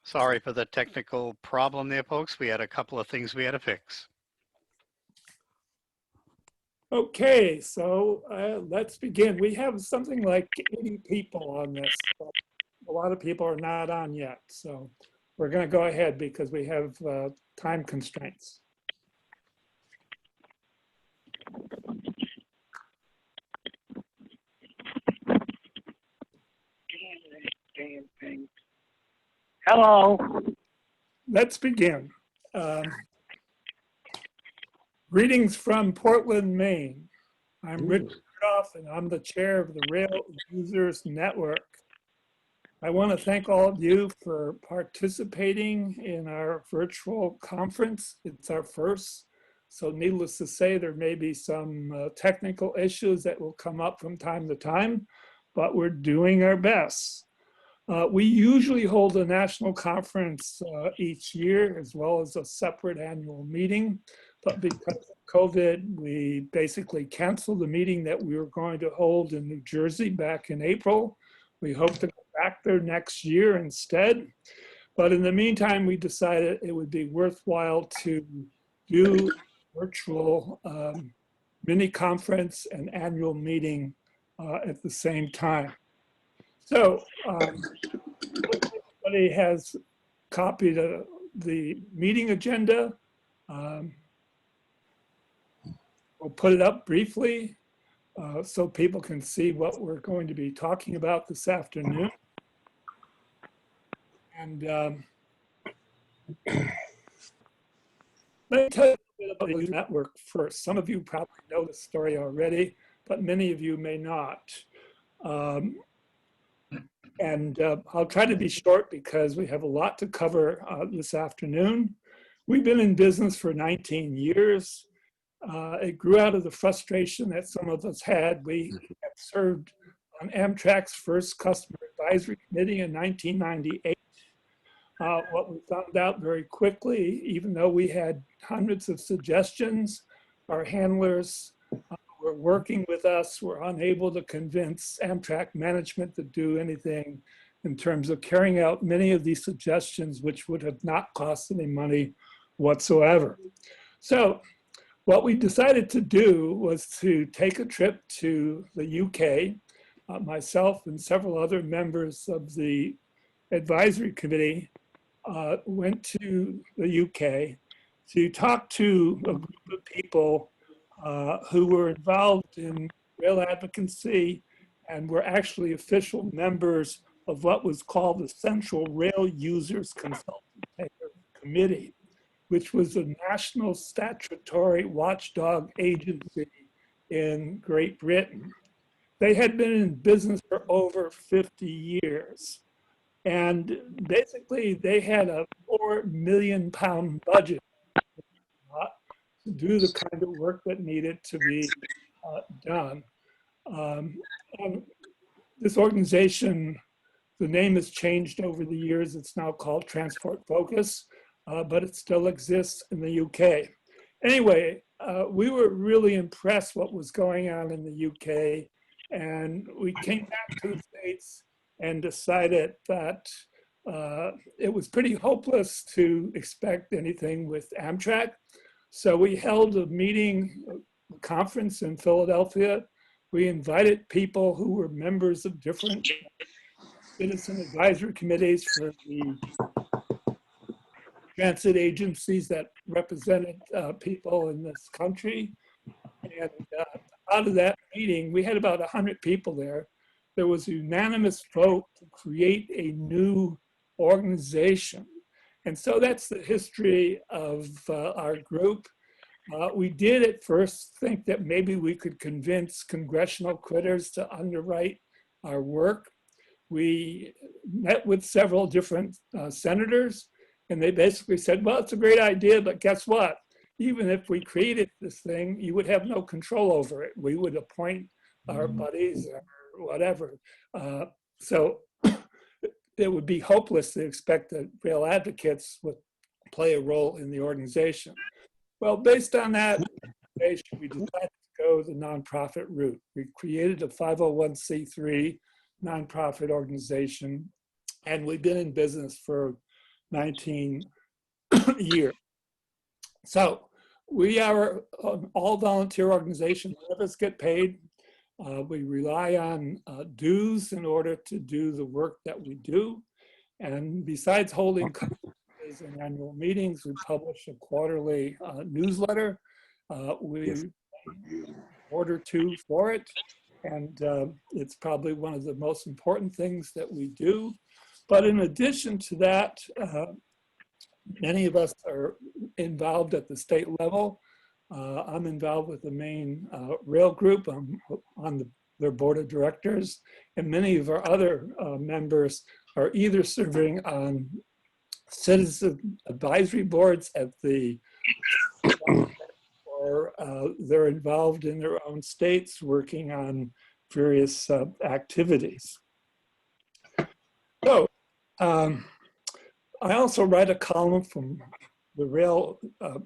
Sorry for the technical problem there, folks. We had a couple of things we had to fix. Okay, so let's begin. We have something like 80 people on this, but a lot of people are not on yet. So we're going to go ahead because we have time constraints. Hello. Let's begin. Greetings from Portland, Maine. I'm Richard Rudolph, and I'm the chair of the Rail Users Network. I want to thank all of you for participating in our virtual conference. It's our first, so needless to say, there may be some technical issues that will come up from time to time, but we're doing our best. We usually hold a national conference each year, as well as a separate annual meeting. But because of COVID, we basically canceled the meeting that we were going to hold in New Jersey back in April. We hope to go back there next year instead. But in the meantime, we decided it would be worthwhile to do virtual mini conference and annual meeting at the same time. So everybody has copied the meeting agenda. We'll put it up briefly so people can see what we're going to be talking about this afternoon. And let me tell you a bit about the network first. Some of you probably know the story already, but many of you may not. I'll try to be short because we have a lot to cover this afternoon. We've been in business for 19 years. It grew out of the frustration that some of us had. We have served on Amtrak's first customer advisory committee in 1998. What we found out very quickly, even though we had hundreds of suggestions, our handlers were working with us, were unable to convince Amtrak management to do anything in terms of carrying out many of these suggestions, which would have not cost any money whatsoever. So what we decided to do was to take a trip to the UK. Myself and several other members of the advisory committee went to the UK to talk to a group of people who were involved in rail advocacy and were actually official members of what was called the Central Rail Users Consultative Committee, which was a national statutory watchdog agency in Great Britain. They had been in business for over 50 years. And basically they had a £4 million budget to do the kind of work that needed to be done. And this organization, the name has changed over the years. It's now called Transport Focus, but it still exists in the UK. Anyway, we were really impressed what was going on in the UK, and we came back to the States and decided that it was pretty hopeless to expect anything with Amtrak. So we held a meeting, a conference in Philadelphia. We invited people who were members of different citizen advisory committees for the transit agencies that represented people in this country. And out of that meeting, we had about 100 people there. There was a unanimous vote to create a new organization. And so that's the history of our group. We did at first think that maybe we could convince congressional critters to underwrite our work. We met with several different senators, and they basically said, well, it's a great idea, but guess what? Even if we created this thing, you would have no control over it. We would appoint our buddies or whatever. So it would be hopeless to expect that rail advocates would play a role in the organization. Well, based on that, we decided to go the nonprofit route. We created a 501c3 nonprofit organization, and we've been in business for 19 years. So we are an all volunteer organization. None of us get paid. We rely on dues in order to do the work that we do. And besides holding conferences and annual meetings, we publish a quarterly newsletter. We order two for it. And it's probably one of the most important things that we do. But in addition to that, many of us are involved at the state level. I'm involved with the Maine Rail Group. I'm on their board of directors. And many of our other members are either serving on citizen advisory boards at the or they're involved in their own states working on various activities. So I also write a column from the Rail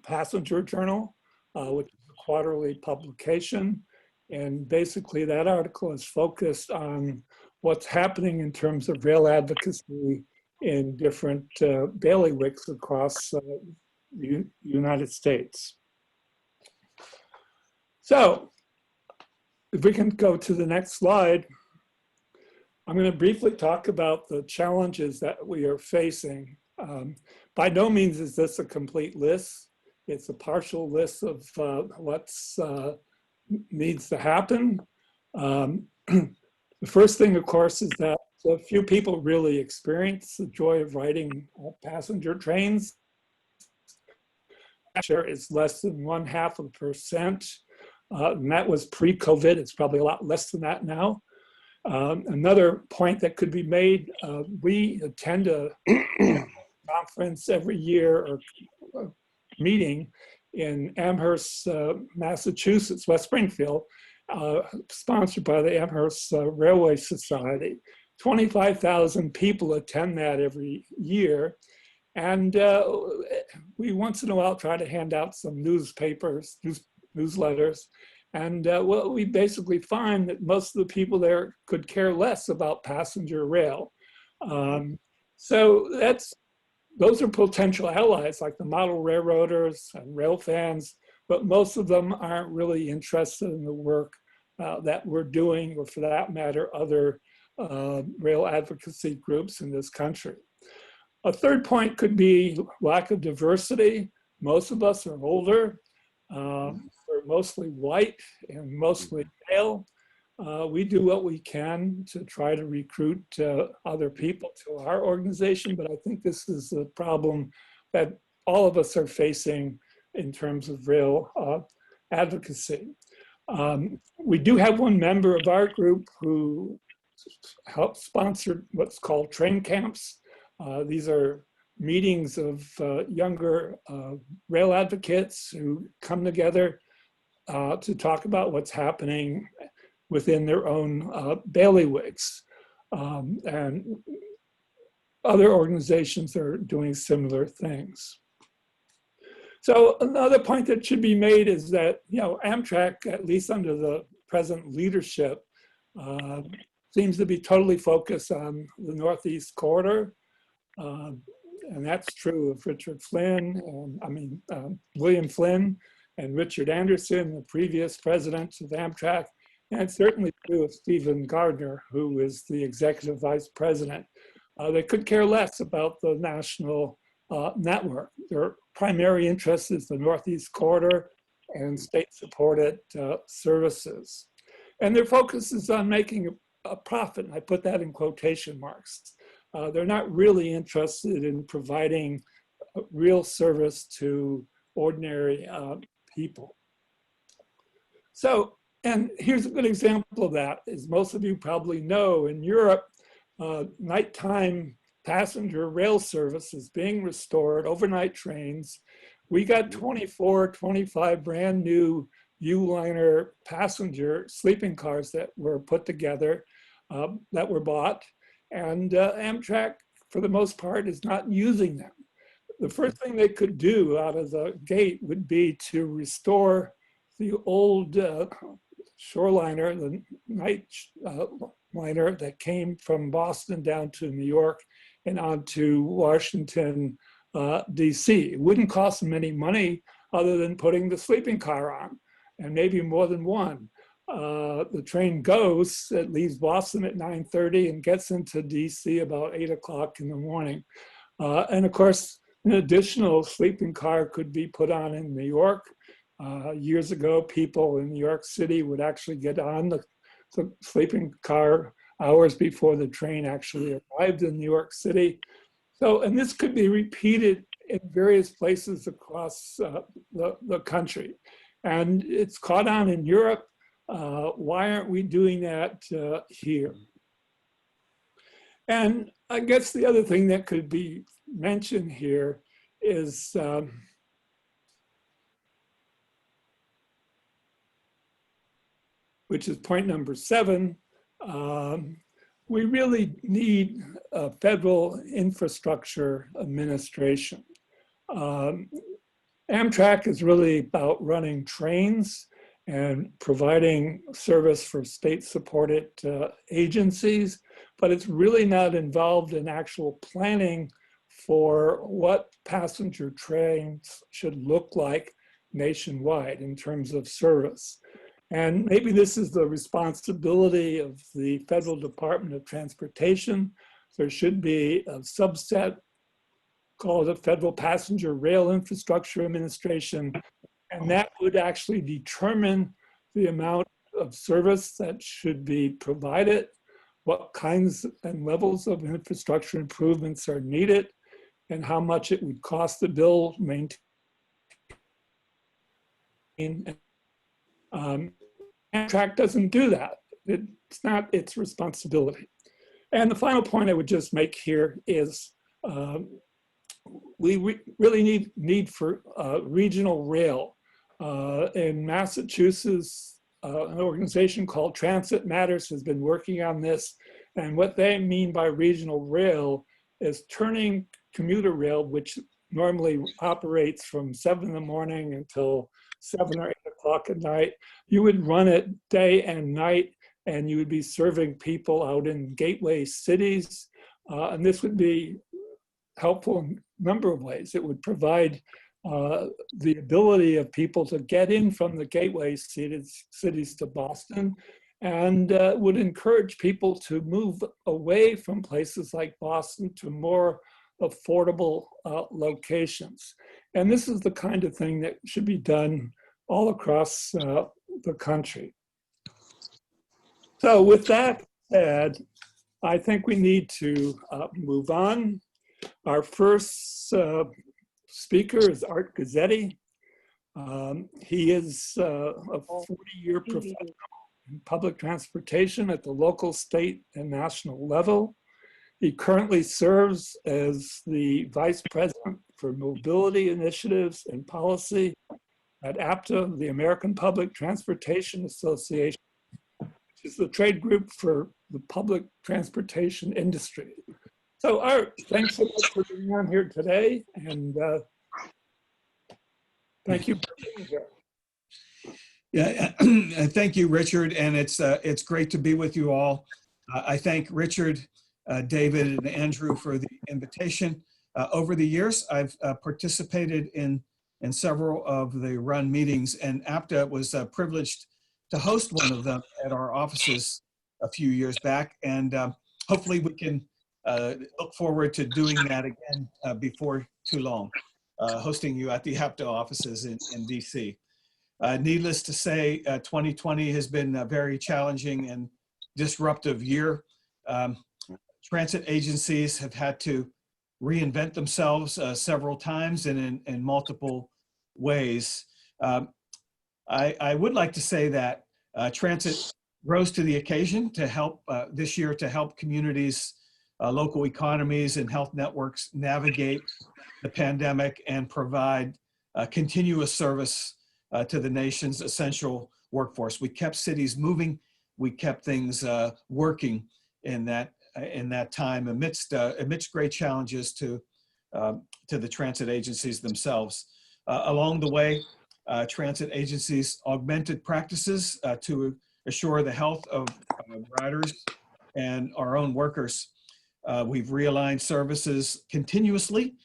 Passenger Journal, which is a quarterly publication. And basically that article is focused on what's happening in terms of rail advocacy in different bailiwicks across the United States. So if we can go to the next slide, I'm going to briefly talk about the challenges that we are facing. By no means is this a complete list. It's a partial list of what's needs to happen. The first thing, of course, is that a few people really experience the joy of riding passenger trains. Share is less than 0.5%. And that was pre-COVID. It's probably a lot less than that now. Another point that could be made, we attend a conference every year or meeting in Amherst, Massachusetts, West Springfield, sponsored by the Amherst Railway Society. 25,000 people attend that every year. And we once in a while try to hand out some newsletters. And what we basically find that most of the people there could care less about passenger rail. So those are potential allies like the model railroaders and rail fans, but most of them aren't really interested in the work that we're doing, or for that matter, other rail advocacy groups in this country. A third point could be lack of diversity. Most of us are older. We're mostly white and mostly male. We do what we can to try to recruit other people to our organization, but I think this is a problem that all of us are facing in terms of rail advocacy. We do have one member of our group who helped sponsor what's called train camps. These are meetings of younger rail advocates who come together to talk about what's happening within their own bailiwicks. And other organizations are doing similar things. So another point that should be made is that, Amtrak, at least under the present leadership, seems to be totally focused on the Northeast corridor. And that's true of Richard Flynn, William Flynn and Richard Anderson, the previous presidents of Amtrak. And it's certainly true of Stephen Gardner, who is the executive vice president. They could care less about the national network. Their primary interest is the Northeast corridor and state-supported services. And their focus is on making a profit, and I put that in quotation marks. They're not really interested in providing real service to ordinary people. So, and here's a good example of that, as most of you probably know, in Europe, nighttime passenger rail service is being restored, overnight trains. We got 24, 25 brand new U-liner passenger sleeping cars that were put together, that were bought, and Amtrak, for the most part, is not using them. The first thing they could do out of the gate would be to restore the old shoreliner, the night liner that came from Boston down to New York and on to Washington, DC. It wouldn't cost them any money other than putting the sleeping car on, and maybe more than one. The train goes, it leaves Boston at 9:30 and gets into DC about 8 o'clock in the morning. And of course, an additional sleeping car could be put on in New York. Years ago, people in New York City would actually get on the sleeping car hours before the train actually arrived in New York City. So, and this could be repeated in various places across the country. And it's caught on in Europe. Why aren't we doing that here? And I guess the other thing that could be mentioned here is which is point number 7. We really need a federal infrastructure administration. Amtrak is really about running trains and providing service for state-supported agencies, but it's really not involved in actual planning for what passenger trains should look like nationwide in terms of service. And maybe this is the responsibility of the Federal Department of Transportation. There should be a subset called the Federal Passenger Rail Infrastructure Administration, and that would actually determine the amount of service that should be provided, what kinds and levels of infrastructure improvements are needed, and how much it would cost to build, maintain. Amtrak doesn't do that. It's not its responsibility. And the final point I would just make here is we really need for regional rail. In Massachusetts, an organization called Transit Matters has been working on this. And what they mean by regional rail is turning commuter rail, which normally operates from 7 in the morning until 7 or 8 o'clock at night. You would run it day and night, and you would be serving people out in gateway cities. And this would be helpful in a number of ways. It would provide the ability of people to get in from the gateway cities to Boston, and would encourage people to move away from places like Boston to more affordable locations. And this is the kind of thing that should be done all across the country. So with that said, I think we need to move on. Our first speaker is Art Gazzetti. He is a 40-year professional in public transportation at the local, state, and national level. He currently serves as the Vice President for Mobility Initiatives and Policy at APTA, the American Public Transportation Association, which is the trade group for the public transportation industry. So Art, thanks so much for being on here today, and thank you for being here. Yeah, thank you, Richard, and it's great to be with you all. I thank Richard, David, and Andrew for the invitation. Over the years, I've participated in several of the run meetings, and APTA was privileged to host one of them at our offices a few years back, and hopefully we can look forward to doing that again before too long, hosting you at the APTA offices in DC. Needless to say, 2020 has been a very challenging and disruptive year. Transit agencies have had to reinvent themselves several times and in multiple ways. I would like to say that transit rose to the occasion to help this year to help communities, local economies, and health networks navigate the pandemic and provide continuous service to the nation's essential workforce. We kept cities moving. We kept things working in that time amidst great challenges to the transit agencies themselves. Along the way, transit agencies augmented practices to assure the health of riders and our own workers. We've realigned services continuously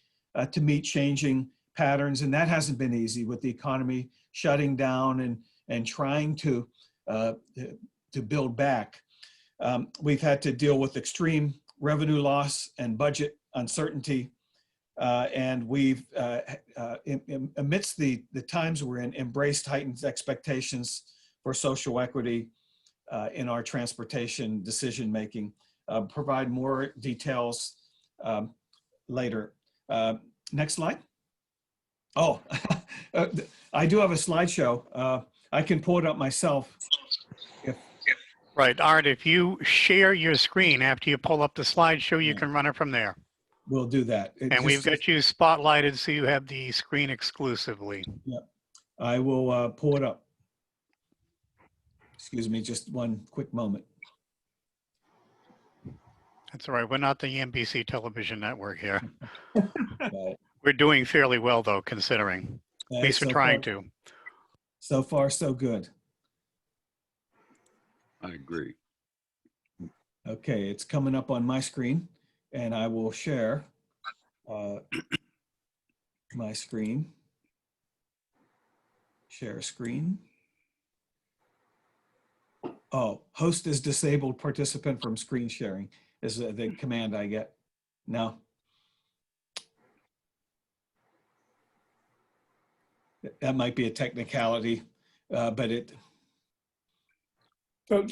to meet changing patterns, and that hasn't been easy with the economy shutting down and trying to build back. We've had to deal with extreme revenue loss and budget uncertainty, and we've, amidst the times we're in, embraced heightened expectations for social equity in our transportation decision-making. Provide more details later. Next slide. Oh, I do have a slideshow. I can pull it up myself. Right, Art, if you share your screen after you pull up the slideshow, you can run it from there. We'll do that. And we've got you spotlighted so you have the screen exclusively. Yeah, I will pull it up. Excuse me, just one quick moment. That's all right. We're not the NBC television network here. Right. We're doing fairly well, though, considering. At least we're trying to. So far, so good. I agree. Okay, it's coming up on my screen, and I will share my screen. Share screen. Oh, host is disabled participant from screen sharing is the command I get. No. That might be a technicality, but it. So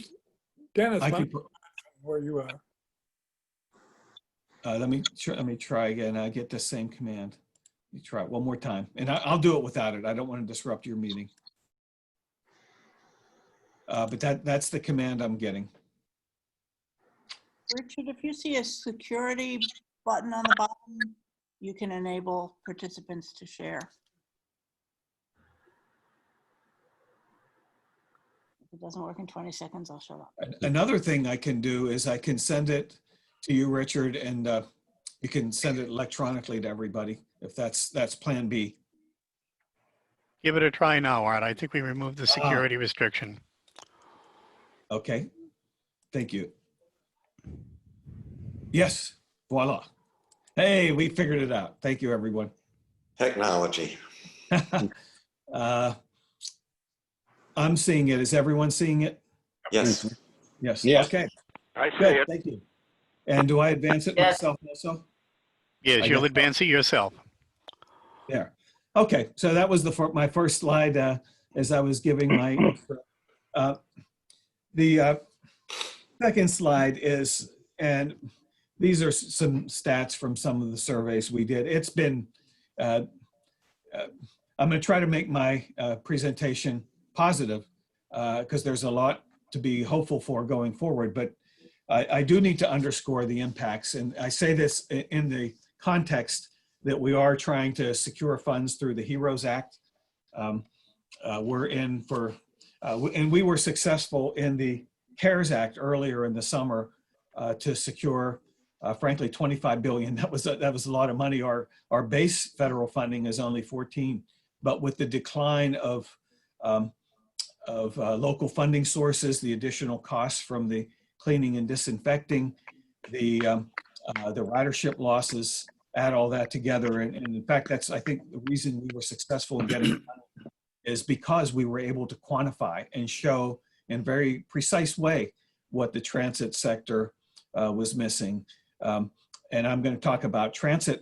Dennis, I can, where you are. let me try again. I get the same command. You try it one more time, and I'll do it without it. I don't want to disrupt your meeting. But that's the command I'm getting. Richard, if you see a security button on the bottom, you can enable participants to share. If it doesn't work in 20 seconds, I'll shut up. Another thing I can do is I can send it to you, Richard, and you can send it electronically to everybody if that's plan B. Give it a try now, Art. I think we removed the security restriction. Okay, thank you. Yes, voila. Hey, we figured it out. Thank you, everyone. Technology. I'm seeing it. Is everyone seeing it? Yes. Yes. Yes. Okay. I see Good. it. Thank you. And do I advance it myself also? Yes, I you'll guess advance it yourself. There. Okay. So that was my first slide as I was giving my intro. The second slide is, and these are some stats from some of the surveys we did. It's been, I'm going to try to make my presentation positive because there's a lot to be hopeful for going forward, but I do need to underscore the impacts. And I say this in the context that we are trying to secure funds through the HEROES Act. We're in for, and we were successful in the CARES Act earlier in the summer to secure, frankly, $25 billion. That was a lot of money. Our base federal funding is only 14, but with the decline of local funding sources, the additional costs from the cleaning and disinfecting, the ridership losses, add all that together. And in fact, that's, I think, the reason we were successful in getting is because we were able to quantify and show in a very precise way what the transit sector was missing. And I'm going to talk about transit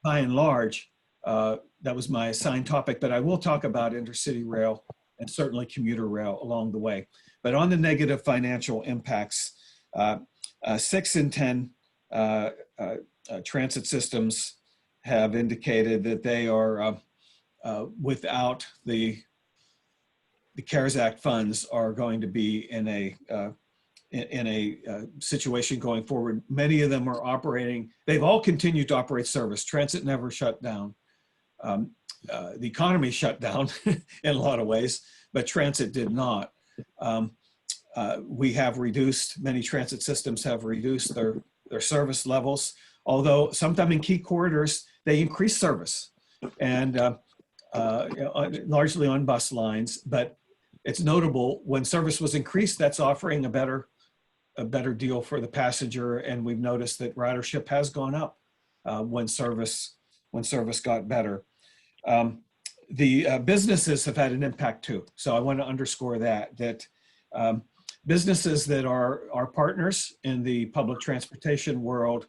by and large. That was my assigned topic, but I will talk about intercity rail and certainly commuter rail along the way. But on the negative financial impacts, 6 in 10 transit systems have indicated that they are without the CARES Act funds are going to be in a situation going forward. Many of them are operating, they've all continued to operate service. Transit never shut down. The economy shut down in a lot of ways, but transit did not. We have reduced, many transit systems have reduced their service levels, although sometime in key corridors, they increase service and largely on bus lines. But it's notable when service was increased, that's offering a better a better deal for the passenger, and we've noticed that ridership has gone up when service got better. The businesses have had an impact too. So I want to underscore that businesses that are our partners in the public transportation world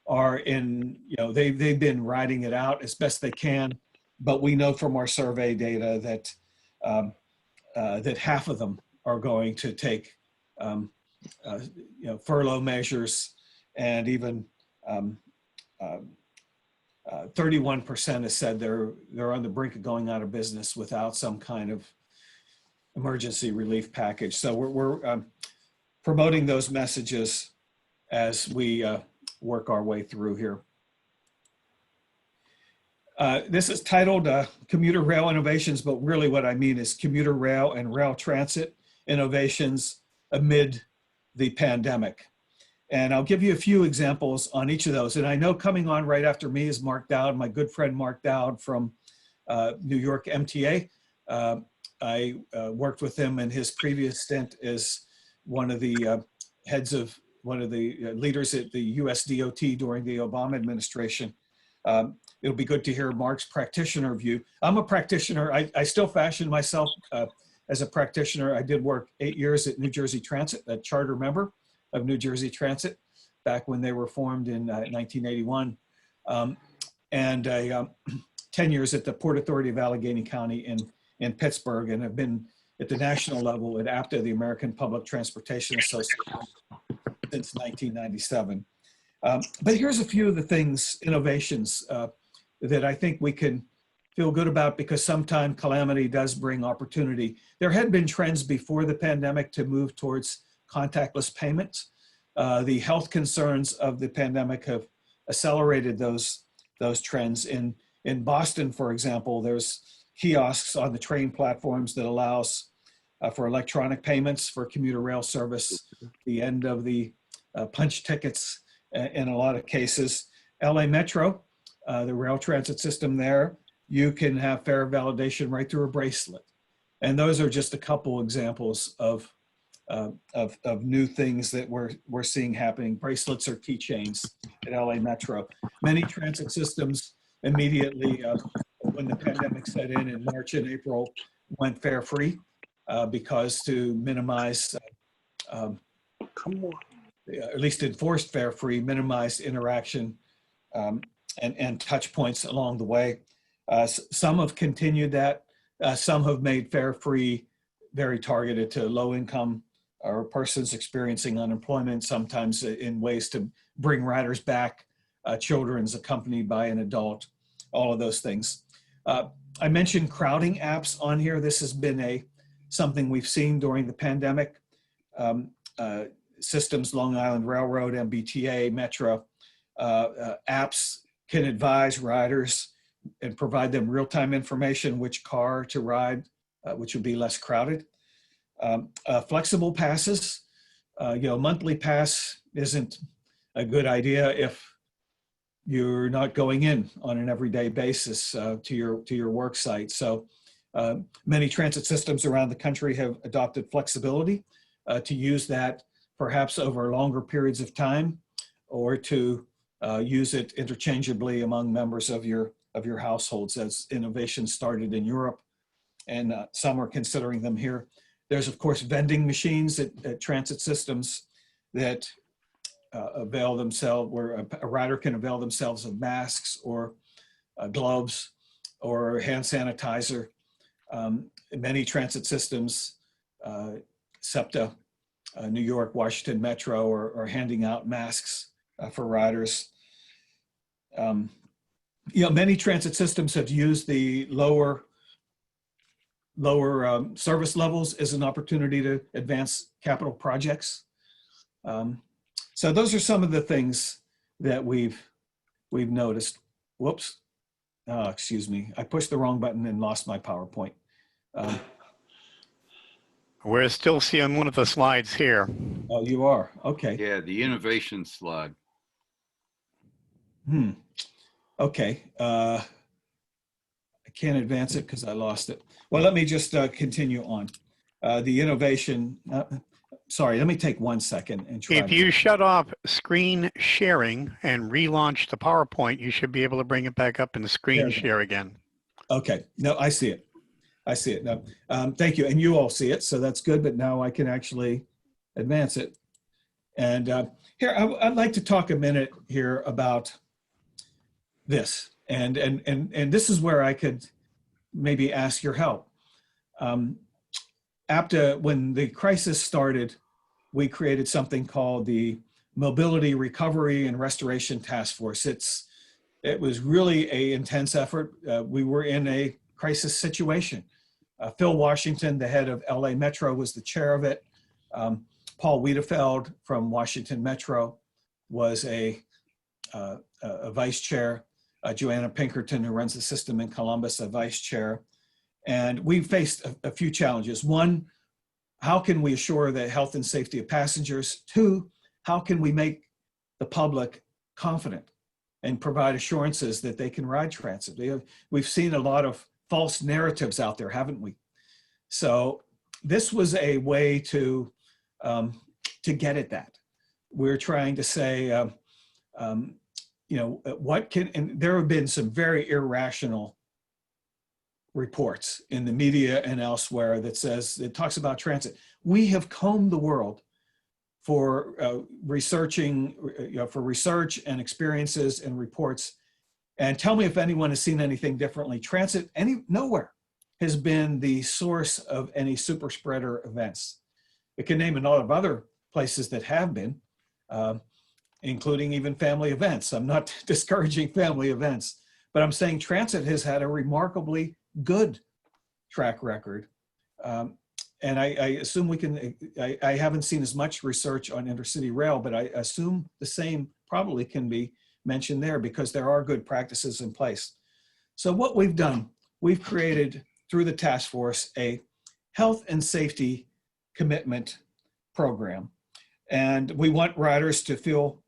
are they've been riding it out as best they can, but we know from our survey data that that half of them are going to take furlough measures, and even 31% has said they're on the brink of going out of business without some kind of emergency relief package. So we're promoting those messages as we work our way through here. This is titled Commuter Rail Innovations, but really what I mean is commuter rail and rail transit innovations amid the pandemic. And I'll give you a few examples on each of those. And I know coming on right after me is Mark Dowd, my good friend Mark Dowd from New York MTA. I worked with him in his previous stint as one of the leaders at the US DOT during the Obama administration. It'll be good to hear Mark's practitioner view. I'm a practitioner. I still fashion myself as a practitioner. I did work 8 years at New Jersey Transit, a charter member of New Jersey Transit back when they were formed in 1981. And 10 years at the Port Authority of Allegheny County in Pittsburgh, and have been at the national level at APTA, the American Public Transportation Association, since 1997. But here's a few of the innovations that I think we can feel good about, because sometimes calamity does bring opportunity. There had been trends before the pandemic to move towards contactless payments. The health concerns of the pandemic have accelerated those trends. In Boston, for example, there's kiosks on the train platforms that allows for electronic payments for commuter rail service, the end of the punch tickets in a lot of cases. LA Metro, the rail transit system there, you can have fare validation right through a bracelet. And those are just a couple examples of new things that we're seeing happening. Bracelets or keychains at LA Metro. Many transit systems immediately, when the pandemic set in March and April, went fare free because to minimize, at least enforced fare free, minimized interaction and touch points along the way. Some have continued that. Some have made fare free very targeted to low income or persons experiencing unemployment, sometimes in ways to bring riders back, children's accompanied by an adult, all of those things. I mentioned crowding apps on here. This has been something we've seen during the pandemic. Systems, Long Island Railroad, MBTA, Metro, apps can advise riders and provide them real-time information, which car to ride, which would be less crowded. Flexible passes, monthly pass isn't a good idea if you're not going in on an everyday basis to your work site. So many transit systems around the country have adopted flexibility to use that perhaps over longer periods of time, or to use it interchangeably among members of your households, as innovation started in Europe, and some are considering them here. There's of course vending machines at transit systems that avail themselves, where a rider can avail themselves of masks or gloves or hand sanitizer. Many transit systems, SEPTA, New York, Washington Metro, are handing out masks for riders. Many transit systems have used the lower service levels as an opportunity to advance capital projects. So those are some of the things that we've noticed. Whoops, excuse me. I pushed the wrong button and lost my PowerPoint. We're still seeing one of the slides here. Oh, you are, okay. Yeah, the innovation slide. Okay, I can't advance it because I lost it. Well, let me just continue on. The innovation, sorry, let me take 1 second and try. If you shut off screen sharing and relaunch the PowerPoint, you should be able to bring it back up in the screen There we go. share again. Okay, no, I see it. I see it now. Thank you, and you all see it, so that's good, but now I can actually advance it. And here, I'd like to talk a minute here about this. And this is where I could maybe ask your help. APTA, when the crisis started, we created something called the Mobility Recovery and Restoration Task Force. It was really an intense effort. We were in a crisis situation. Phil Washington, the head of LA Metro, was the chair of it. Paul Wiedefeld from Washington Metro was a vice chair. Joanna Pinkerton, who runs the system in Columbus, a vice chair. And we faced a few challenges. One, how can we assure the health and safety of passengers? Two, how can we make the public confident and provide assurances that they can ride transit? We've seen a lot of false narratives out there, haven't we? So this was a way to get at that. We're trying to say, you know, what can, and there have been some very irrational reports in the media and elsewhere that says, it talks about transit. We have combed the world for researching, for research and experiences and reports. And tell me if anyone has seen anything differently. Transit, nowhere has been the source of any super spreader events. It can name a lot of other places that have been, including even family events. I'm not discouraging family events, but I'm saying transit has had a remarkably good track record. And I assume we can, I haven't seen as much research on intercity rail, but I assume the same probably can be mentioned there because there are good practices in place. So what we've done, we've created through the task force a health and safety commitment program. And we want riders to feel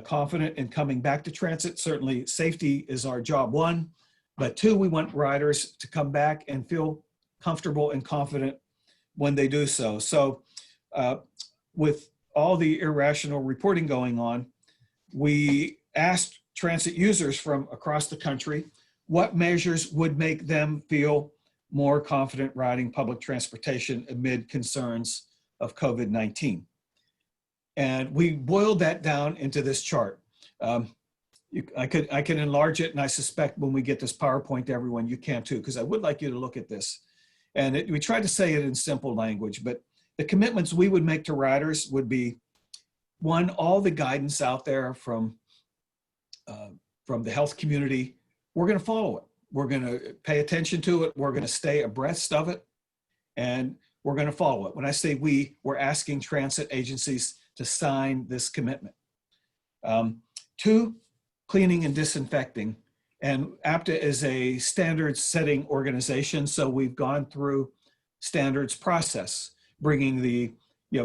confident in coming back to transit. Certainly safety is our job one, but two, we want riders to come back and feel comfortable and confident when they do so. So with all the irrational reporting going on, we asked transit users from across the country what measures would make them feel more confident riding public transportation amid concerns of COVID-19. And we boiled that down into this chart. I can enlarge it, and I suspect when we get this PowerPoint to everyone, you can too, because I would like you to look at this. And we tried to say it in simple language, but the commitments we would make to riders would be, one, all the guidance out there from the health community, we're going to follow it. We're going to pay attention to it. We're going to stay abreast of it, and we're going to follow it. When I say we, we're asking transit agencies to sign this commitment. Two, cleaning and disinfecting. And APTA is a standards setting organization, so we've gone through standards process, bringing the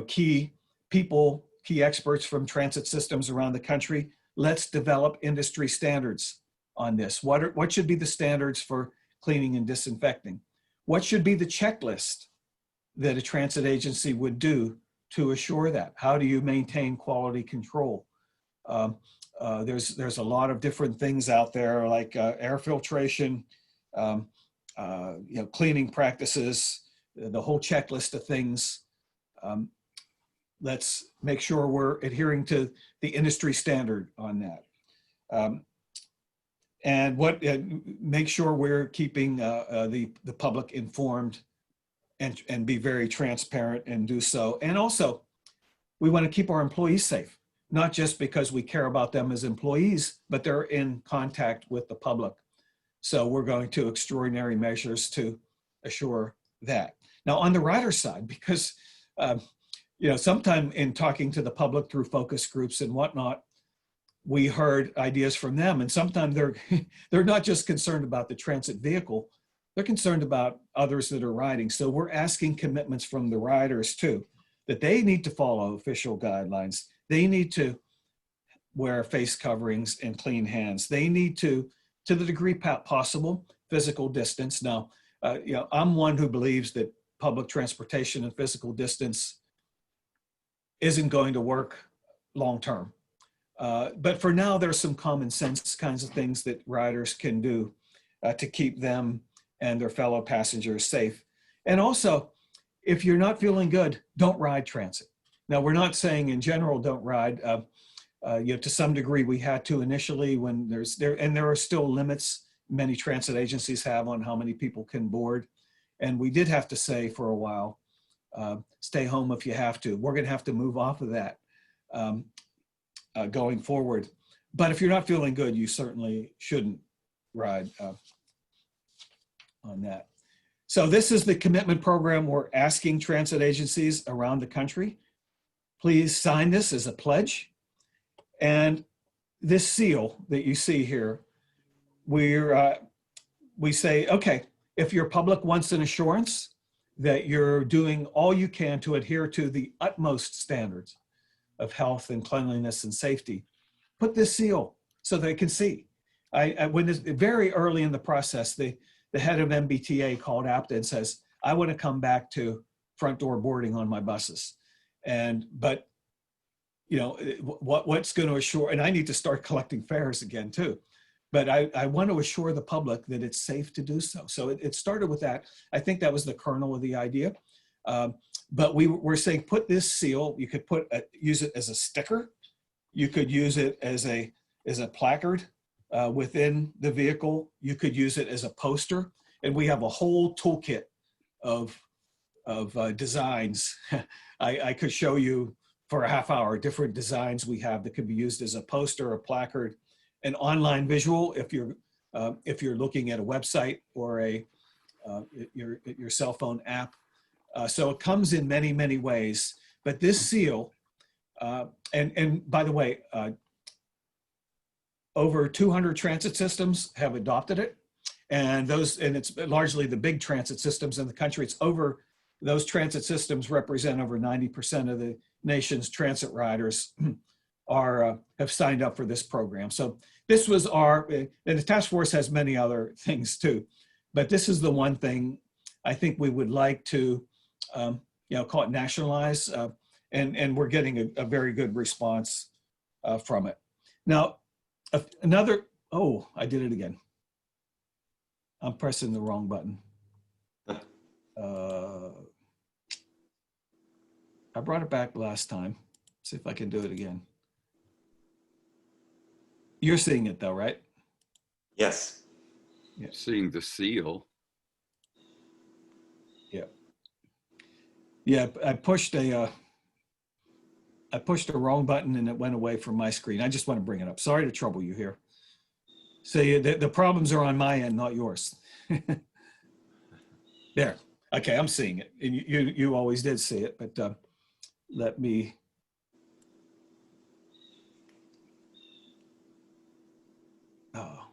key people, key experts from transit systems around the country. Let's develop industry standards on this. What should be the standards for cleaning and disinfecting? What should be the checklist that a transit agency would do to assure that? How do you maintain quality control? There's a lot of different things out there like air filtration, cleaning practices, the whole checklist of things. Let's make sure we're adhering to the industry standard on that. And make sure we're keeping the public informed and be very transparent and do so. And also, we want to keep our employees safe, not just because we care about them as employees, but they're in contact with the public. So we're going to extraordinary measures to assure that. Now on the rider side, because sometime in talking to the public through focus groups and whatnot, we heard ideas from them, and sometimes they're not just concerned about the transit vehicle, they're concerned about others that are riding. So we're asking commitments from the riders too, that they need to follow official guidelines. They need to wear face coverings and clean hands. They need to the degree possible, physical distance. Now, I'm one who believes that public transportation and physical distance isn't going to work long-term. But for now, there's some common sense kinds of things that riders can do to keep them and their fellow passengers safe. And also, if you're not feeling good, don't ride transit. Now, we're not saying in general don't ride. To some degree, we had to initially when there are still limits many transit agencies have on how many people can board. And we did have to say for a while, stay home if you have to. We're going to have to move off of that going forward. But if you're not feeling good, you certainly shouldn't ride on that. So this is the commitment program. We're asking transit agencies around the country, please sign this as a pledge. And this seal that you see here, we say, okay, if your public wants an assurance that you're doing all you can to adhere to the utmost standards of health and cleanliness and safety, put this seal so they can see. When this, very early in the process, the head of MBTA called APTA and says, I want to come back to front door boarding on my buses. But you know, what's going to assure, and I need to start collecting fares again too, but I want to assure the public that it's safe to do so. So it started with that. I think that was the kernel of the idea. But we're saying put this seal, you could use it as a sticker. You could use it as a placard within the vehicle. You could use it as a poster. And we have a whole toolkit of designs. I could show you for a half hour different designs we have that could be used as a poster, a placard, an online visual if you're looking at a website or your cell phone app. So it comes in many, many ways. But this seal, and by the way, over 200 transit systems have adopted it, and it's largely the big transit systems in the country. Those transit systems represent over 90% of the nation's transit riders have signed up for this program. So this was and the task force has many other things too, but this is the one thing I think we would like to, call it nationalize, and we're getting a very good response from it. Now, I did it again. I'm pressing the wrong button. I brought it back last time. See if I can do it again. You're seeing it though, right? Yes. Yeah. Seeing the seal. Yeah. Yeah, I pushed the wrong button and it went away from my screen. I just want to bring it up. Sorry to trouble you here. So the problems are on my end, not yours. There. Okay, I'm seeing it. And you always did see it, but let me. Oh.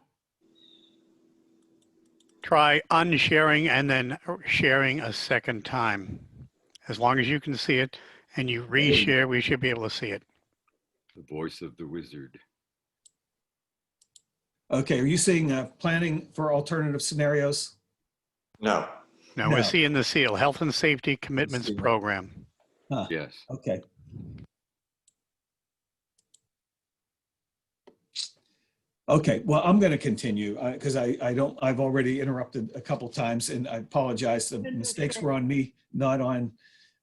Try unsharing and then sharing a second time. As long as you can see it and you reshare, we should be able to see it. The voice of the wizard. Okay, are you seeing planning for alternative scenarios? No. Now we're seeing the seal, Health and Safety Commitments Seal. Program. Huh. Yes. Okay. Okay, well, I'm going to continue because I've already interrupted a couple times, and I apologize. The mistakes were on me, not on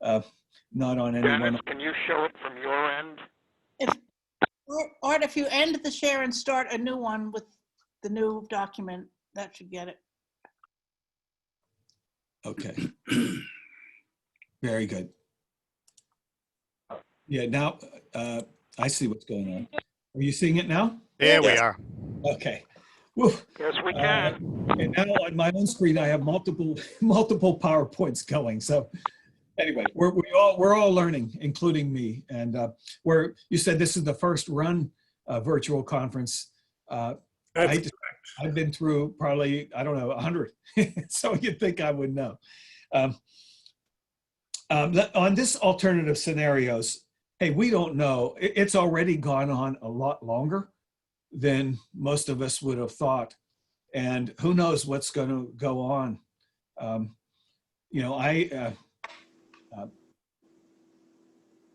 anyone. Dennis, can you show it from your end? Art, if you end the share and start a new one with the new document, that should get it. Okay. Very good. Yeah, now I see what's going on. Are you seeing it now? There we Yes. are. Okay. Woo. Yes, we can. And now on my own screen, I have multiple PowerPoints going. So anyway, we're all learning, including me. And you said this is the first run virtual conference. I've been through probably, I don't know, 100. So you'd think I would know. On this alternative scenarios, hey, we don't know. It's already gone on a lot longer than most of us would have thought. And who knows what's going to go on.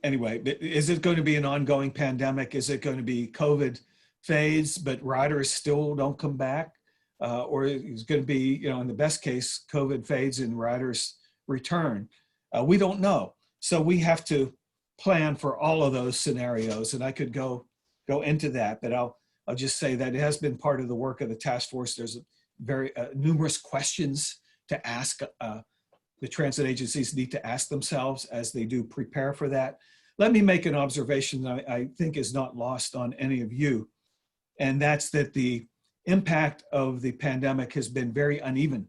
anyway, is it going to be an ongoing pandemic? Is it going to be COVID fades, but riders still don't come back? Or is it going to be, you know, in the best case, COVID fades and riders return? We don't know. So we have to plan for all of those scenarios. And I could go into that, but I'll just say that it has been part of the work of the task force. There's very numerous questions to ask. The transit agencies need to ask themselves as they do prepare for that. Let me make an observation that I think is not lost on any of you, and that's that the impact of the pandemic has been very uneven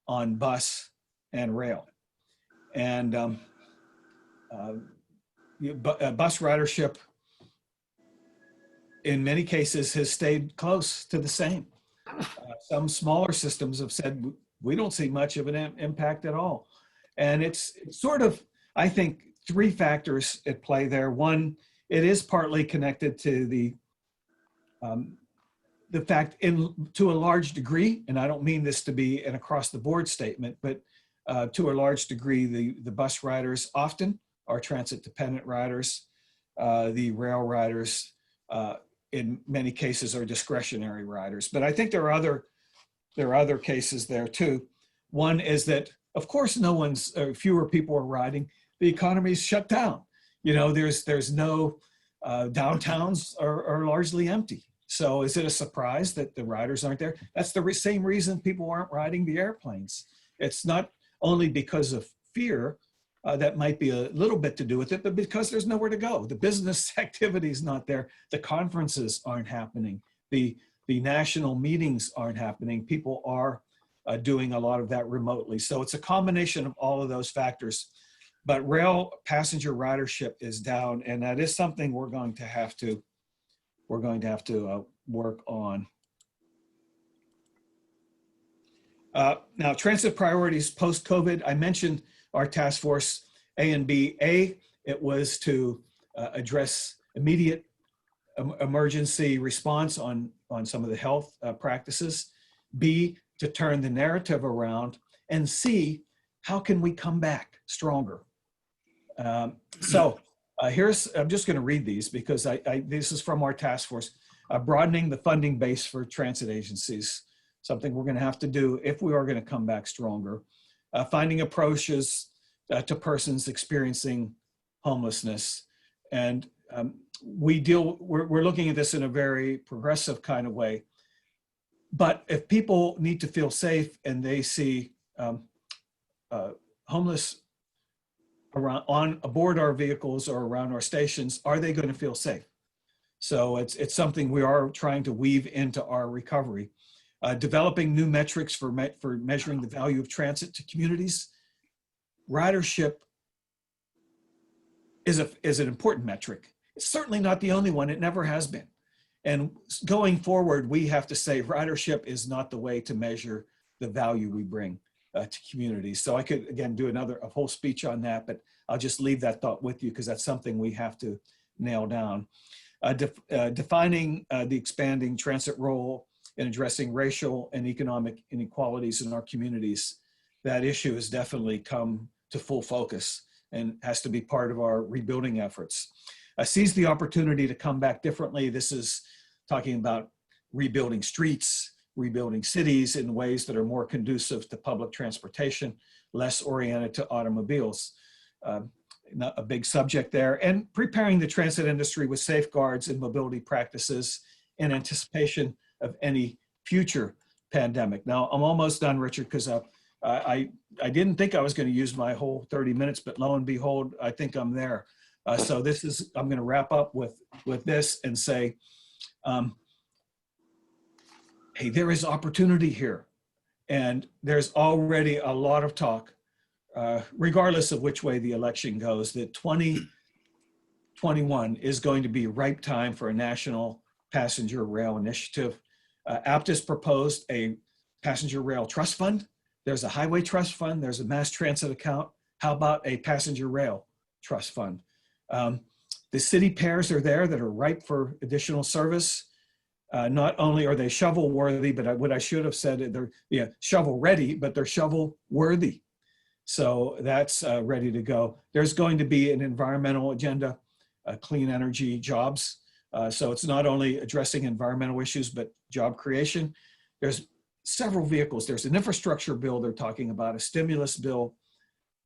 on bus and rail. And bus ridership in many cases has stayed close to the same. Some smaller systems have said, we don't see much of an impact at all. And it's sort of, I think, three factors at play there. One, it is partly connected to the fact to a large degree, and I don't mean this to be an across the board statement, but to a large degree, the bus riders often are transit dependent riders. The rail riders, in many cases, are discretionary riders. But I think there are other cases there too. One is that, of course, fewer people are riding. The economy's shut down. You know, there's no downtowns are largely empty. So is it a surprise that the riders aren't there? That's the same reason people aren't riding the airplanes. It's not only because of fear, that might be a little bit to do with it, but because there's nowhere to go. The business activity is not there. The conferences aren't happening. The national meetings aren't happening. People are doing a lot of that remotely. So it's a combination of all of those factors. But rail passenger ridership is down, and that is something we're going to have to work on. Now, transit priorities post-COVID. I mentioned our task force A and B. A, it was to address immediate emergency response on some of the health practices. B, to turn the narrative around. And C, how can we come back stronger? I'm just going to read these because this is from our task force. Broadening the funding base for transit agencies, something we're going to have to do if we are going to come back stronger. Finding approaches to persons experiencing homelessness. And we're looking at this in a very progressive kind of way. But if people need to feel safe and they see homeless aboard our vehicles or around our stations, are they going to feel safe? So it's something we are trying to weave into our recovery. Developing new metrics for measuring the value of transit to communities. Ridership is an important metric. It's certainly not the only one. It never has been. And going forward, we have to say ridership is not the way to measure the value we bring to communities. So I could, again, do a whole speech on that, but I'll just leave that thought with you because that's something we have to nail down. Defining the expanding transit role in addressing racial and economic inequalities in our communities. That issue has definitely come to full focus and has to be part of our rebuilding efforts. Seize the opportunity to come back differently. This is talking about rebuilding streets, rebuilding cities in ways that are more conducive to public transportation, less oriented to automobiles. A big subject there. And preparing the transit industry with safeguards and mobility practices in anticipation of any future pandemic. Now, I'm almost done, Richard, because I didn't think I was going to use my whole 30 minutes, but lo and behold, I think I'm there. So I'm going to wrap up with this and say, hey, there is opportunity here. And there's already a lot of talk, regardless of which way the election goes, that 2021 is going to be a ripe time for a national passenger rail initiative. APT has proposed a passenger rail trust fund. There's a highway trust fund. There's a mass transit account. How about a passenger rail trust fund? The city pairs are there that are ripe for additional service. Not only are they shovel worthy, but what I should have said, they're shovel ready, but they're shovel worthy. So that's ready to go. There's going to be an environmental agenda, clean energy jobs. So it's not only addressing environmental issues, but job creation. There's several vehicles. There's an infrastructure bill they're talking about, a stimulus bill,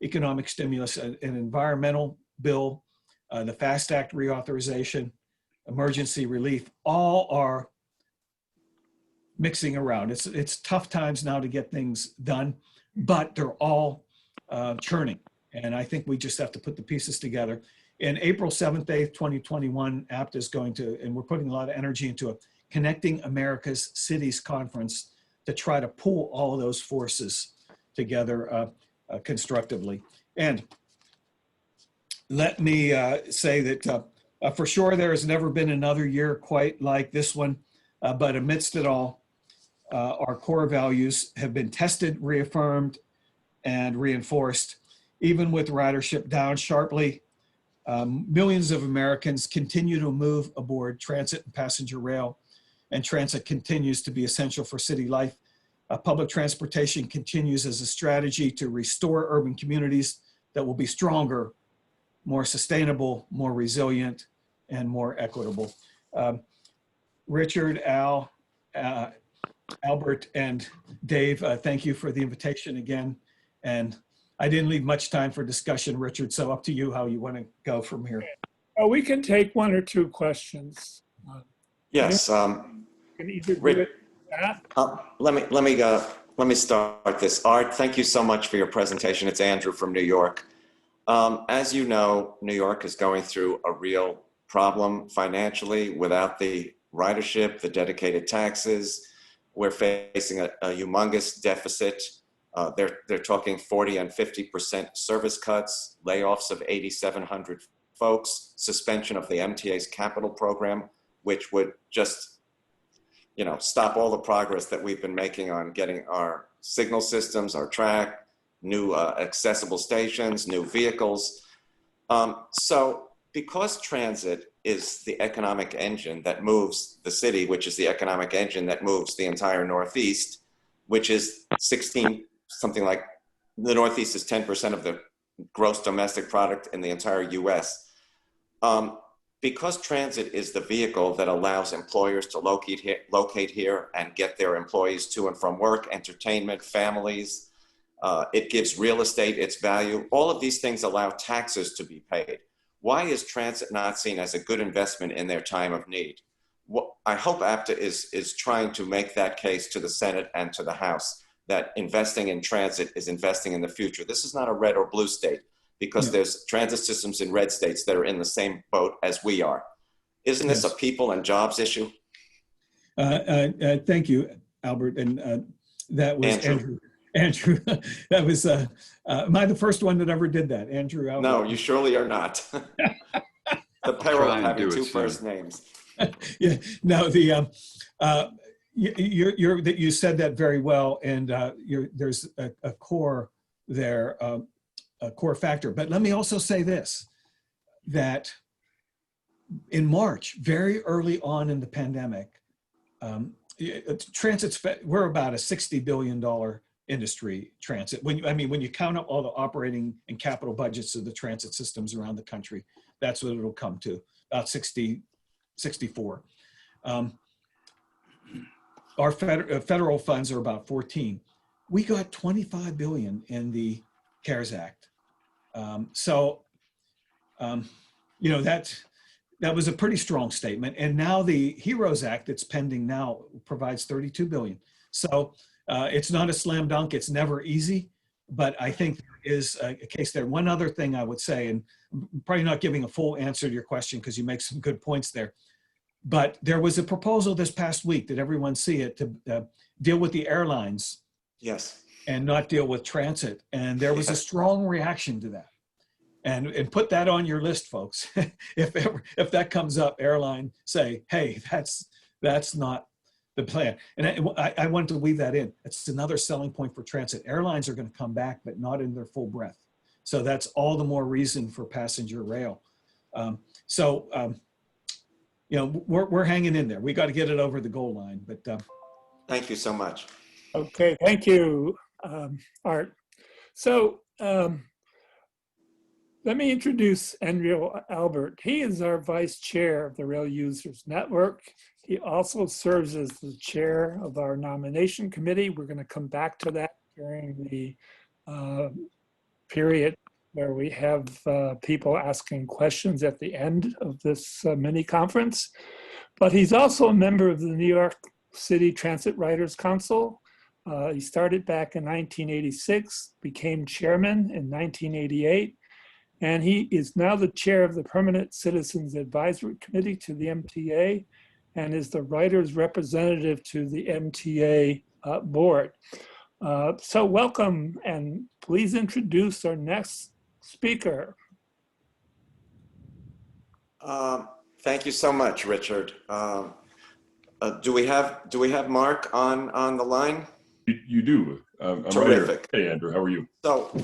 economic stimulus, an environmental bill, the FAST Act reauthorization, emergency relief, all are mixing around. It's tough times now to get things done, but they're all churning. And I think we just have to put the pieces together. In April 7th, 8th, 2021, APT is going to, and we're putting a lot of energy into a Connecting America's Cities conference to try to pull all of those forces together constructively. And let me say that for sure there has never been another year quite like this one, but amidst it all, our core values have been tested, reaffirmed, and reinforced. Even with ridership down sharply, millions of Americans continue to move aboard transit and passenger rail, and transit continues to be essential for city life. Public transportation continues as a strategy to restore urban communities that will be stronger, more sustainable, more resilient, and more equitable. Richard, Al, Albert, and Dave, thank you for the invitation again. And I didn't leave much time for discussion, Richard, so up to you how you want to go from here. Oh, we can take one or two questions. Yes. You can either do Rick- it that. Let me start this. Art, thank you so much for your presentation. It's Andrew from New York. As you know, New York is going through a real problem financially without the ridership, the dedicated taxes. We're facing a humongous deficit. They're talking 40 and 50% service cuts, layoffs of 8,700 folks, suspension of the MTA's capital program, which would just, stop all the progress that we've been making on getting our signal systems, our track, new accessible stations, new vehicles. So because transit is the economic engine that moves the city, which is the economic engine that moves the entire Northeast, which is something like the Northeast is 10% of the gross domestic product in the entire US. Because transit is the vehicle that allows employers to locate here and get their employees to and from work, entertainment, families, it gives real estate its value. All of these things allow taxes to be paid. Why is transit not seen as a good investment in their time of need? I hope APTA is trying to make that case to the Senate and to the House, that investing in transit is investing in the future. This is not a red or blue state, because there's transit systems in red states that are in the same boat as we are. Isn't this a people and jobs issue? Thank you, Albert. And that was Andrew. That was, am I the first one that ever did that? Andrew, Albert. No, you surely are not. The peril of having two first names. Yeah, no, you said that very well. And there's a core there, a core factor. But let me also say this, that in March, very early on in the pandemic, we're about a $60 billion industry, transit. When you count up all the operating and capital budgets of the transit systems around the country, that's what it'll come to, about 64. Our federal funds are about 14. We got 25 billion in the CARES Act. That was a pretty strong statement. And now the HEROES Act that's pending now provides 32 billion. So it's not a slam dunk. It's never easy, but I think there is a case there. One other thing I would say, and I'm probably not giving a full answer to your question because you make some good points there, but there was a proposal this past week, did everyone see it, to deal with the airlines. Yes. And not deal with transit. And there was a strong reaction to that. And put that on your list, folks. if that comes up, airline say, hey, that's not the plan. And I wanted to weave that in. It's another selling point for transit. Airlines are going to come back, but not in their full breadth. So that's all the more reason for passenger rail. We're hanging in there. We got to get it over the goal line. But thank you so much. Okay, thank you, Art. So Let me introduce Enrio Albert. He is our vice chair of the Rail Users Network. He also serves as the chair of our nomination committee. We're going to come back to that during the period where we have people asking questions at the end of this mini conference. But he's also a member of the New York City Transit Writers Council. He started back in 1986, became chairman in 1988, and he is now the chair of the Permanent Citizens Advisory Committee to the MTA and is the writer's representative to the MTA board. So welcome, and please introduce our next speaker. Thank you so much, Richard. Do we have Mark on the line? You do. I'm Terrific. Right here. Hey, Andrew, how are you? So,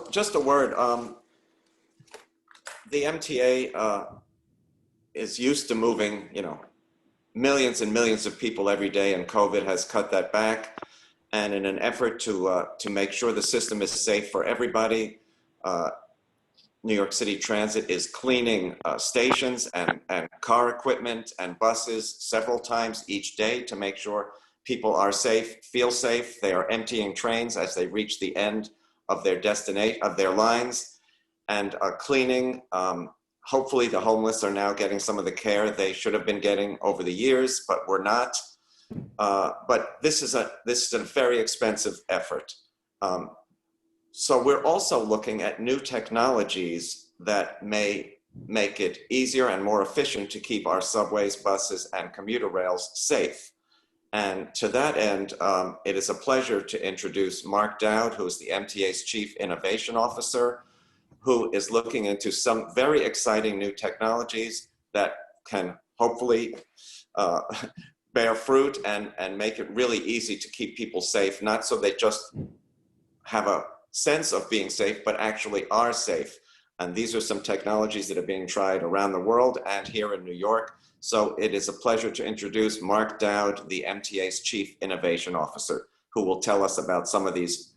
just a word. The MTA is used to moving, millions and millions of people every day, and COVID has cut that back. And in an effort to make sure the system is safe for everybody, New York City Transit is cleaning stations and car equipment and buses several times each day to make sure people are safe, feel safe. They are emptying trains as they reach the end of their destination, of their lines, and cleaning. Hopefully the homeless are now getting some of the care they should have been getting over the years, but were not. But this is a very expensive effort. So we're also looking at new technologies that may make it easier and more efficient to keep our subways, buses, and commuter rails safe. And to that end, it is a pleasure to introduce Mark Dowd, who is the MTA's Chief Innovation Officer, who is looking into some very exciting new technologies that can hopefully bear fruit and make it really easy to keep people safe, not so they just have a sense of being safe, but actually are safe. And these are some technologies that are being tried around the world and here in New York. So it is a pleasure to introduce Mark Dowd, the MTA's Chief Innovation Officer, who will tell us about some of these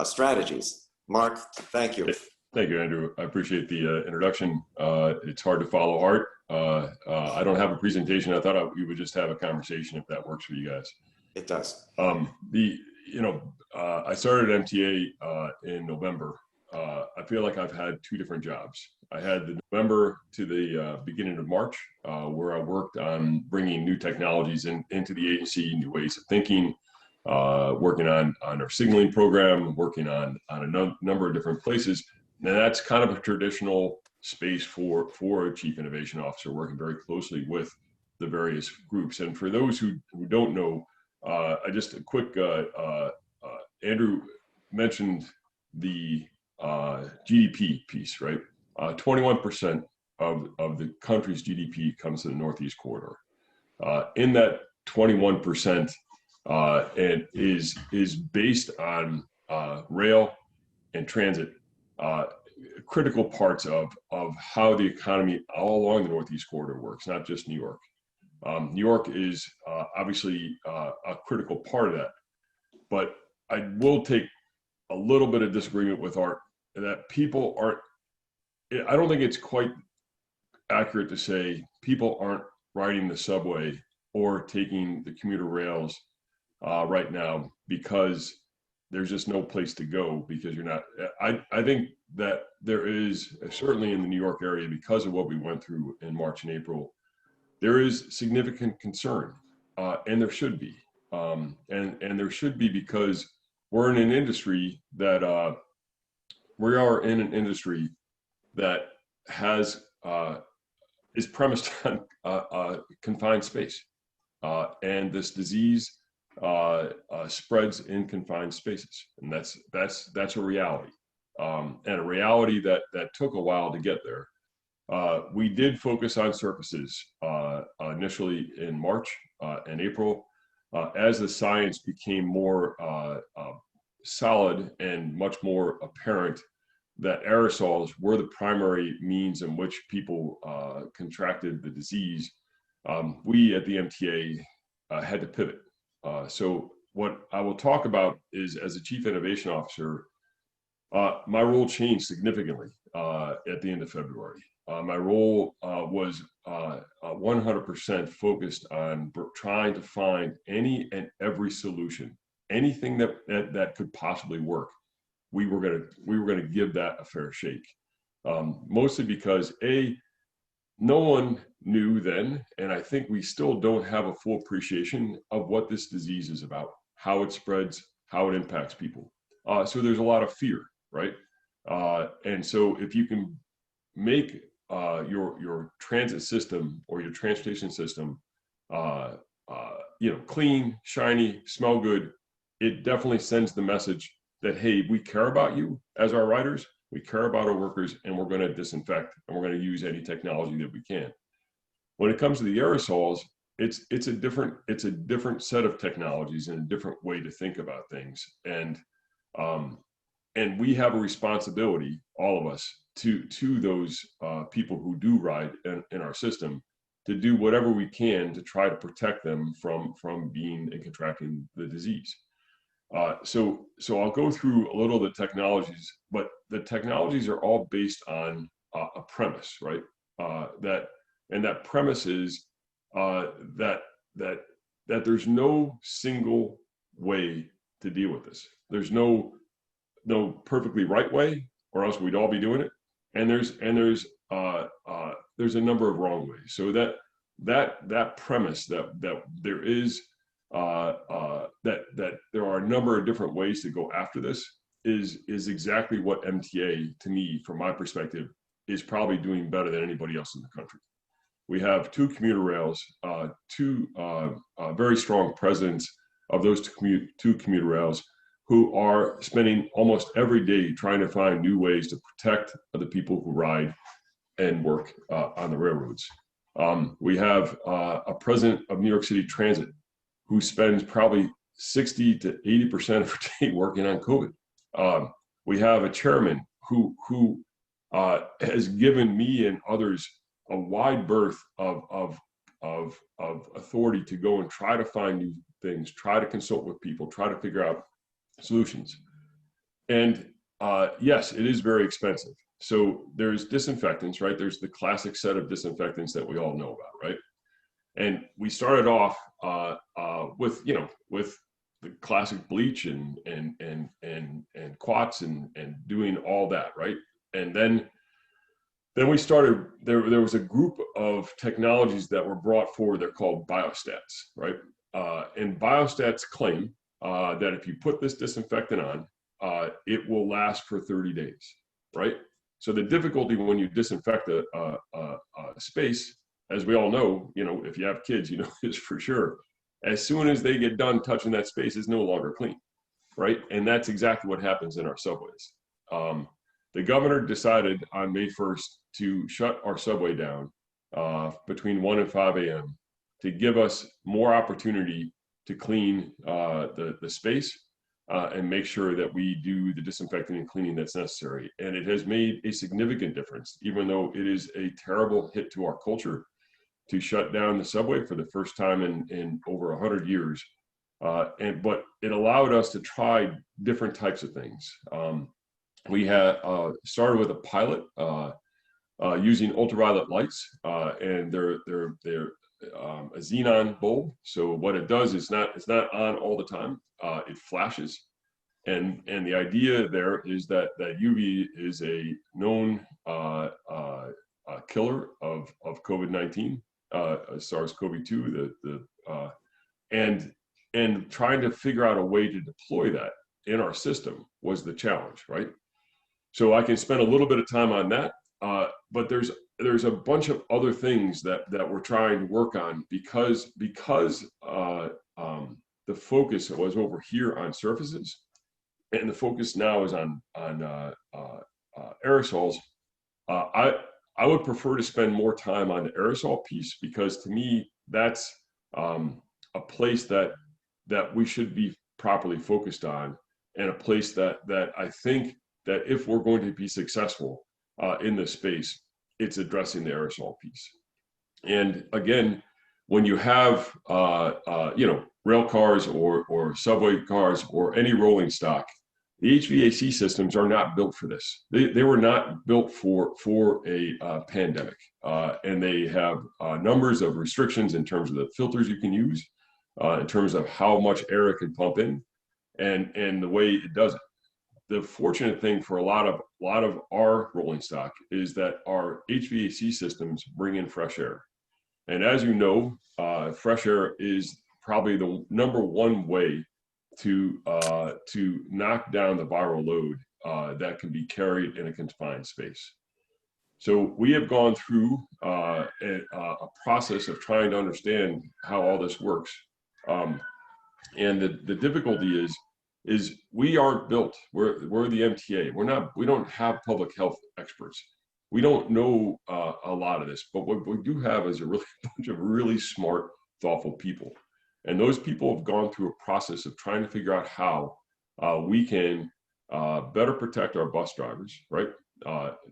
strategies. Mark, thank you. Thank you, Andrew. I appreciate the introduction. It's hard to follow Art. I don't have a presentation. I thought we would just have a conversation if that works for you guys. It does. I started at MTA in November. I feel like I've had two different jobs. I had the November to the beginning of March, where I worked on bringing new technologies into the agency, new ways of thinking, working on our signaling program, working on a number of different places. And that's kind of a traditional space for a chief innovation officer, working very closely with the various groups. And for those who don't know, just a quick, Andrew mentioned the GDP piece, right? 21% of the country's GDP comes to the Northeast corridor. In that 21%, and is based on rail and transit, critical parts of how the economy all along the Northeast corridor works, not just New York. New York is obviously a critical part of that, but I will take a little bit of disagreement with Art that people aren't, I don't think it's quite accurate to say people aren't riding the subway or taking the commuter rails right now because there's just no place to go because you're not, I think that there is, certainly in the New York area, because of what we went through in March and April, there is significant concern, and there should be. And there should be because we're in an industry that, we are in an industry that has, is premised on confined space. And this disease spreads in confined spaces. And that's a reality. And a reality that took a while to get there. We did focus on surfaces initially in March and April. As the science became more solid and much more apparent that aerosols were the primary means in which people contracted the disease, we at the MTA had to pivot. So what I will talk about is, as a Chief Innovation Officer, My role changed significantly at the end of February. My role was 100% focused on trying to find any and every solution, anything that could possibly work. We were gonna give that a fair shake, mostly because no one knew then, and I think we still don't have a full appreciation of what this disease is about, how it spreads, how it impacts people. So there's a lot of fear, right? And so if you can make your transit system or your transportation system, clean, shiny, smell good, it definitely sends the message that, hey, we care about you as our riders, we care about our workers, and we're going to disinfect, and we're going to use any technology that we can. When it comes to the aerosols, it's a different set of technologies and a different way to think about things. And we have a responsibility, all of us, to those people who do ride in our system, to do whatever we can to try to protect them from being and contracting the disease. So I'll go through a little of the technologies, but the technologies are all based on a premise, right? That premise is that there's no single way to deal with this. There's no perfectly right way, or else we'd all be doing it. And there's a number of wrong ways. So that premise that there is that there are a number of different ways to go after this is exactly what MTA, to me, from my perspective, is probably doing better than anybody else in the country. We have two commuter rails, two very strong presidents of those two commuter rails, who are spending almost every day trying to find new ways to protect the people who ride and work on the railroads. We have a president of New York City Transit who spends probably 60 to 80% of her day working on COVID. We have a chairman who has given me and others a wide berth of authority to go and try to find new things, try to consult with people, try to figure out solutions. And yes, it is very expensive. So there's disinfectants, right? There's the classic set of disinfectants that we all know about, right? And we started off with the classic bleach and quats and doing all that, right? And then we started, there was a group of technologies that were brought forward. They're called biostats, right? And biostats claim that if you put this disinfectant on, it will last for 30 days, right? So the difficulty when you disinfect a space, as we all know, if you have kids, is for sure, as soon as they get done touching that space, it's no longer clean, right? And that's exactly what happens in our subways. The governor decided on May 1st to shut our subway down between 1 and 5 a.m. to give us more opportunity to clean the space and make sure that we do the disinfecting and cleaning that's necessary. And it has made a significant difference, even though it is a terrible hit to our culture to shut down the subway for the first time in over 100 years. But it allowed us to try different types of things. We had started with a pilot using ultraviolet lights, and they're a xenon bulb. So what it does is it's not on all the time. It flashes, and the idea there is that UV is a known killer of COVID-19, SARS-CoV-2. And trying to figure out a way to deploy that in our system was the challenge, right? So I can spend a little bit of time on that, but there's a bunch of other things that we're trying to work on because the focus was over here on surfaces, and the focus now is on aerosols. I would prefer to spend more time on the aerosol piece, because to me that's a place that we should be properly focused on, and a place that I think that if we're going to be successful in this space, it's addressing the aerosol piece. And again, when you have rail cars or subway cars or any rolling stock, the HVAC systems are not built for this. They were not built for a pandemic, and they have numbers of restrictions in terms of the filters you can use, in terms of how much air it can pump in, and the way it does it. The fortunate thing for a lot of our rolling stock is that our HVAC systems bring in fresh air, and as you know, fresh air is probably the number one way to knock down the viral load that can be carried in a confined space. So we have gone through a process of trying to understand how all this works, and the difficulty is we aren't built. We're the MTA. We don't have public health experts. We don't know a lot of this, but what we do have is a bunch of really smart, thoughtful people. And those people have gone through a process of trying to figure out how we can better protect our bus drivers, right?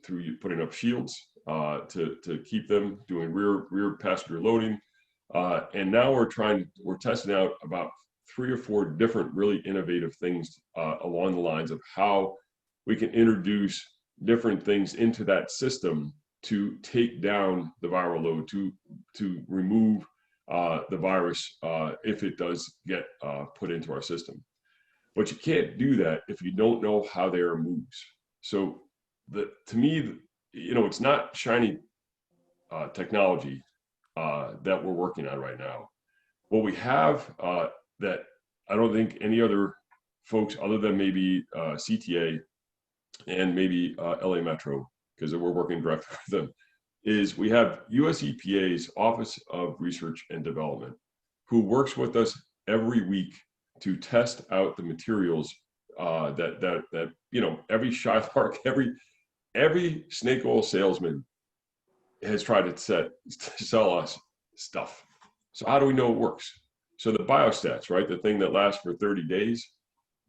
Through putting up shields to keep them doing rear passenger loading. And now we're testing out about 3 or 4 different really innovative things along the lines of how we can introduce different things into that system to take down the viral load, to remove the virus if it does get put into our system. But you can't do that if you don't know how the air moves. So to me, it's not shiny technology that we're working on right now. What we have that I don't think any other folks other than maybe CTA and maybe LA Metro, because we're working directly with them, is we have US EPA's Office of Research and Development, who works with us every week to test out the materials that every Shylark, every snake oil salesman has tried to sell us stuff. So how do we know it works? So the biostats, right, the thing that lasts for 30 days,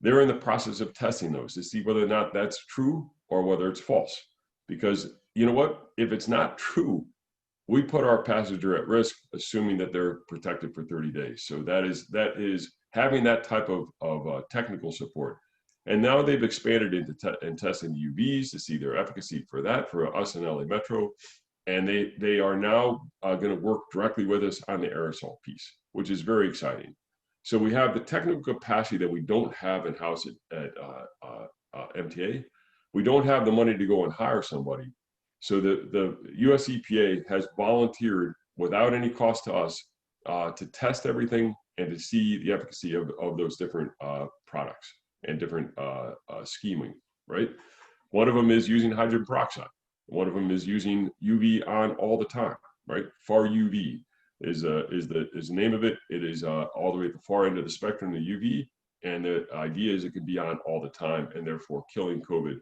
they're in the process of testing those to see whether or not that's true or whether it's false. Because you know what? If it's not true, we put our passenger at risk, assuming that they're protected for 30 days. So that is having that type of technical support. And now they've expanded into and testing UVs to see their efficacy for that for us in LA Metro. And they are now going to work directly with us on the aerosol piece, which is very exciting. So we have the technical capacity that we don't have in-house at MTA. We don't have the money to go and hire somebody. So the US EPA has volunteered without any cost to us to test everything and to see the efficacy of those different products and different scheming, right? One of them is using hydrogen peroxide. One of them is using UV on all the time, right? Far UV is the name of it. It is all the way at the far end of the spectrum, the UV, and the idea is it can be on all the time and therefore killing COVID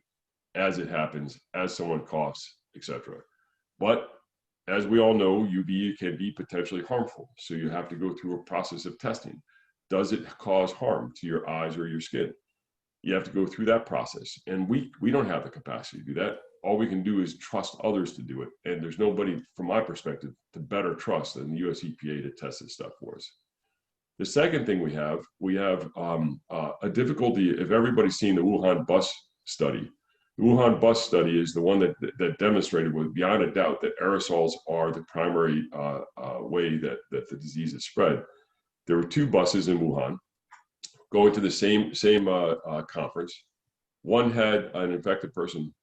as it happens, as someone coughs, etc. But as we all know, UV can be potentially harmful. So you have to go through a process of testing. Does it cause harm to your eyes or your skin? You have to go through that process. And we don't have the capacity to do that. All we can do is trust others to do it. And there's nobody, from my perspective, to better trust than the US EPA to test this stuff for us. The second thing we have a difficulty. If everybody's seen the Wuhan bus study, the Wuhan bus study is the one that demonstrated with beyond a doubt that aerosols are the primary way that the disease is spread. There were 2 buses in Wuhan going to the same conference. One had an infected person,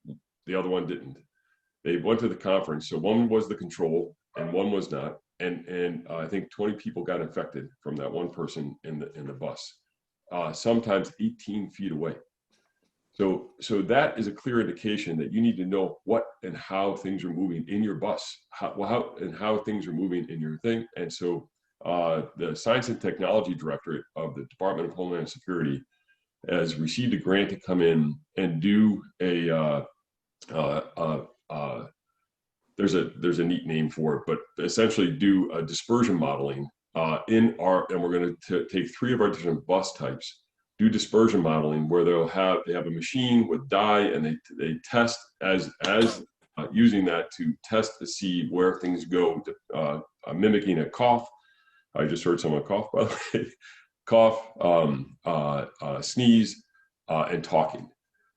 the other one didn't. They went to the conference, so one was the control and one was not. And I think 20 people got infected from that one person in the bus, sometimes 18 feet away. So that is a clear indication that you need to know what and how things are moving in your bus, how things are moving in your thing. And so the Science and Technology Directorate of the Department of Homeland Security has received a grant to come in and do there's a neat name for it, but essentially do a dispersion modeling and we're going to take 3 of our different bus types, do dispersion modeling where they have a machine with dye and they test as using that to test to see where things go, mimicking a cough. I just heard someone cough, by the way. Cough, sneeze, and talking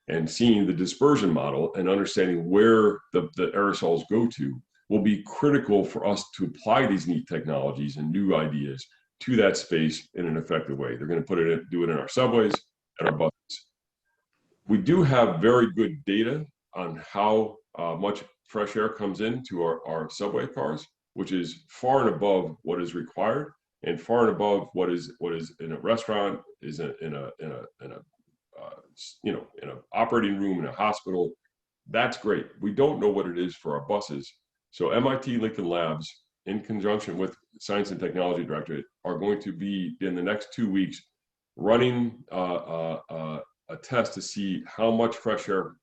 and seeing the dispersion model and understanding where the aerosols go to will be critical for us to apply these neat technologies and new ideas to that space in an effective way. They're going to do it in our subways and our buses. We do have very good data on how much fresh air comes into our subway cars, which is far and above what is required, and far and above what is in a restaurant, is in a operating room in a hospital. That's great. We don't know what it is for our buses. So MIT Lincoln Labs, in conjunction with Science and Technology Directorate, are going to be in the next 2 weeks running a test to see how much fresh air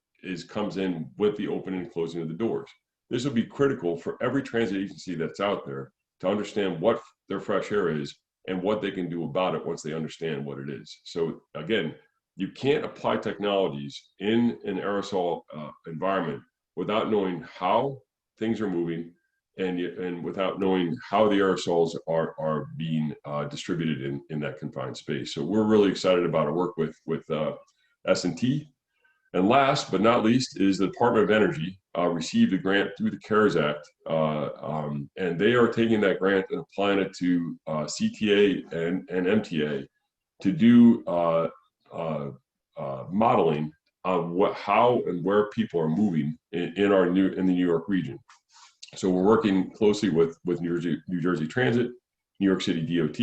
comes in with the opening and closing of the doors. This will be critical for every transit agency that's out there to understand what their fresh air is and what they can do about it once they understand what it is. So again, you can't apply technologies in an aerosol environment without knowing how things are moving and without knowing how the aerosols are being distributed in that confined space. So we're really excited about our work with S&T. And last but not least is the Department of Energy received a grant through the CARES Act, and they are taking that grant and applying it to CTA and MTA to do modeling on how and where people are moving in the New York region. So we're working closely with New Jersey Transit, New York City DOT,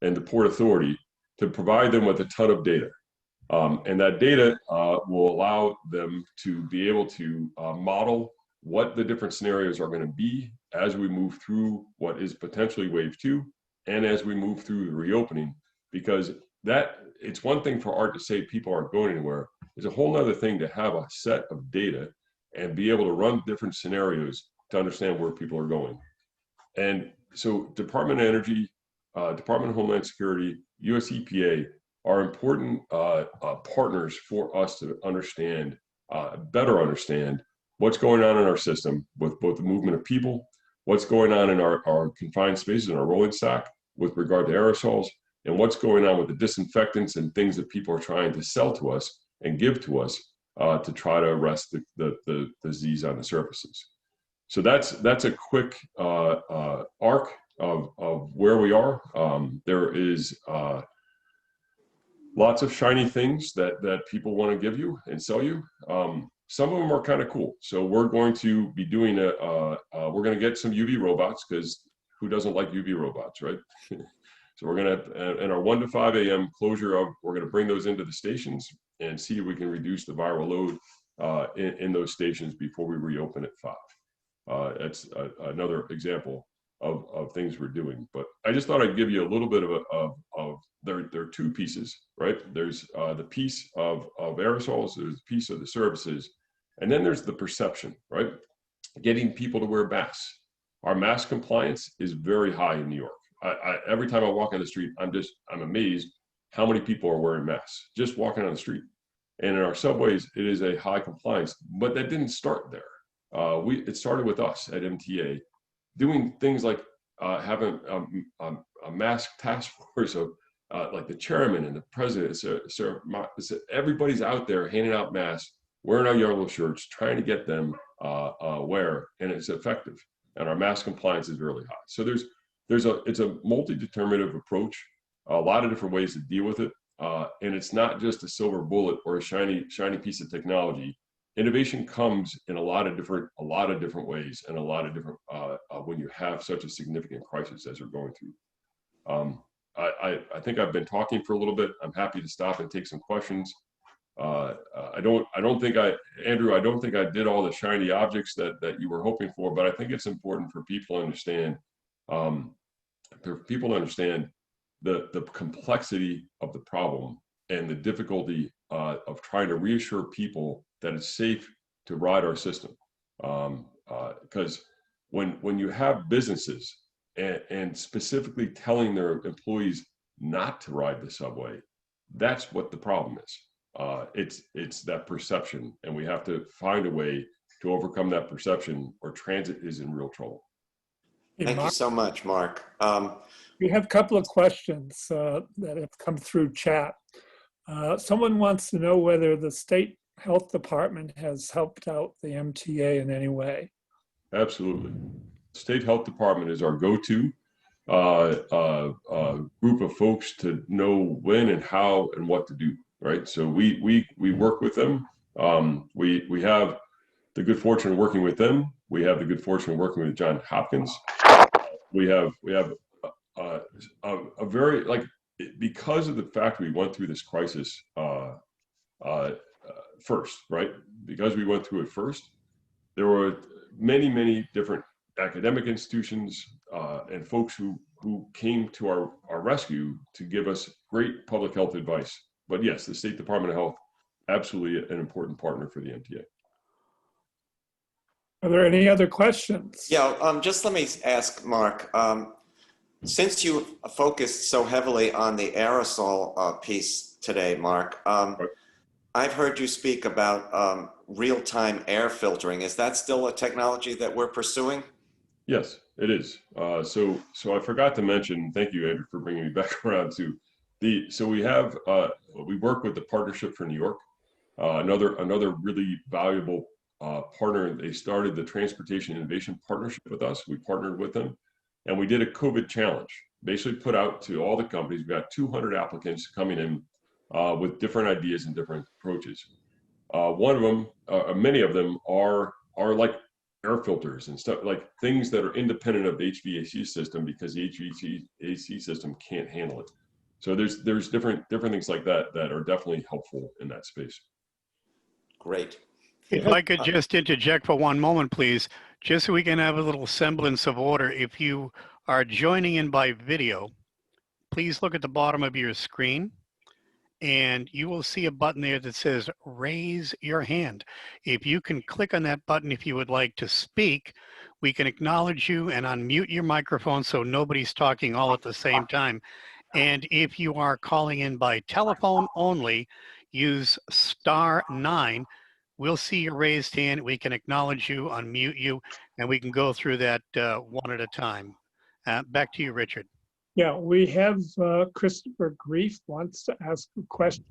and the Port Authority to provide them with a ton of data. And that data will allow them to be able to model what the different scenarios are going to be as we move through what is potentially wave 2 and as we move through the reopening, because it's one thing for Art to say people aren't going anywhere. It's a whole other thing to have a set of data and be able to run different scenarios to understand where people are going. And so Department of Energy, Department of Homeland Security, US EPA are important partners for us to understand, better understand what's going on in our system with both the movement of people, what's going on in our confined spaces in our rolling stock with regard to aerosols, and what's going on with the disinfectants and things that people are trying to sell to us and give to us to try to arrest the disease on the surfaces. So that's a quick arc of where we are. There is lots of shiny things that people want to give you and sell you. Some of them are kind of cool. So we're going to be doing we're going to get some UV robots, because who doesn't like UV robots, right? So we're going to, in our 1 to 5 a.m. closure we're going to bring those into the stations and see if we can reduce the viral load in those stations before we reopen at 5. That's another example of things we're doing. But I just thought I'd give you a little bit of there are two pieces, right? There's the piece of aerosols, there's a piece of the services, and then there's the perception, right? Getting people to wear masks. Our mask compliance is very high in New York. Every time I walk on the street, I'm amazed how many people are wearing masks, just walking on the street. And in our subways, it is a high compliance, but that didn't start there. It started with us at MTA doing things like having a mask task force of like the chairman and the president. So everybody's out there handing out masks, wearing our yellow shirts, trying to get them wear, and it's effective. And our mask compliance is really high. So it's a multi-determinative approach, a lot of different ways to deal with it. And it's not just a silver bullet or a shiny piece of technology. Innovation comes in a lot of different ways, and a lot of different when you have such a significant crisis as we're going through. I think I've been talking for a little bit. I'm happy to stop and take some questions. Andrew, I don't think I did all the shiny objects that you were hoping for, but I think it's important for people to understand the complexity of the problem and the difficulty of trying to reassure people that it's safe to ride our system. Because when you have businesses and specifically telling their employees not to ride the subway, that's what the problem is. It's that perception, and we have to find a way to overcome that perception, or transit is in real trouble. Hey, Thank you Mark, so much, Mark. we have a couple of questions that have come through chat. Someone wants to know whether the state health department has helped out the MTA in any way. Absolutely. State Health Department is our go-to group of folks to know when and how and what to do, right? So we work with them. We have the good fortune of working with them. We have the good fortune of working with Johns Hopkins. We have a very, like, because of the fact we went through this crisis first, right? Because we went through it first, there were many different academic institutions and folks who came to our rescue to give us great public health advice. But yes, the State Department of Health, absolutely an important partner for the MTA. Are there any other questions? Yeah, just let me ask Mark, since you focused so heavily on the aerosol piece today, Mark, I've heard you speak about real-time air filtering. Is that still a technology that we're pursuing? Yes, it is. So I forgot to mention, thank you, Andrew, for bringing me back around to so we have, we work with the Partnership for New York, another really valuable partner. They started the Transportation Innovation Partnership with us. We partnered with them and we did a COVID challenge, basically put out to all the companies. We got 200 applicants coming in with different ideas and different approaches. One of them, many of them are like air filters and stuff, like things that are independent of the HVAC system because the HVAC system can't handle it. So there's different things like that that are definitely helpful in that space. Great. If I could just interject for one moment, please, just so we can have a little semblance of order. If you are joining in by video, please look at the bottom of your screen and you will see a button there that says raise your hand. If you can click on that button if you would like to speak, we can acknowledge you and unmute your microphone so nobody's talking all at the same time. And if you are calling in by telephone only, use *9. We'll see your raised hand. We can acknowledge you, unmute you, and we can go through that one at a time. Back to you, Richard. Yeah, we have Christopher Grief wants to ask a question.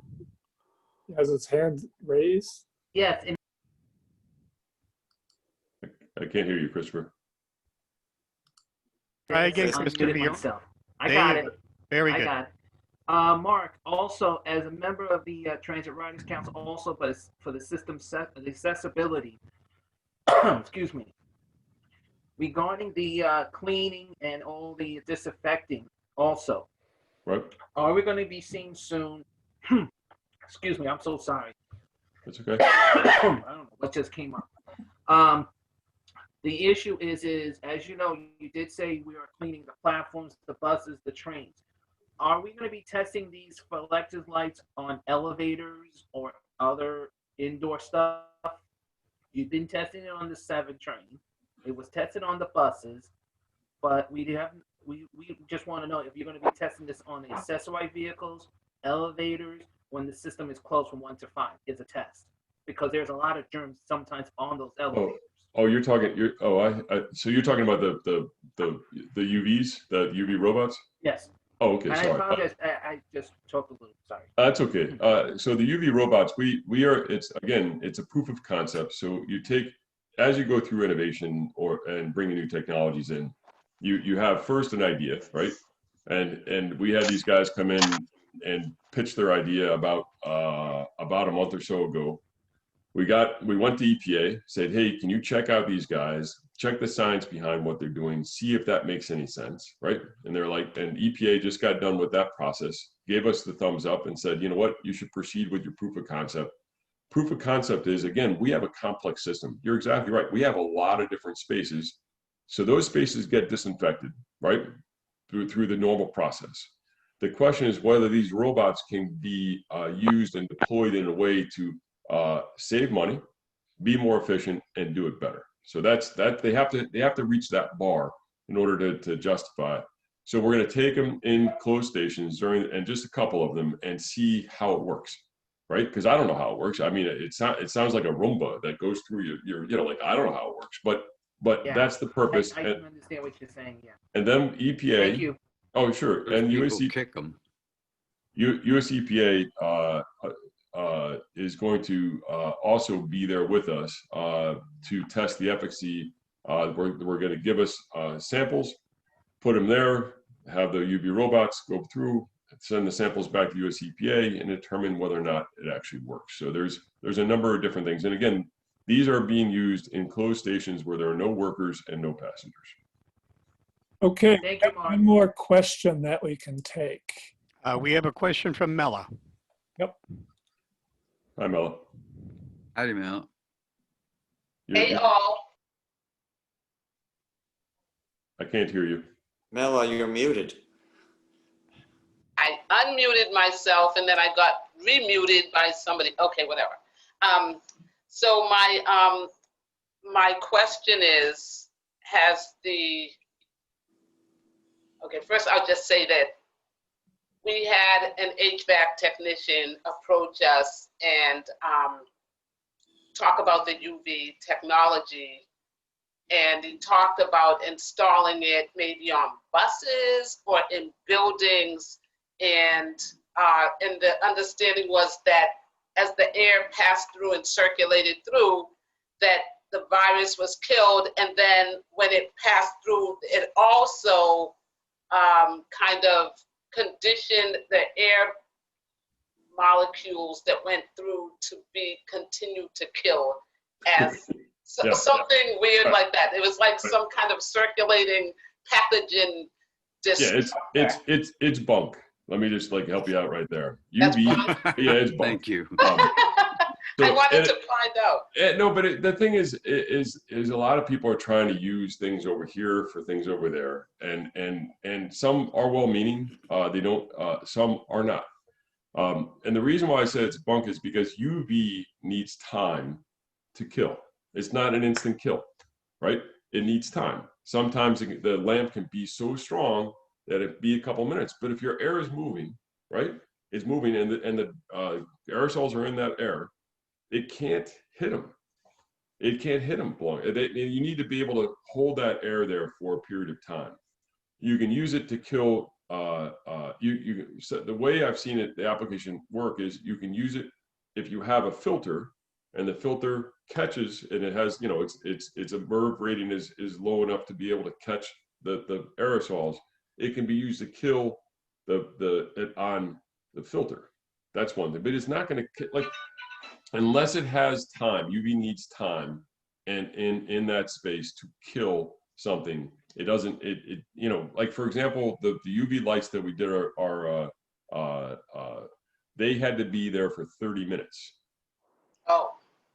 He has his hand raised. Yes. I can't hear you, Christopher. Try again, I Christopher. unmuted myself. I There got you it. go. Very I good. got it. Mark, also as a member of the Transit Riders Council, also for the system the accessibility, excuse me, regarding the cleaning and all the disinfecting also. Right. Are we going to be seeing soon? Excuse me, I'm so sorry. That's okay. I don't know what just came up. The issue is as you know, you did say we are cleaning the platforms, the buses, the trains. Are we going to be testing these for electric lights on elevators or other indoor stuff? You've been testing it on the 7 train. It was tested on the buses, but we just want to know if you're going to be testing this on the accessorized vehicles, elevators, when the system is closed from 1 to 5 is a test, because there's a lot of germs sometimes on those elevators. So you're talking about the UVs, the UV robots? Yes. Oh, okay. And Sorry. I apologize. I just talked a little. Sorry. That's okay. So the UV robots, it's a proof of concept. So you take, as you go through innovation and bringing new technologies in, you have first an idea, right? And we had these guys come in and pitch their idea about a month or so ago. We went to EPA, said, hey, can you check out these guys, check the science behind what they're doing, see if that makes any sense, right? And they're like, and EPA just got done with that process, gave us the thumbs up and said, you know what, you should proceed with your proof of concept. Proof of concept is, again, we have a complex system. You're exactly right. We have a lot of different spaces. So those spaces get disinfected, right? Through the normal process. The question is whether these robots can be used and deployed in a way to save money, be more efficient, and do it better. So they have to reach that bar in order to justify it. So we're going to take them in closed stations and just a couple of them and see how it works, right? Because I don't know how it works. I mean, it sounds like a Roomba that goes through your like I don't know how it works, but yeah, that's the purpose. I can understand what you're saying. Yeah. And then EPA. Thank you. Oh, sure. And People UAC kick them. US EPA is going to also be there with us to test the efficacy. We're going to give us samples, put them there, have the UV robots go through, send the samples back to US EPA, and determine whether or not it actually works. So there's a number of different things. And again, these are being used in closed stations where there are no workers and no passengers. Okay, Thank you, Mark. one more question that we can take. We have a question from Mela. Hi, Mela. Howdy, Mel. You're- all. I can't hear you. Mela, you're muted. I unmuted myself and then I got remuted by somebody. Okay, whatever. So my question is, okay, first I'll just say that we had an HVAC technician approach us and talk about the UV technology. And he talked about installing it maybe on buses or in buildings. And the understanding was that as the air passed through and circulated through, that the virus was killed. And then when it passed through, it also kind of conditioned the air molecules that went through to be continued to kill as something weird like that. It was like some kind of circulating pathogen. It's bunk. Let me just like help you out right there. That's UV, bunk? yeah, it's bunk. Thank you. I wanted to find out. No, but the thing is a lot of people are trying to use things over here for things over there, and some are well-meaning. They don't. Some are not. And the reason why I said it's bunk is because UV needs time to kill. It's not an instant kill, right? It needs time. Sometimes the lamp can be so strong that it be a couple minutes. But if your air is moving, right? It's moving, and the aerosols are in that air. It can't hit them. It can't hit them long. You need to be able to hold that air there for a period of time. You can use it to kill. So the way I've seen it, the application work is you can use it if you have a filter, and the filter catches, and it has, its a MERV rating is low enough to be able to catch the aerosols. It can be used to kill it on the filter. That's one thing, but it's not going to unless it has time. UV needs time, and in that space to kill something. It doesn't. Like for example, the UV lights that we did are they had to be there for 30 minutes. Oh.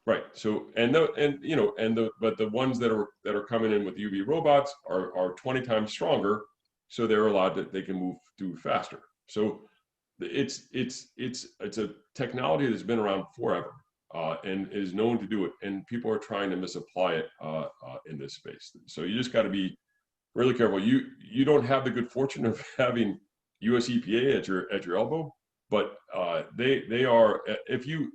Right. So but the ones that are coming in with UV robots are 20 times stronger, so they're allowed to, they can move through faster. So it's a technology that's been around forever and is known to do it, and people are trying to misapply it in this space. So you just got to be really careful. You don't have the good fortune of having US EPA at your elbow, but they are. If you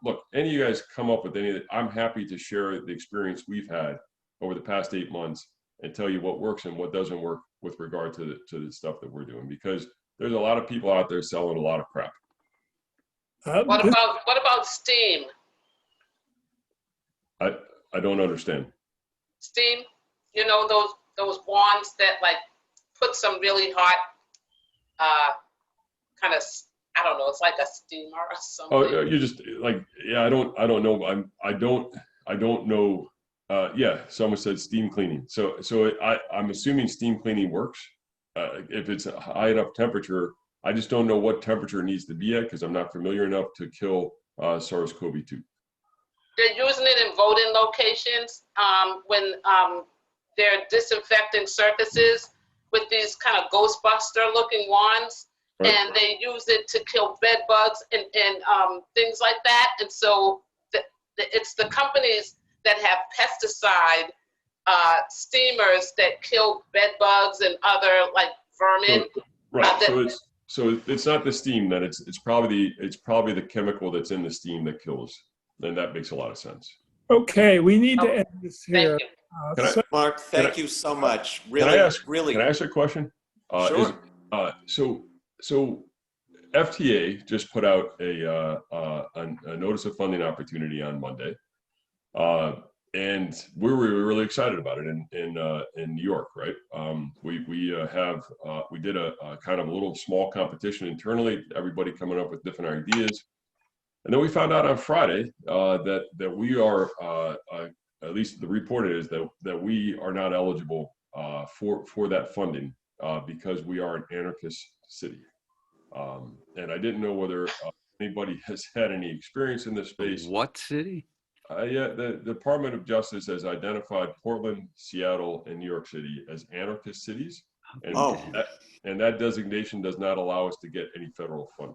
look, any of you guys come up with any of it, I'm happy to share the experience we've had over the past 8 months and tell you what works and what doesn't work with regard to the stuff that we're doing, because there's a lot of people out there selling a lot of crap. What about steam? I don't understand. Steam, those wands that like put some really hot kind of, I don't know, it's like a steamer or something. Oh, you just like, yeah, I don't know. I don't know. Yeah, someone said steam cleaning. So I'm assuming steam cleaning works. If it's a high enough temperature, I just don't know what temperature it needs to be at, because I'm not familiar enough to kill SARS-CoV-2. They're using it in voting locations when they're disinfecting surfaces with these kind of Ghostbuster looking wands. Right. And they use it to kill bed bugs and things like that. And so it's the companies that have pesticide steamers that kill bed bugs and other like vermin. So it's not the steam, then it's probably the chemical that's in the steam that kills. Then that makes a lot of sense. Okay, we need to end this here. Mark, thank you so much. Really. Can I ask a question? Sure. So FTA just put out a notice of funding opportunity on Monday. And we were really excited about it in New York, right? We did a kind of a little small competition internally, everybody coming up with different ideas. And then we found out on Friday that we are, at least the report is that we are not eligible for that funding because we are an anarchist city. And I didn't know whether anybody has had any experience in this space. What city? Yeah, the Department of Justice has identified Portland, Seattle, and New York City as anarchist cities. And, and that designation does not allow us to get any federal funding.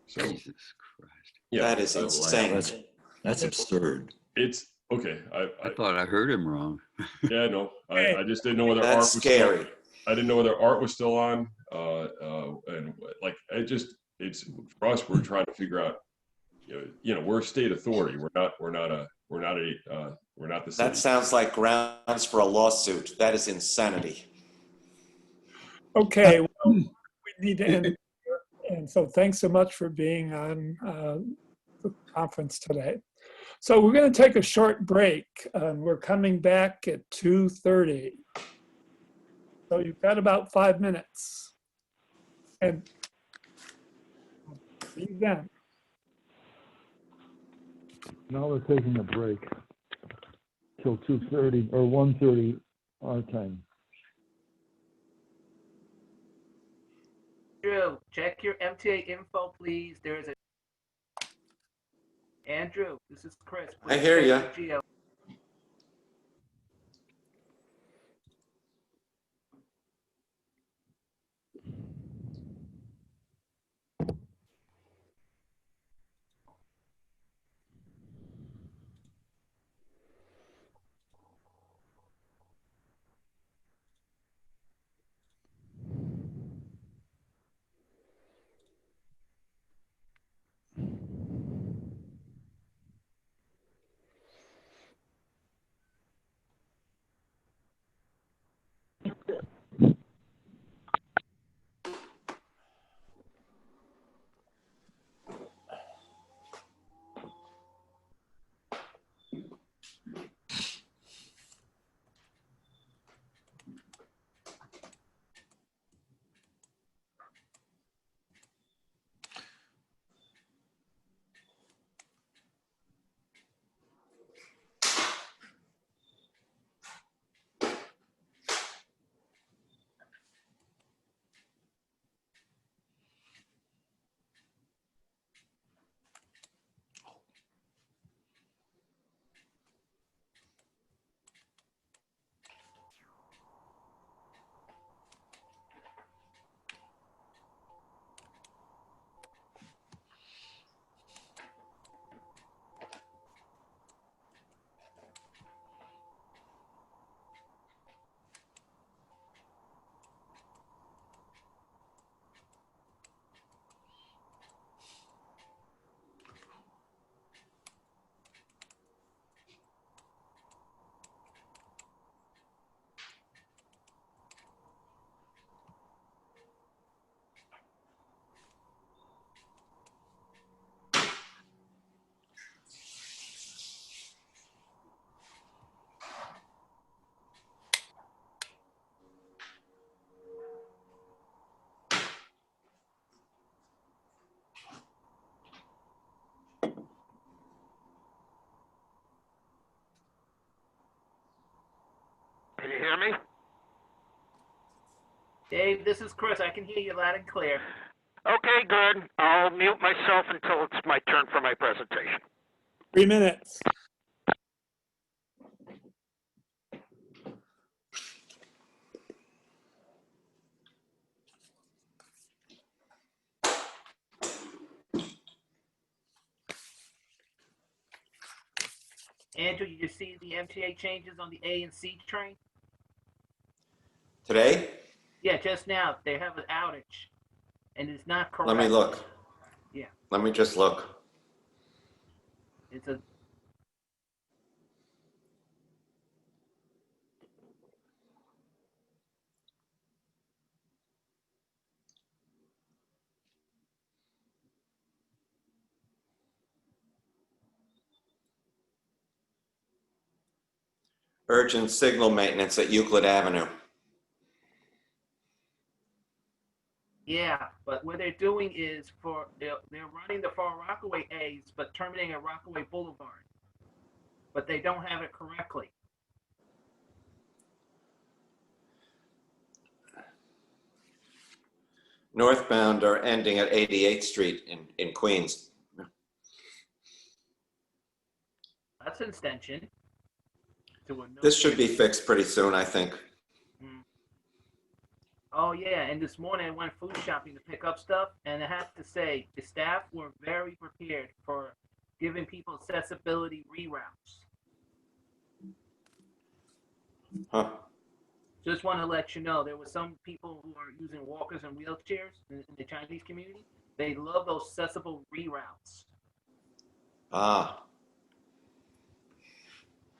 So, Jesus Christ. Yeah, That is insane. That's absurd. It's okay. I thought I heard him wrong. Yeah, no, I just didn't know whether That's art was scary. I didn't know whether art was still on. And like, it's for us, we're trying to figure out, we're a state authority. We're not the city. That sounds like grounds for a lawsuit. That is insanity. Okay, well, we need to end. And so thanks so much for being on the conference today. So we're going to take a short break. We're coming back at 2:30. So you've got about 5 minutes. And see you then. Now we're taking a break till 2:30 or 1:30 our time. Andrew, check your MTA info, please. There is a Andrew, this is Chris. I hear ya. Check your geo. Can you hear me? Dave, this is Chris. I can hear you loud and clear. Okay, good. I'll mute myself until it's my turn for my presentation. 3 minutes. Andrew, you see the MTA changes on the A and C train? Today? Yeah, just now. They have an outage. And it's not correct. Let me look. Yeah. Let me just look. It's a Urgent signal maintenance at Euclid Avenue. Yeah, but what they're doing is they're running the Far Rockaway A's, but terminating at Rockaway Boulevard. But they don't have it correctly. Northbound are ending at 88th Street in Queens. That's an extension. This should be fixed pretty soon, I think. Oh yeah, and this morning I went food shopping to pick up stuff, and I have to say the staff were very prepared for giving people accessibility reroutes. Huh. Just want to let you know, there were some people who are using walkers and wheelchairs in the Chinese community. They love those accessible reroutes. Ah.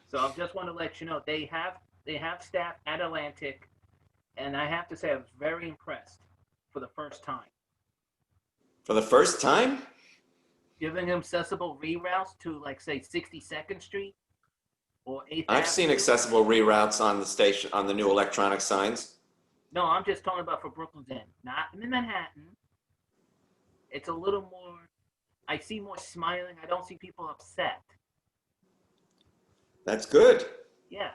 So I just want to let you know, they have staff at Atlantic, and I have to say I was very impressed for the first time. For the first time? Giving them accessible reroutes to, like, say, 62nd Street or 8th I've seen accessible reroutes on the station, on the new electronic signs. No, I'm just talking about for Brooklyn's End, not in Manhattan. It's a little more, I see more smiling. I don't see people upset. That's good. Yeah.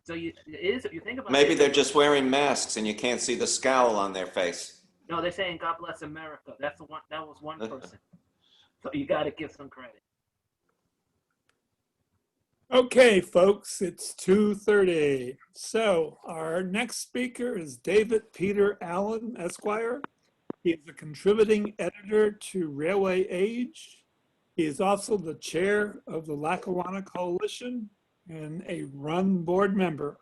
So if you think about Maybe it, they're just wearing masks and you can't see the scowl on their face. No, they're saying God bless America. That's the one. That was one person. So you got to give some credit. Okay, folks, it's 2:30. So our next speaker is David Peter Allen, Esquire. He is a contributing editor to Railway Age. He is also the chair of the Lackawanna Coalition and a RUN board member.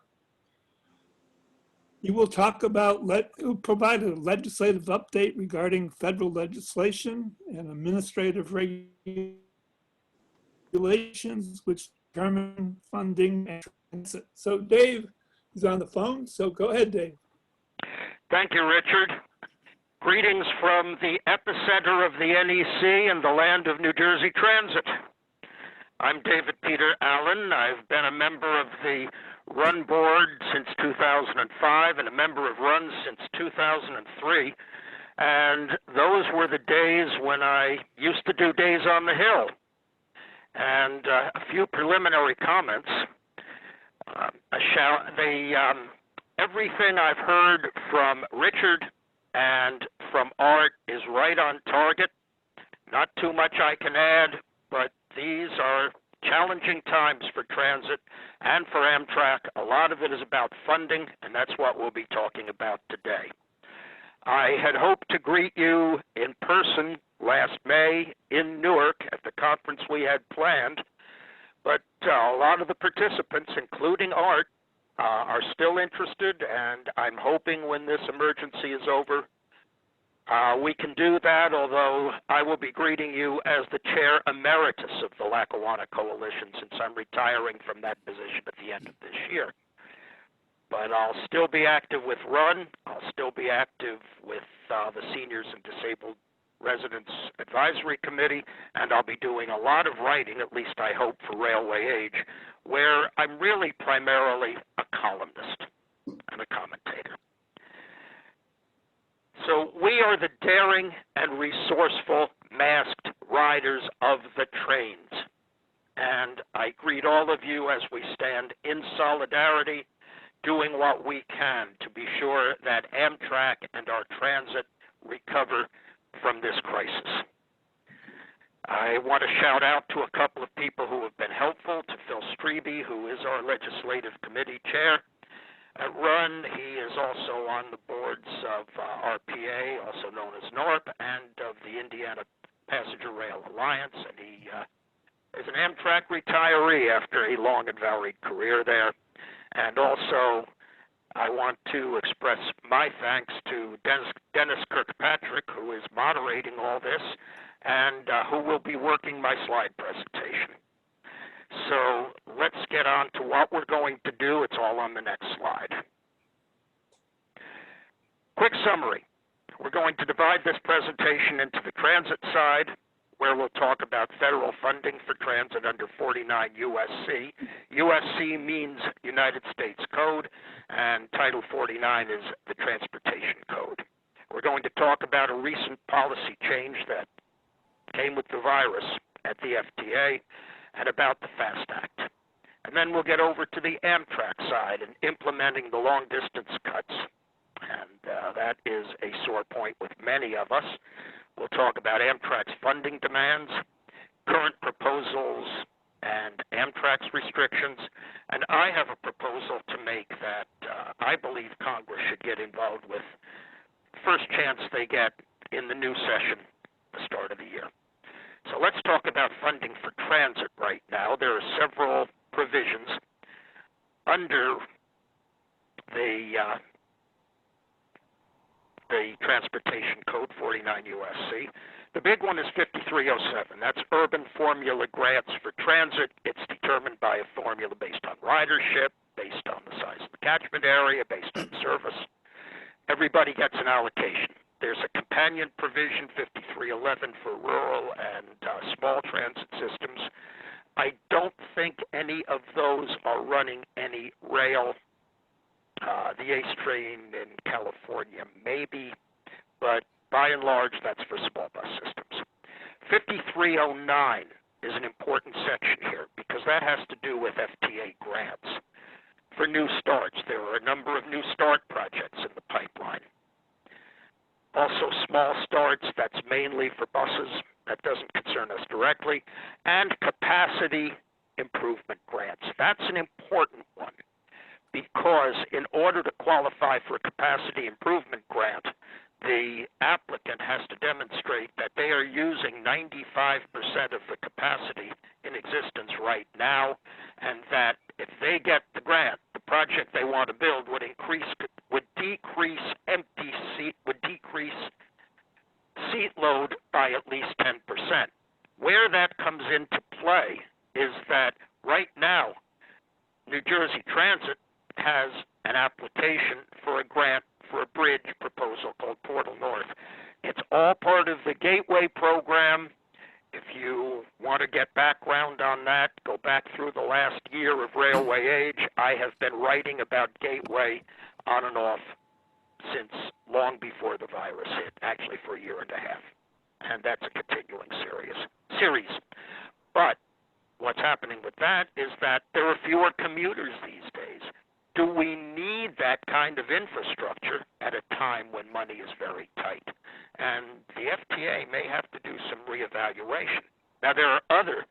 He will provide a legislative update regarding federal legislation and administrative regulations which determine funding and transit. So Dave is on the phone, so go ahead, Dave. Thank you, Richard. Greetings from the epicenter of the NEC and the land of New Jersey Transit. I'm David Peter Allen. I've been a member of the RUN board since 2005 and a member of RUN since 2003. And those were the days when I used to do Days on the Hill. And a few preliminary comments. Everything I've heard from Richard and from Art is right on target. Not too much I can add, but these are challenging times for transit and for Amtrak. A lot of it is about funding, and that's what we'll be talking about today. I had hoped to greet you in person last May in Newark at the conference we had planned, but a lot of the participants, including Art, are still interested, and I'm hoping when this emergency is over, we can do that, although I will be greeting you as the chair emeritus of the Lackawanna Coalition since I'm retiring from that position at the end of this year. But I'll still be active with RUN. I'll still be active with the Seniors and Disabled Residents Advisory Committee, and I'll be doing a lot of writing, at least I hope, for Railway Age, where I'm really primarily a columnist and a commentator. So we are the daring and resourceful masked riders of the trains. And I greet all of you as we stand in solidarity, doing what we can to be sure that Amtrak and our transit recover from this crisis. I want to shout out to a couple of people who have been helpful, to Phil Strebe, who is our legislative committee chair at RUN. He is also on the boards of RPA, also known as NORP, and of the Indiana Passenger Rail Alliance, and he is an Amtrak retiree after a long and varied career there. And also, I want to express my thanks to Dennis Kirkpatrick, who is moderating all this, and who will be working my slide presentation. So let's get on to what we're going to do. It's all on the next slide. Quick summary. We're going to divide this presentation into the transit side, where we'll talk about federal funding for transit under 49 USC. USC means United States Code, and Title 49 is the Transportation Code. We're going to talk about a recent policy change that came with the virus at the FTA and about the FAST Act. And then we'll get over to the Amtrak side and implementing the long-distance cuts. And that is a sore point with many of us. We'll talk about Amtrak's funding demands, current proposals, and Amtrak's restrictions. And I have a proposal to make that I believe Congress should get involved with first chance they get in the new session, the start of the year. So let's talk about funding for transit right now. There are several provisions under the Transportation Code 49 USC. The big one is 5307. That's urban formula grants for transit. It's determined by a formula based on ridership, based on the size of the catchment area, based on service. Everybody gets an allocation. There's a companion provision, 5311, for rural and small transit systems. I don't think any of those are running any rail. The ACE train in California, maybe, but by and large, that's for small bus systems. 5309 is an important section here because that has to do with FTA grants. For new starts, there are a number of new start projects in the pipeline. Also, small starts, that's mainly for buses. That doesn't concern us directly. And capacity improvement grants. That's an important one because in order to qualify for a capacity improvement grant, the applicant has to demonstrate that they are using 95% of the capacity in existence right now, and that if they get the grant, the project they want to build would decrease seat load by at least 10%. Where that comes into play is that right now, New Jersey Transit has an application for a grant for a bridge proposal called Portal North. It's all part of the Gateway program. If you want to get background on that, go back through the last year of railway age. I have been writing about Gateway on and off since long before the virus hit, actually for a year and a half. And that's a continuing series. But what's happening with that is that there are fewer commuters these days. Do we need that kind of infrastructure at a time when money is very tight? And the FTA may have to do some reevaluation. Now, there are other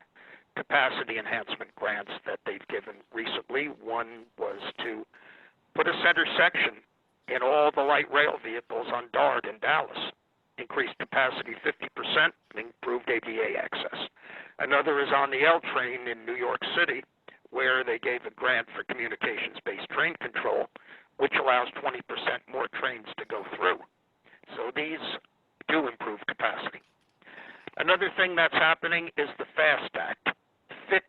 capacity enhancement grants that they've given recently. One was to put a center section in all the light rail vehicles on DART in Dallas, increased capacity 50%, improved ADA access. Another is on the L train in New York City, where they gave a grant for communications-based train control, which allows 20% more trains to go through. So these do improve capacity. Another thing that's happening is the FAST Act. Fix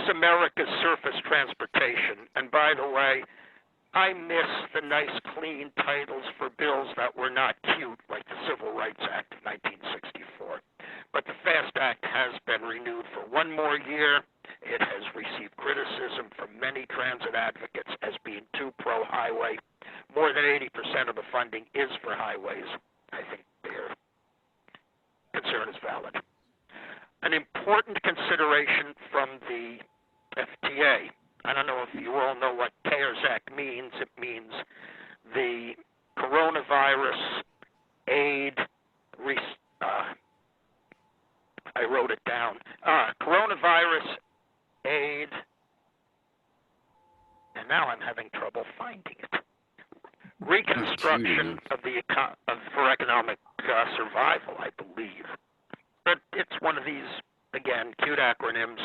America's Surface Transportation. And by the way, I miss the nice, clean titles for bills that were not cute, like the Civil Rights Act of 1964. But the FAST Act has been renewed for one more year. It has received criticism from many transit advocates as being too pro-highway. More than 80% of the funding is for highways. I think their concern is valid. An important consideration from the FTA, I don't know if you all know what CARES Act means. It means the coronavirus aid, I wrote it down, coronavirus aid, and now I'm having trouble finding it. Reconstruction for economic survival, I believe. But it's one of these, again, cute acronyms.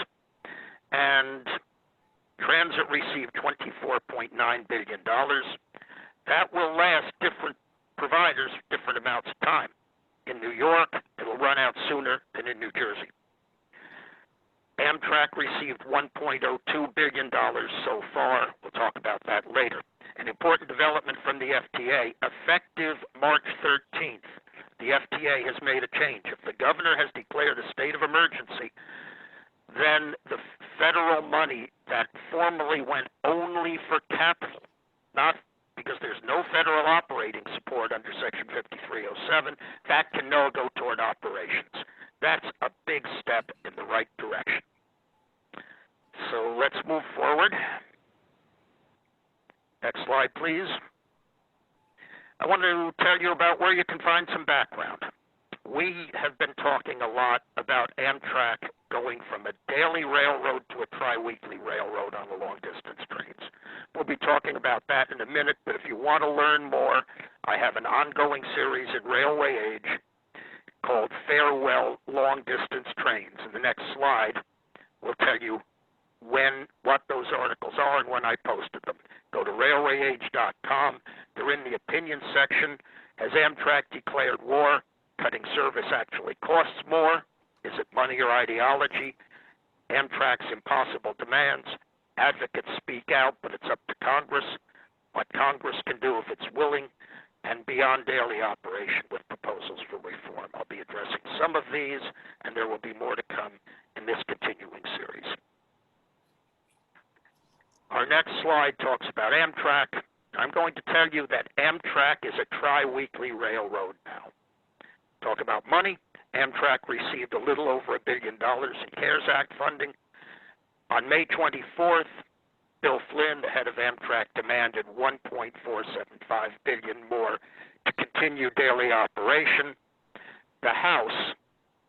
And transit received $24.9 billion. That will last different providers different amounts of time. In New York, it'll run out sooner than in New Jersey. Amtrak received $1.02 billion so far. We'll talk about that later. An important development from the FTA, effective March 13th, the FTA has made a change. If the governor has declared a state of emergency, then the federal money that formerly went only for capital, not because there's no federal operating support under Section 5307, that can now go toward operations. That's a big step in the right direction. So let's move forward. Next slide, please. I want to tell you about where you can find some background. We have been talking a lot about Amtrak going from a daily railroad to a tri-weekly railroad on the long-distance trains. We'll be talking about that in a minute, but if you want to learn more, I have an ongoing series at Railway Age called Farewell Long-Distance Trains. And the next slide will tell you what those articles are and when I posted them. Go to railwayage.com. They're in the opinion section. Has Amtrak declared war? Cutting service actually costs more. Is it money or ideology? Amtrak's impossible demands. Advocates speak out, but it's up to Congress. What Congress can do if it's willing, and beyond daily operation with proposals for reform. I'll be addressing some of these, and there will be more to come in this continuing series. Our next slide talks about Amtrak. I'm going to tell you that Amtrak is a tri-weekly railroad now. Talk about money. Amtrak received a little over $1 billion in CARES Act funding. On May 24th, Bill Flynn, the head of Amtrak, demanded $1.475 billion more to continue daily operation. The House,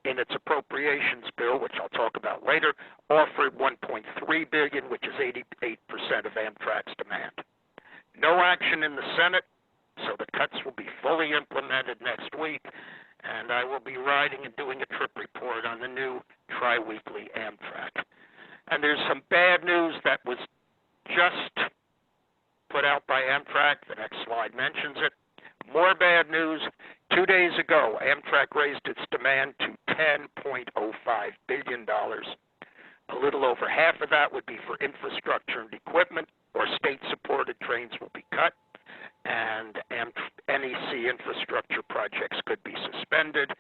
in its appropriations bill, which I'll talk about later, offered $1.3 billion, which is 88% of Amtrak's demand. No action in the Senate, so the cuts will be fully implemented next week, and I will be writing and doing a trip report on the new tri-weekly Amtrak. And there's some bad news that was just put out by Amtrak. The next slide mentions it. More bad news. 2 days ago, Amtrak raised its demand to $10.05 billion. A little over half of that would be for infrastructure and equipment, or state-supported trains will be cut, and NEC infrastructure projects could be suspended.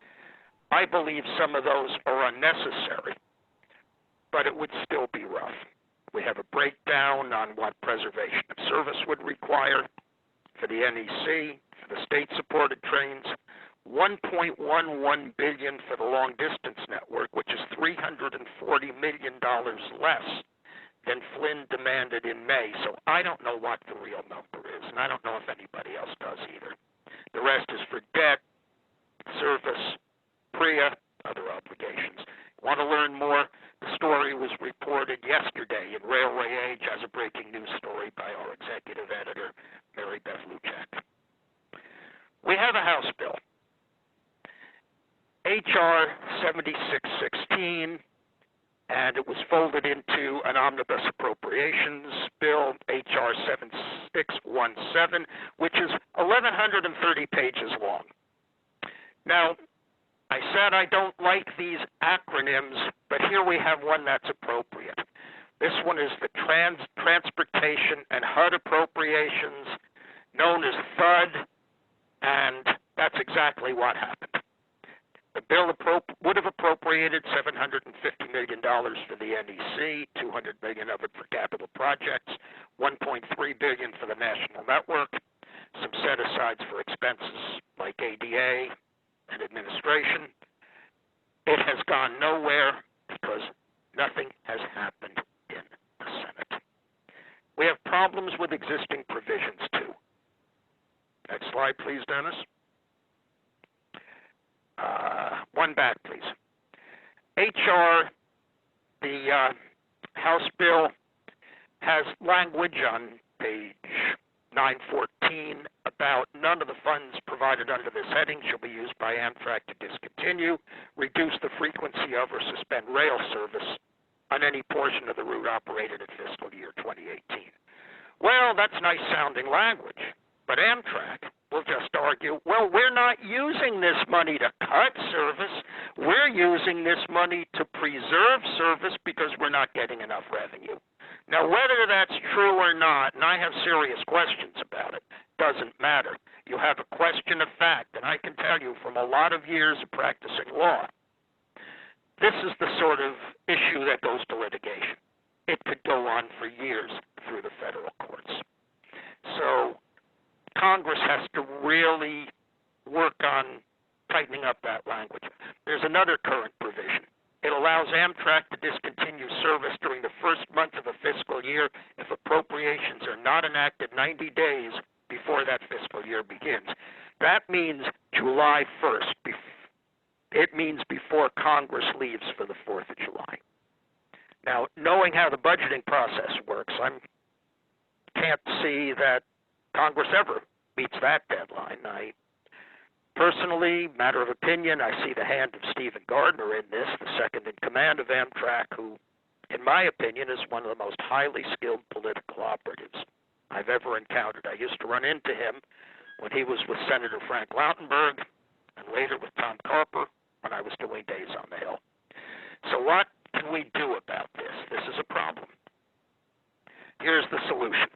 I believe some of those are unnecessary, but it would still be rough. We have a breakdown on what preservation of service would require for the NEC, for the state-supported trains, $1.11 billion for the long-distance network, which is $340 million less than Flynn demanded in May. So I don't know what the real number is, and I don't know if anybody else does either. The rest is for debt, service, PREA, other obligations. Want to learn more? The story was reported yesterday in Railway Age as a breaking news story by our executive editor, Mary Beth Luchak. We have a House bill, H.R. 7616, and it was folded into an omnibus appropriations bill, H.R. 7617, which is 1,130 pages long. Now, I said I don't like these acronyms, but here we have one that's appropriate. This one is the Transportation and HUD Appropriations, known as THUD, and that's exactly what happened. The bill would have appropriated $750 million for the NEC, $200 million of it for capital projects, $1.3 billion for the national network, some set-asides for expenses like ADA and administration. It has gone nowhere because nothing has happened in the Senate. We have problems with existing provisions, too. Next slide, please, Dennis. One back, please. HR, the House bill, has language on page 914 about none of the funds provided under this heading shall be used by Amtrak to discontinue, reduce the frequency of, or suspend rail service on any portion of the route operated in fiscal year 2018. Well, that's nice sounding language, but Amtrak will just argue, well, we're not using this money to cut service. We're using this money to preserve service because we're not getting enough revenue. Now, whether that's true or not, and I have serious questions about it, doesn't matter. You have a question of fact, and I can tell you from a lot of years of practicing law, this is the sort of issue that goes to litigation. It could go on for years through the federal courts. So Congress has to really work on tightening up that language. There's another current provision. It allows Amtrak to discontinue service during the first month of a fiscal year if appropriations are not enacted 90 days before that fiscal year begins. That means July 1st. It means before Congress leaves for the 4th of July. Now, knowing how the budgeting process works, I can't see that Congress ever meets that deadline. Personally, matter of opinion, I see the hand of Stephen Gardner in this, the second in command of Amtrak, who, in my opinion, is one of the most highly skilled political operatives I've ever encountered. I used to run into him when he was with Senator Frank Lautenberg and later with Tom Carper when I was doing Days on the Hill. So what can we do about this? This is a problem. Here's the solution.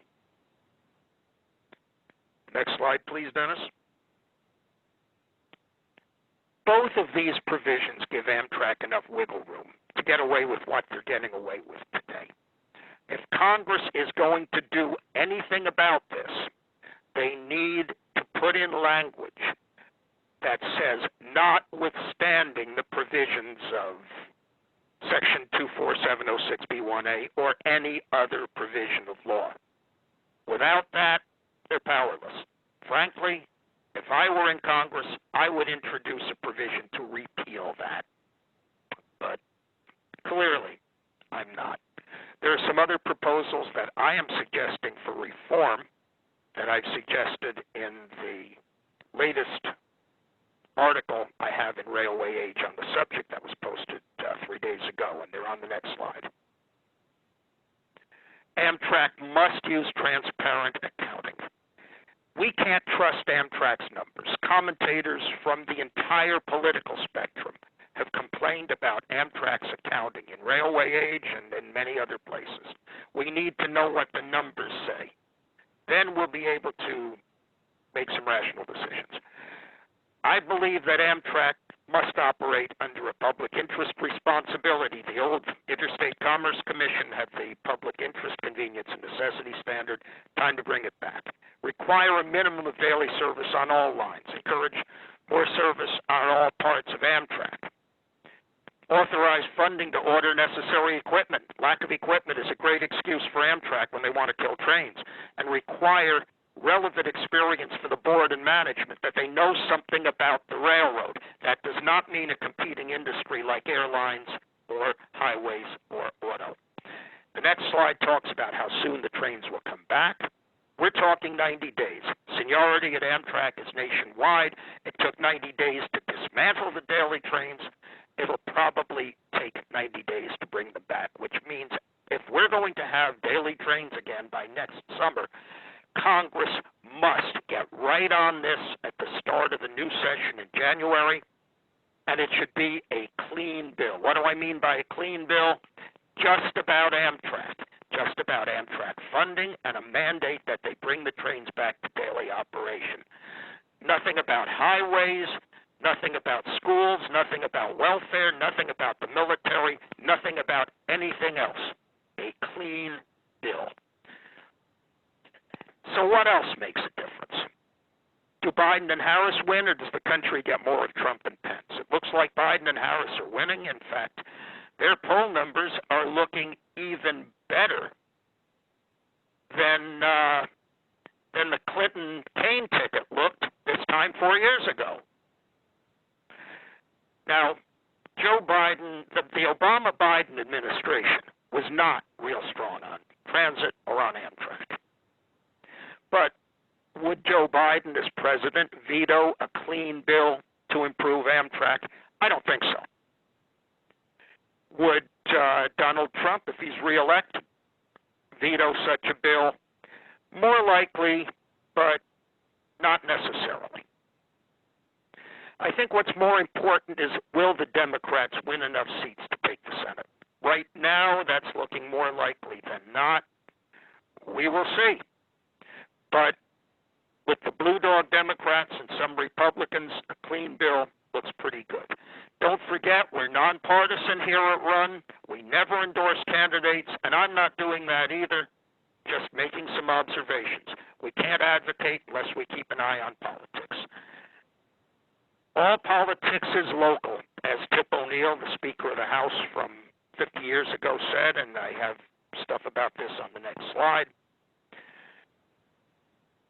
Next slide, please, Dennis. Both of these provisions give Amtrak enough wiggle room to get away with what they're getting away with today. If Congress is going to do anything about this, they need to put in language that says, notwithstanding the provisions of Section 24706B1A or any other provision of law. Without that, they're powerless. Frankly, if I were in Congress, I would introduce a provision to repeal that. But clearly, I'm not. There are some other proposals that I am suggesting for reform that I've suggested in the latest article I have in Railway Age on the subject that was posted 3 days ago, and they're on the next slide. Amtrak must use transparent accounting. We can't trust Amtrak's numbers. Commentators from the entire political spectrum have complained about Amtrak's accounting in Railway Age and in many other places. We need to know what the numbers say. Then we'll be able to make some rational decisions. I believe that Amtrak must operate under a public interest responsibility. The old Interstate Commerce Commission had the public interest convenience and necessity standard. Time to bring it back. Require a minimum of daily service on all lines. Encourage more service on all parts of Amtrak. Authorize funding to order necessary equipment. Lack of equipment is a great excuse for Amtrak when they want to kill trains. And require relevant experience for the board and management, that they know something about the railroad. That does not mean a competing industry like airlines or highways or auto. The next slide talks about how soon the trains will come back. We're talking 90 days. Seniority at Amtrak is nationwide. It took 90 days to dismantle the daily trains. It'll probably take 90 days to bring them back, which means if we're going to have daily trains again by next summer, Congress must get right on this at the start of the new session in January, and it should be a clean bill. What do I mean by a clean bill? Just about Amtrak. Just about Amtrak funding and a mandate that they bring the trains back to daily operation. Nothing about highways, nothing about schools, nothing about welfare, nothing about the military, nothing about anything else. A clean bill. So what else makes a difference? Do Biden and Harris win, or does the country get more of Trump and Pence? It looks like Biden and Harris are winning. In fact, their poll numbers are looking even better than the Clinton-Kaine ticket looked this time 4 years ago. Now, Joe Biden, the Obama-Biden administration was not real strong on transit or on Amtrak. But would Joe Biden, as president, veto a clean bill to improve Amtrak? I don't think so. Would Donald Trump, if he's reelected, veto such a bill? More likely, but not necessarily. I think what's more important is, will the Democrats win enough seats to take the Senate? Right now, that's looking more likely than not. We will see. But with the Blue Dog Democrats and some Republicans, a clean bill looks pretty good. Don't forget, we're nonpartisan here at Run. We never endorse candidates, and I'm not doing that either, just making some observations. We can't advocate unless we keep an eye on politics. All politics is local, as Tip O'Neill, the Speaker of the House from 50 years ago said, and I have stuff about this on the next slide.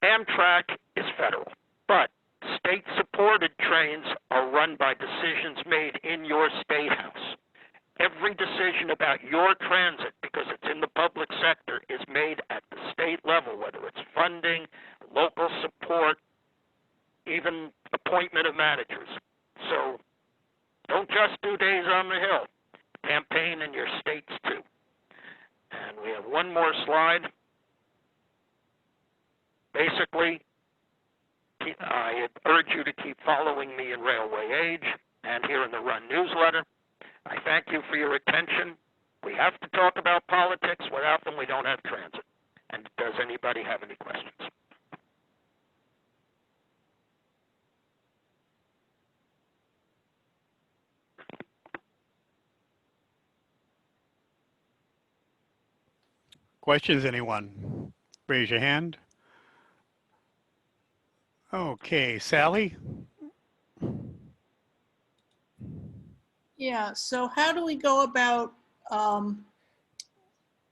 Amtrak is federal, but state-supported trains are run by decisions made in your state house. Every decision about your transit, because it's in the public sector, is made at the state level, whether it's funding, local support, even appointment of managers. So don't just do days on the Hill. Campaign in your states too. And we have one more slide. Basically, I urge you to keep following me in Railway Age and here in the Run newsletter. I thank you for your attention. We have to talk about politics. Without them, we don't have transit. And does anybody have any questions? Questions, anyone? Raise your hand. Okay, Sally? Yeah, so how do we go about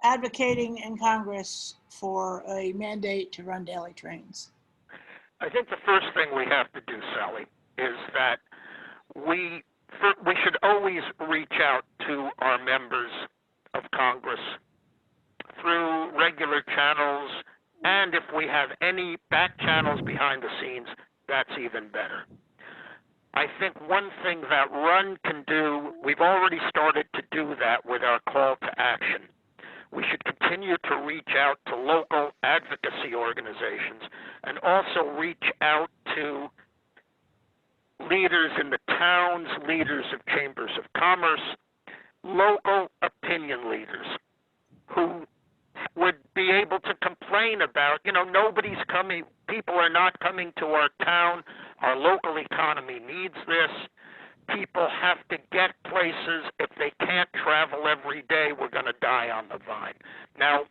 advocating in Congress for a mandate to run daily trains? I think the first thing we have to do, Sally, is that we should always reach out to our members of Congress through regular channels, and if we have any back channels behind the scenes, that's even better. I think one thing that Run can do, we've already started to do that with our call to action. We should continue to reach out to local advocacy organizations and also reach out to leaders in the towns, leaders of chambers of commerce, local opinion leaders who would be able to complain about, nobody's coming, people are not coming to our town, our local economy needs this, people have to get places, if they can't travel every day, we're going to die on the vine. Now,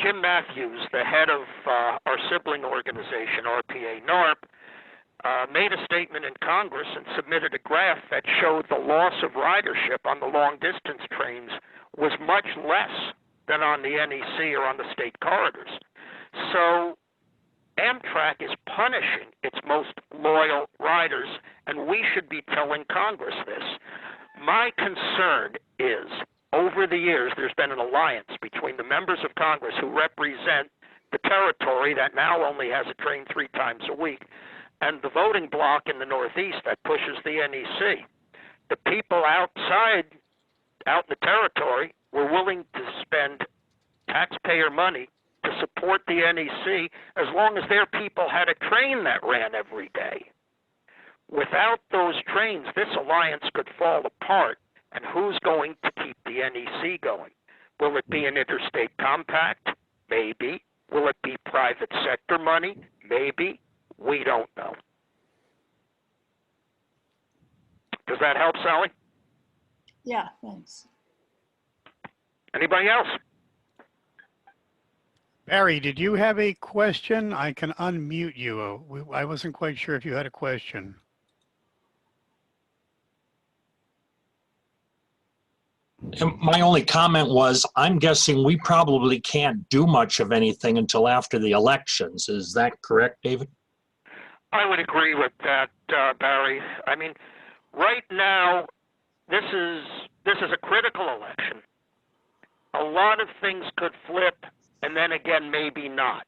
Jim Matthews, the head of our sibling organization, RPA-NARP, made a statement in Congress and submitted a graph that showed the loss of ridership on the long-distance trains was much less than on the NEC or on the state corridors. So Amtrak is punishing its most loyal riders, and we should be telling Congress this. My concern is, over the years, there's been an alliance between the members of Congress who represent the territory that now only has a train 3 times a week, and the voting bloc in the Northeast that pushes the NEC. The people outside, out in the territory, were willing to spend taxpayer money to support the NEC as long as their people had a train that ran every day. Without those trains, this alliance could fall apart, and who's going to keep the NEC going? Will it be an interstate compact? Maybe. Will it be private sector money? Maybe. We don't know. Does that help, Sally? Yeah, thanks. Anybody else? Barry, did you have a question? I can unmute you. I wasn't quite sure if you had a question. My only comment was, I'm guessing we probably can't do much of anything until after the elections. Is that correct, David? I would agree with that, Barry. I mean, right now, this is a critical election. A lot of things could flip, and then again, maybe not.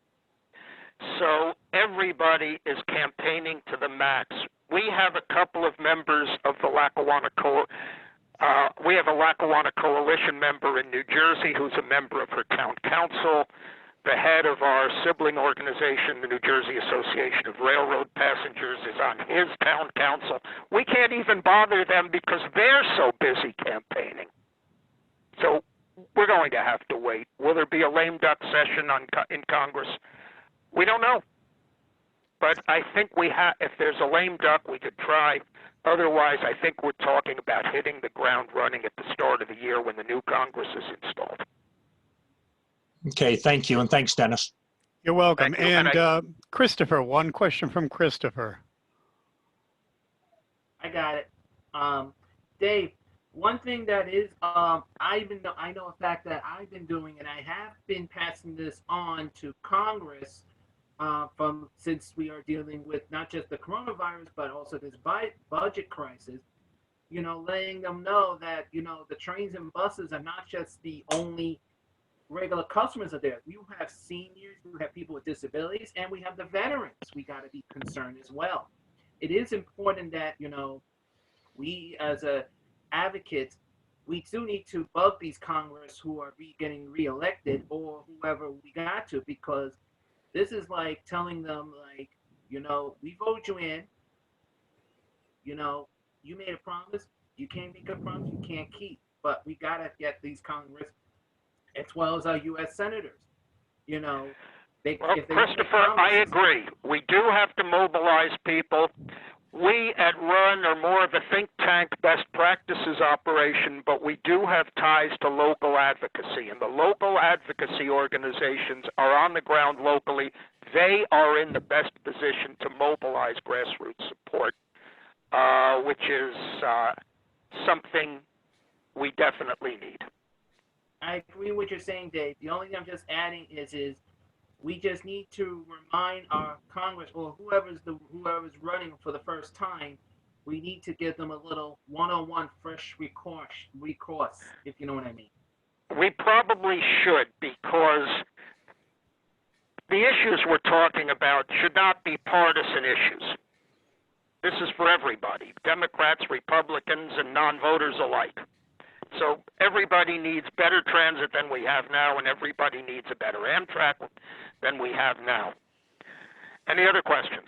So everybody is campaigning to the max. We have a couple of members of the Lackawanna we have a Lackawanna Coalition member in New Jersey who's a member of her town council. The head of our sibling organization, the New Jersey Association of Railroad Passengers, is on his town council. We can't even bother them because they're so busy campaigning. So we're going to have to wait. Will there be a lame duck session in Congress? We don't know. But I think if there's a lame duck, we could try Otherwise, I think we're talking about hitting the ground running at the start of the year when the new Congress is installed. Okay, thank you, and thanks, Dennis. You're welcome. Thank you. And Christopher, one question from Christopher. I got it. Dave, one thing that is, I know a fact that I've been doing, and I have been passing this on to Congress since we are dealing with not just the coronavirus, but also this budget crisis, letting them know that, the trains and buses are not just the only regular customers are there. You have seniors, you have people with disabilities, and we have the veterans. We got to be concerned as well. It is important that, we as advocates, we do need to bug these Congress who are getting reelected or whoever we got to, because this is like telling them, like, we vote you in, you made a promise, you can't make a promise, you can't keep. But we got to get these Congress, as well as our U.S. senators, Well, Christopher, I agree. We do have to mobilize people. We at RUN are more of a think tank best practices operation, but we do have ties to local advocacy, and the local advocacy organizations are on the ground locally. They are in the best position to mobilize grassroots support, which is something we definitely need. I agree with what you're saying, Dave. The only thing I'm just adding is we just need to remind our Congress or whoever's running for the first time, we need to give them a little one-on-one fresh recourse, if you know what I mean. We probably should, because the issues we're talking about should not be partisan issues. This is for everybody, Democrats, Republicans, and non-voters alike. So everybody needs better transit than we have now, and everybody needs a better Amtrak than we have now. Any other questions?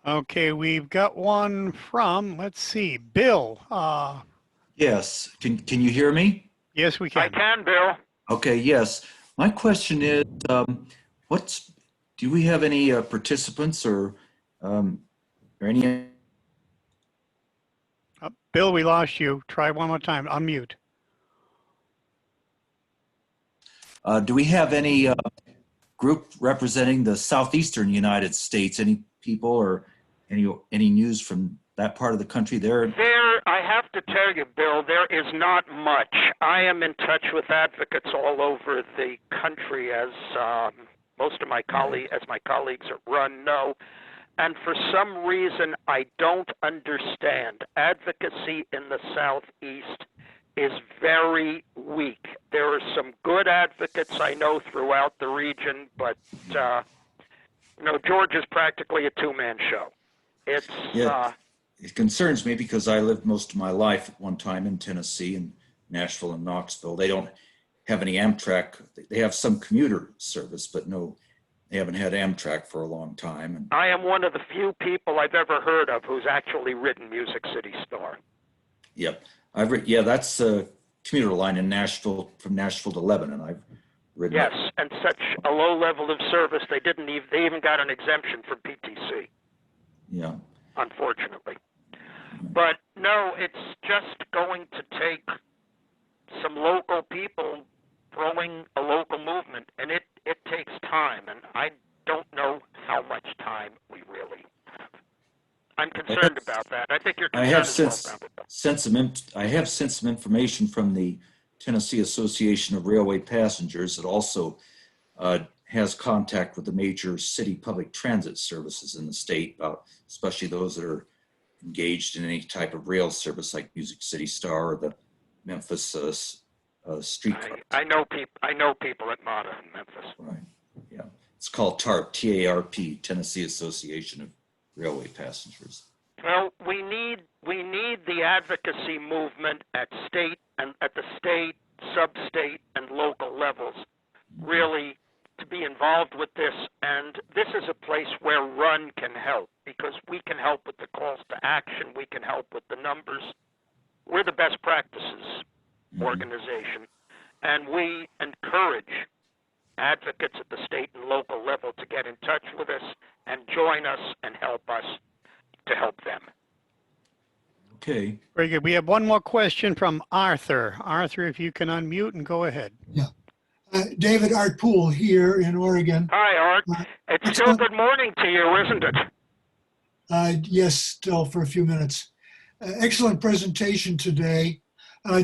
Okay, we've got one from, let's see, Bill. Yes. Can you hear me? Yes, we can. I can, Bill. Okay, yes. My question is, do we have any participants or any? Bill, we lost you. Try one more time. Unmute. Do we have any group representing the southeastern United States? Any people or any news from that part of the country there? I have to tell you, Bill, there is not much. I am in touch with advocates all over the country, as most of my colleagues at RUN know. And for some reason, I don't understand. Advocacy in the Southeast is very weak. There are some good advocates I know throughout the region, but Georgia's practically a two-man show. It concerns me because I lived most of my life at one time in Tennessee, in Nashville and Knoxville. They don't have any Amtrak. They have some commuter service, but no. They haven't had Amtrak for a long time. And I am one of the few people I've ever heard of who's actually ridden Music City Star. Yep, that's a commuter line in Nashville, from Nashville to Lebanon. I've ridden. Yes, and such a low level of service, they even got an exemption from PTC. Yeah. Unfortunately. But no, it's just going to take some local people growing a local movement, and it takes time, and I don't know how much time we really have. I'm concerned about that. I think you're concerned I have sent some information from the Tennessee Association of Railway Passengers that also has contact with the major city public transit services in the state, especially those that are engaged in any type of rail service like Music City Star or the Memphis streetcar. I know people at MATA in Memphis. Right. Yeah. It's called TARP, T-A-R-P, Tennessee Association of Railway Passengers. Well, we need the advocacy movement at state and at the state, sub-state, and local levels really to be involved with this. And this is a place where RUN can help, because we can help with the calls to action. We can help with the numbers. We're the best practices organization, and we encourage advocates at the state and local level to get in touch with us and join us and help us to help them. Okay. Very good. We have one more question from Arthur. Arthur, if you can unmute and go ahead. David, Art Poole here in Oregon. Hi, Art. It's still good morning to you, isn't it? Yes, still for a few minutes. Excellent presentation today.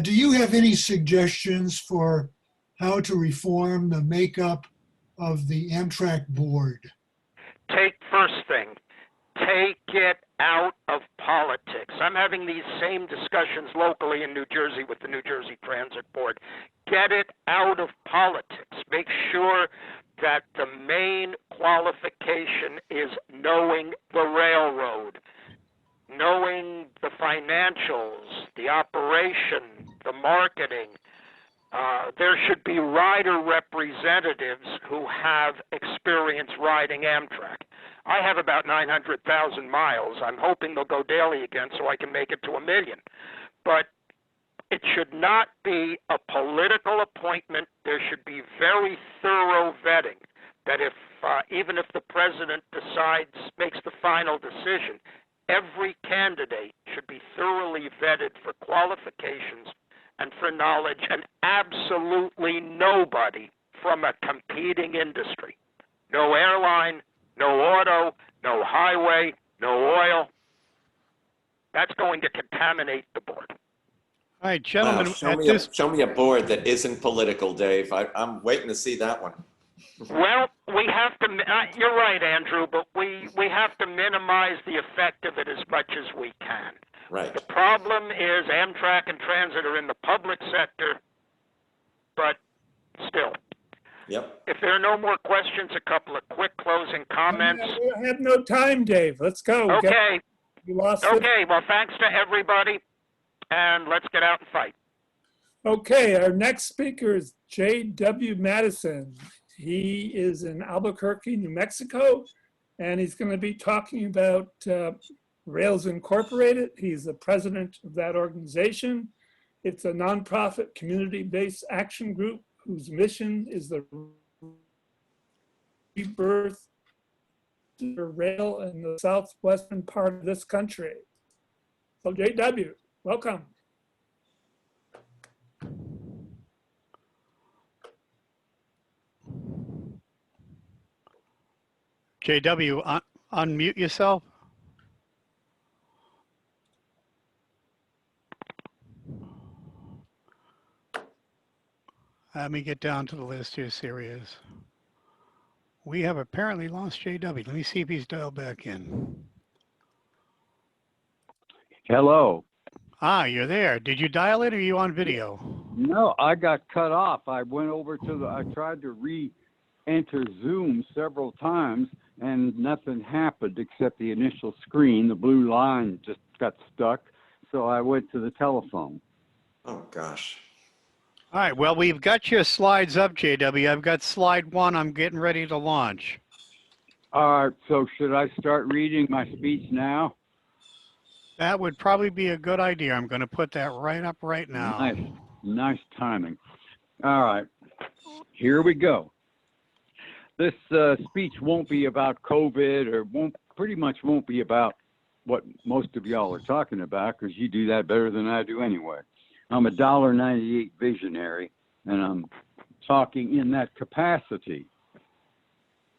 Do you have any suggestions for how to reform the makeup of the Amtrak board? First thing, take it out of politics. I'm having these same discussions locally in New Jersey with the New Jersey Transit Board. Get it out of politics. Make sure that the main qualification is knowing the railroad, knowing the financials, the operation, the marketing. There should be rider representatives who have experience riding Amtrak. I have about 900,000 miles. I'm hoping they'll go daily again so I can make it to 1 million. But it should not be a political appointment. There should be very thorough vetting. That if even if the president makes the final decision, every candidate should be thoroughly vetted for qualifications and for knowledge, and absolutely nobody from a competing industry. No airline, no auto, no highway, no oil. That's going to contaminate the board. All right, gentlemen. Wow, show me a board that isn't political, Dave. I'm waiting to see that one. Well, we have to, you're right, Andrew, but we have to minimize the effect of it as much as we can. Right. The problem is Amtrak and transit are in the public sector, but still. Yep. If there are no more questions, a couple of quick closing comments. We have no time, Dave. Let's go. Okay. You lost it. Okay, well, thanks to everybody, and let's get out and fight. Okay, our next speaker is J.W. Madison. He is in Albuquerque, New Mexico, and he's going to be talking about Rails Incorporated. He's the president of that organization. It's a nonprofit community-based action group whose mission is the rebirth of rail in the southwestern part of this country. So JW, welcome. JW, unmute yourself. Let me get down to the list here, serious. We have apparently lost JW. Let me see if he's dialed back in. Hello. Ah, you're there. Did you dial it or are you on video? No, I got cut off. I went over to I tried to re-enter Zoom several times and nothing happened except the initial screen. The blue line just got stuck. So I went to the telephone. Oh, gosh. All right, well, we've got your slides up, JW. I've got slide 1. I'm getting ready to launch. All right, so should I start reading my speech now? That would probably be a good idea. I'm going to put that right up right now. Nice timing. All right, here we go. This speech won't be about COVID or pretty much won't be about what most of y'all are talking about because you do that better than I do anyway. I'm a $1.98 visionary, and I'm talking in that capacity.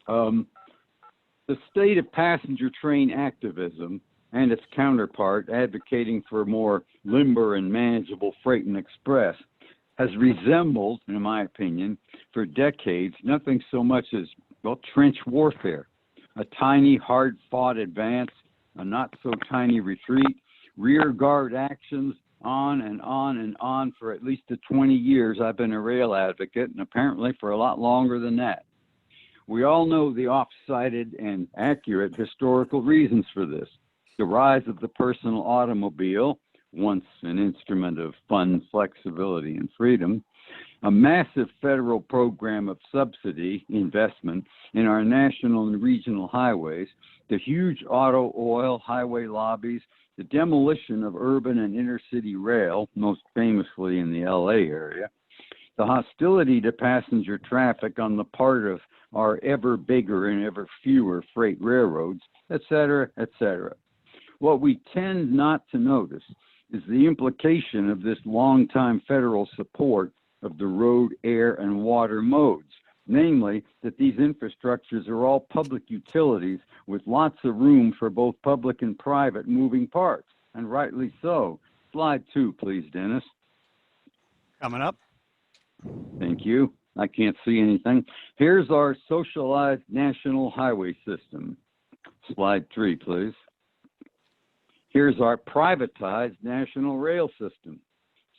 The state of passenger train activism and its counterpart advocating for more limber and manageable freight and express has resembled, in my opinion, for decades, nothing so much as, well, trench warfare, a tiny, hard-fought advance, a not-so-tiny retreat, rear guard actions, on and on and on for at least the 20 years I've been a rail advocate, and apparently for a lot longer than that. We all know the oft-cited and accurate historical reasons for this. The rise of the personal automobile, once an instrument of fun, flexibility, and freedom, a massive federal program of subsidy investment in our national and regional highways, the huge auto, oil, highway lobbies, the demolition of urban and inner-city rail, most famously in the LA area, the hostility to passenger traffic on the part of our ever bigger and ever fewer freight railroads, et cetera, et cetera. What we tend not to notice is the implication of this longtime federal support of the road, air, and water modes, namely that these infrastructures are all public utilities with lots of room for both public and private moving parts, and rightly so. Slide 2, please, Dennis. Coming up. Thank you. I can't see anything. Here's our socialized national highway system. Slide 3, please. Here's our privatized national rail system.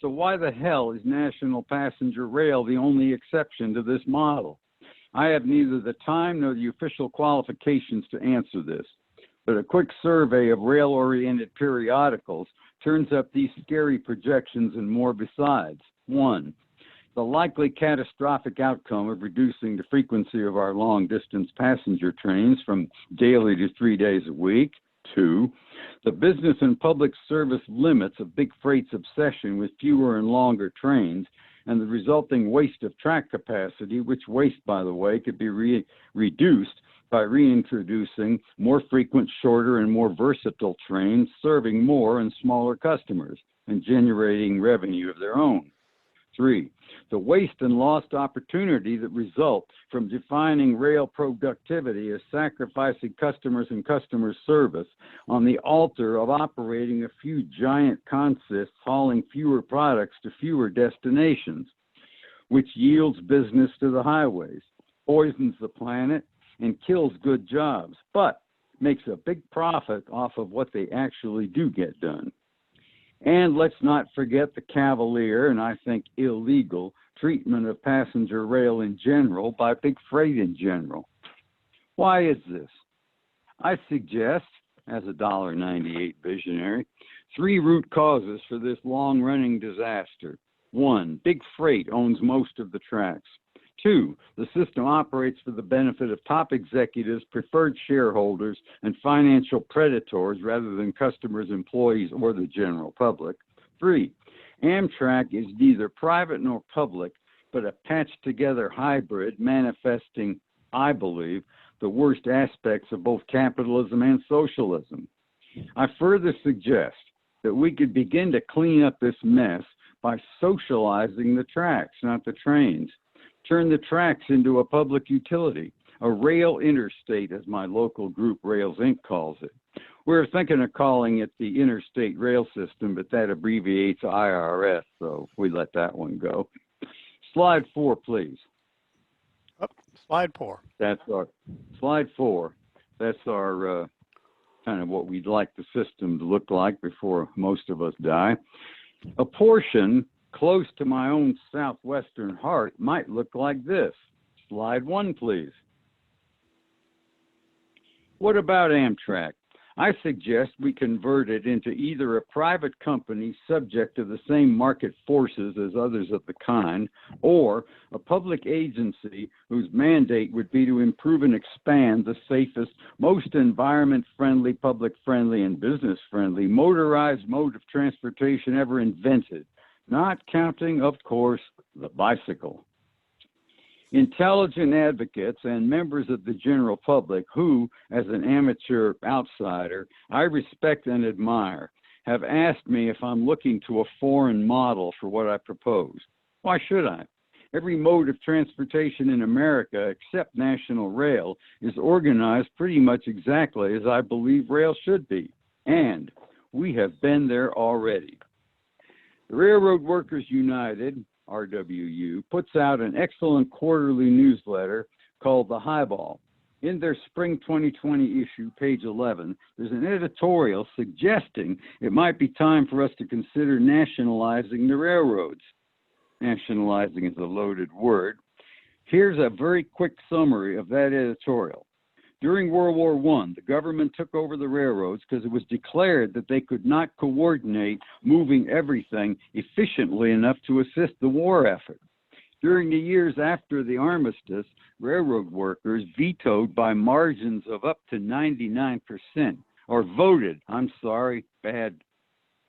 So why the hell is national passenger rail the only exception to this model? I have neither the time nor the official qualifications to answer this, but a quick survey of rail-oriented periodicals turns up these scary projections and more besides. 1, the likely catastrophic outcome of reducing the frequency of our long-distance passenger trains from daily to 3 days a week. 2, the business and public service limits of big freight's obsession with fewer and longer trains and the resulting waste of track capacity, which waste, by the way, could be reduced by reintroducing more frequent, shorter, and more versatile trains serving more and smaller customers and generating revenue of their own. 3, the waste and lost opportunity that result from defining rail productivity as sacrificing customers and customer service on the altar of operating a few giant consists hauling fewer products to fewer destinations, which yields business to the highways, poisons the planet, and kills good jobs, but makes a big profit off of what they actually do get done. And let's not forget the cavalier and I think illegal treatment of passenger rail in general by big freight in general. Why is this? I suggest, as a $1.98 visionary, 3 root causes for this long-running disaster. 1, big freight owns most of the tracks. 2, the system operates for the benefit of top executives, preferred shareholders, and financial predators rather than customers, employees, or the general public. 3, Amtrak is neither private nor public, but a patched-together hybrid manifesting, I believe, the worst aspects of both capitalism and socialism. I further suggest that we could begin to clean up this mess by socializing the tracks, not the trains. Turn the tracks into a public utility, a rail interstate, as my local group Rails Inc. calls it. We're thinking of calling it the Interstate Rail System, but that abbreviates IRS, so we let that one go. Slide 4, please. Oh, slide 4. That's our slide 4. That's our kind of what we'd like the system to look like before most of us die. A portion close to my own southwestern heart might look like this. Slide 1, please. What about Amtrak? I suggest we convert it into either a private company subject to the same market forces as others of the kind, or a public agency whose mandate would be to improve and expand the safest, most environment-friendly, public-friendly, and business-friendly motorized mode of transportation ever invented. Not counting, of course, the bicycle. Intelligent advocates and members of the general public who, as an amateur outsider, I respect and admire, have asked me if I'm looking to a foreign model for what I propose. Why should I? Every mode of transportation in America, except national rail, is organized pretty much exactly as I believe rail should be. And we have been there already. The Railroad Workers United, RWU, puts out an excellent quarterly newsletter called The Highball. In their spring 2020 issue, page 11, there's an editorial suggesting it might be time for us to consider nationalizing the railroads. Nationalizing is a loaded word. Here's a very quick summary of that editorial. During World War I, the government took over the railroads because it was declared that they could not coordinate moving everything efficiently enough to assist the war effort. During the years after the armistice, railroad workers vetoed by margins of up to 99%, or voted, bad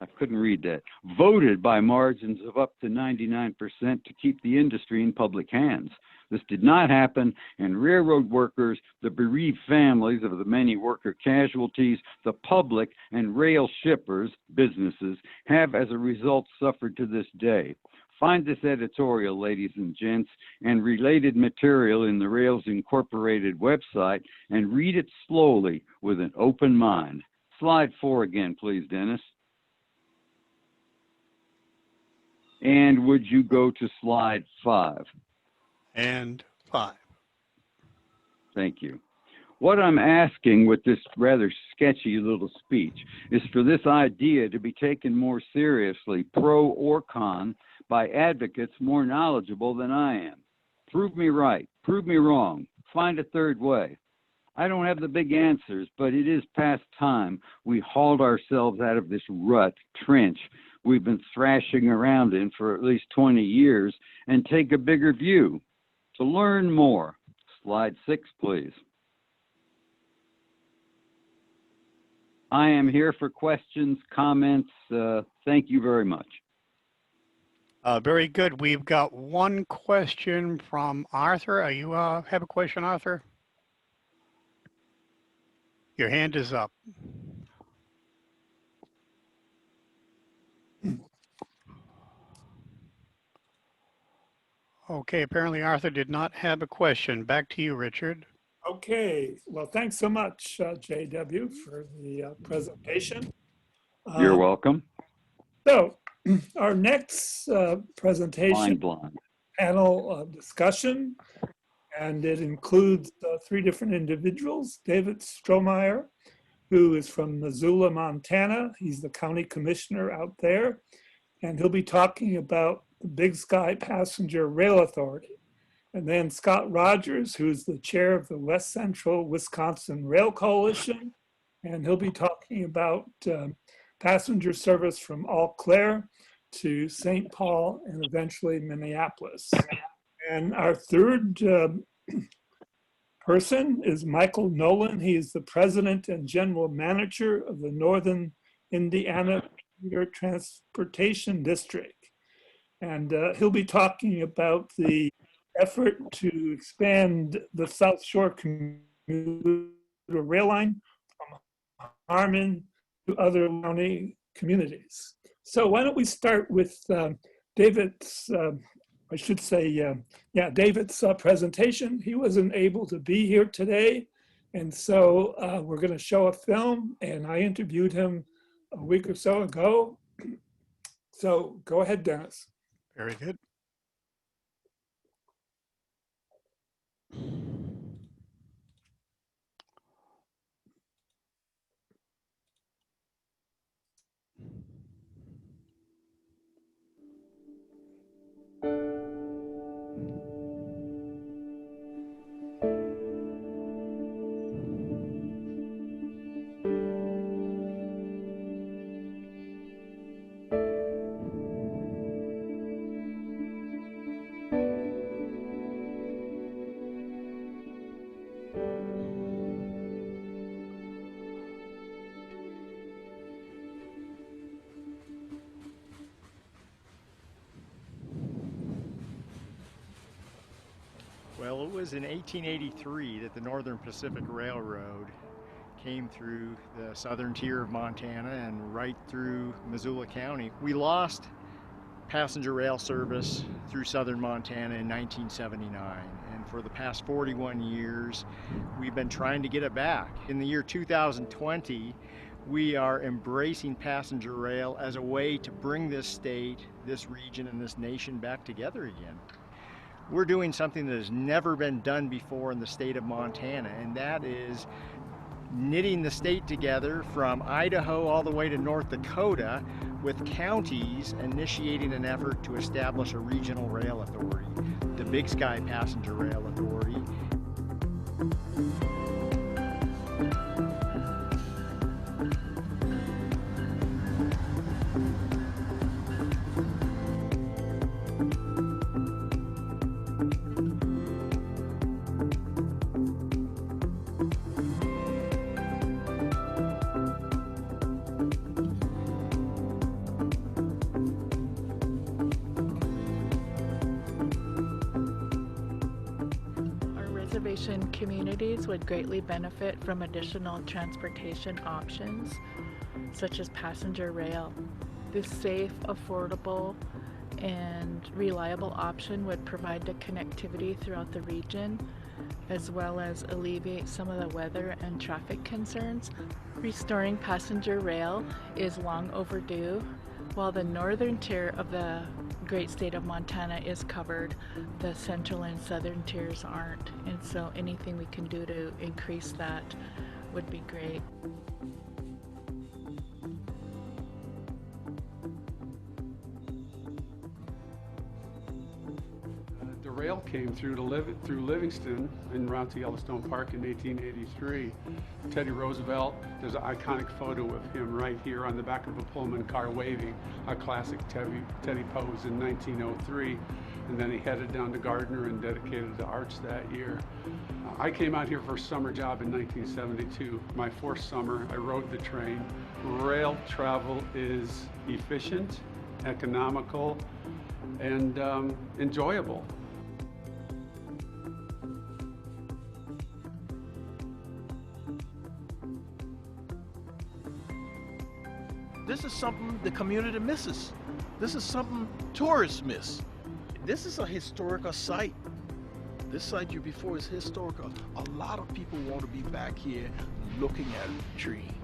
I couldn't read that, voted by margins of up to 99% to keep the industry in public hands. This did not happen, and railroad workers, the bereaved families of the many worker casualties, the public, and rail shippers, businesses, have as a result suffered to this day. Find this editorial, ladies and gents, and related material in the Rails Incorporated website and read it slowly with an open mind. Slide 4 again, please, Dennis. And would you go to slide 5? And 5. Thank you. What I'm asking with this rather sketchy little speech is for this idea to be taken more seriously, pro or con, by advocates more knowledgeable than I am. Prove me right, prove me wrong, find a third way. I don't have the big answers, but it is past time we hauled ourselves out of this rut, trench, we've been thrashing around in for at least 20 years and take a bigger view. To learn more, slide 6, please. I am here for questions, comments. Thank you very much. Very good. We've got one question from Arthur. Are you have a question, Arthur? Your hand is up. Okay, apparently Arthur did not have a question. Back to you, Richard. Okay, well, thanks so much, JW, for the presentation. You're welcome. So our next presentation, panel discussion, and it includes 3 different individuals. David Strohmeyer, who is from Missoula, Montana. He's the county commissioner out there, and he'll be talking about the Big Sky Passenger Rail Authority. And then Scott Rogers, who's the chair of the West Central Wisconsin Rail Coalition, and he'll be talking about passenger service from Eau Claire to St. Paul and eventually Minneapolis. And our third person is Michael Nolan. He is the president and general manager of the Northern Indiana Commuter Transportation District. And he'll be talking about the effort to expand the South Shore commuter rail line from Harmon to other county communities. So why don't we start with David's, I should say, David's presentation. He wasn't able to be here today. And so we're gonna show a film, and I interviewed him a week or so ago. So go ahead, Dennis. Very good. Well, it was in 1883 that the Northern Pacific Railroad came through the southern tier of Montana and right through Missoula County. We lost passenger rail service through southern Montana in 1979, and for the past 41 years we've been trying to get it back. In the year 2020, we are embracing passenger rail as a way to bring this state, this region, and this nation back together again. We're doing something that has never been done before in the state of Montana, and that is knitting the state together from Idaho all the way to North Dakota, with counties initiating an effort to establish a regional rail authority, the Big Sky Passenger Rail Authority. conservation communities would greatly benefit from additional transportation options, such as passenger rail. This safe, affordable, and reliable option would provide the connectivity throughout the region, as well as alleviate some of the weather and traffic concerns. Restoring passenger rail is long overdue. While the northern tier of the great state of Montana is covered, the central and southern tiers aren't. And so anything we can do to increase that would be great. The rail came through through Livingston and route to Yellowstone Park in 1883. Teddy Roosevelt, there's an iconic photo of him right here on the back of a Pullman car waving, a classic Teddy pose in 1903. And then he headed down to Gardner and dedicated the arch that year. I came out here for a summer job in 1972. My fourth summer, I rode the train. Rail travel is efficient, economical, and enjoyable. This is something the community misses. This is something tourists miss. This is a historical site. This site you before is historical. A lot of people want to be back here looking at the train.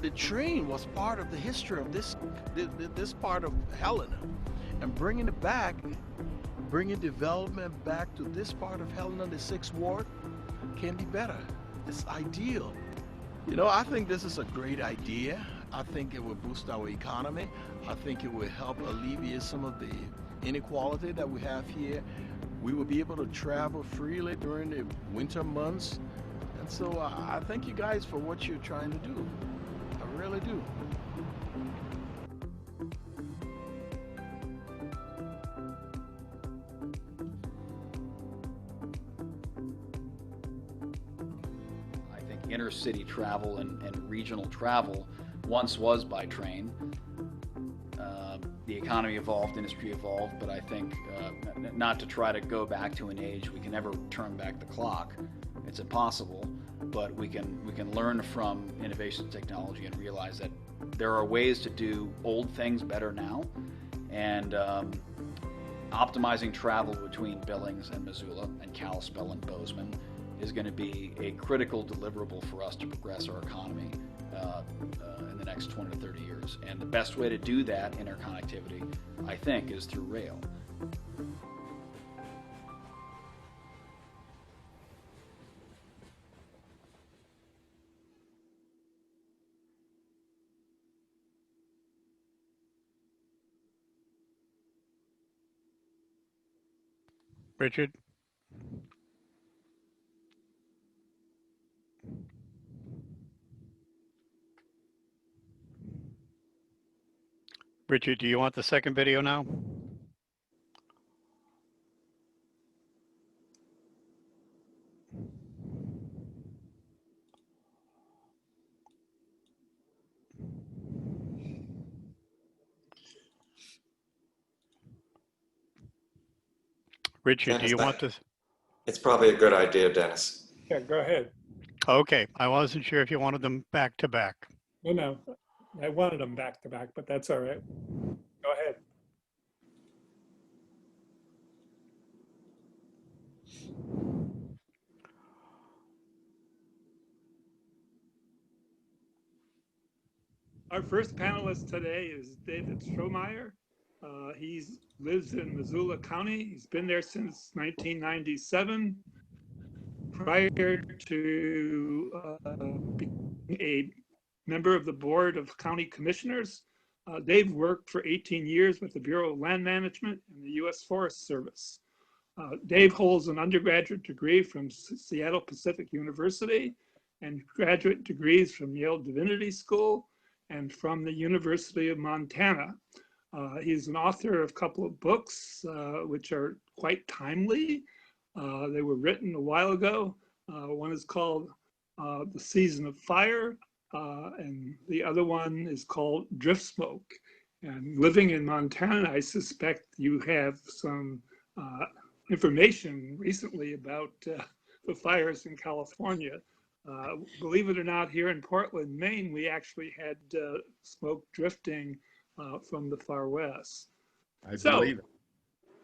The train was part of the history of this part of Helena, and bringing it back, bringing development back to this part of Helena, the 6th Ward, can be better. It's ideal. You know, I think this is a great idea. I think it will boost our economy. I think it will help alleviate some of the inequality that we have here. We will be able to travel freely during the winter months. And so I thank you guys for what you're trying to do. I really do. I think intercity travel and regional travel once was by train. The economy evolved, industry evolved, but I think not to try to go back to an age, we can never turn back the clock. It's impossible, but we can learn from innovation technology and realize that there are ways to do old things better now, and optimizing travel between Billings and Missoula and Kalispell and Bozeman is going to be a critical deliverable for us to progress our economy in the next 20 to 30 years. And the best way to do that interconnectivity, I think, is through rail. Richard? Richard, do you want the second video now? Richard, Dennis, do you want this? It's probably a good idea, Dennis. Yeah, go ahead. Okay, I wasn't sure if you wanted them back to back. No, I wanted them back to back, but that's all right. Go ahead. Our first panelist today is David Strohmeyer. He lives in Missoula County. He's been there since 1997. Prior to being a member of the Board of County Commissioners, Dave worked for 18 years with the Bureau of Land Management and the U.S. Forest Service. Dave holds an undergraduate degree from Seattle Pacific University and graduate degrees from Yale Divinity School and from the University of Montana. He's an author of a couple of books, which are quite timely. They were written a while ago. One is called The Season of Fire, and the other one is called Drift Smoke. And living in Montana, I suspect you have some information recently about the fires in California. Believe it or not, here in Portland, Maine, we actually had smoke drifting from the far west. I So, believe it.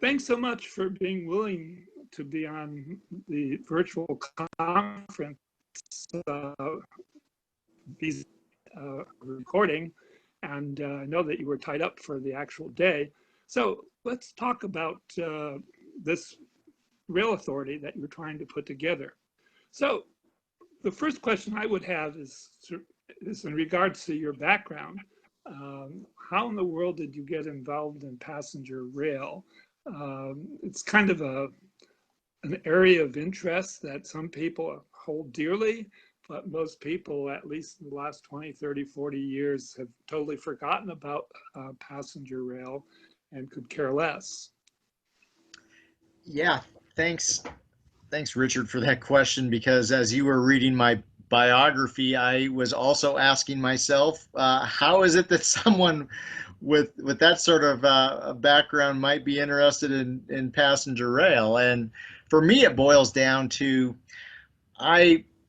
thanks so much for being willing to be on the virtual conference, these recording, and I know that you were tied up for the actual day. So let's talk about this rail authority that you're trying to put together. So the first question I would have is in regards to your background. How in the world did you get involved in passenger rail? It's kind of an area of interest that some people hold dearly, but most people, at least in the last 20, 30, 40 years, have totally forgotten about passenger rail and could care less. Yeah, thanks, Richard, for that question, because as you were reading my biography, I was also asking myself, how is it that someone with that sort of background might be interested in passenger rail? And for me, it boils down to,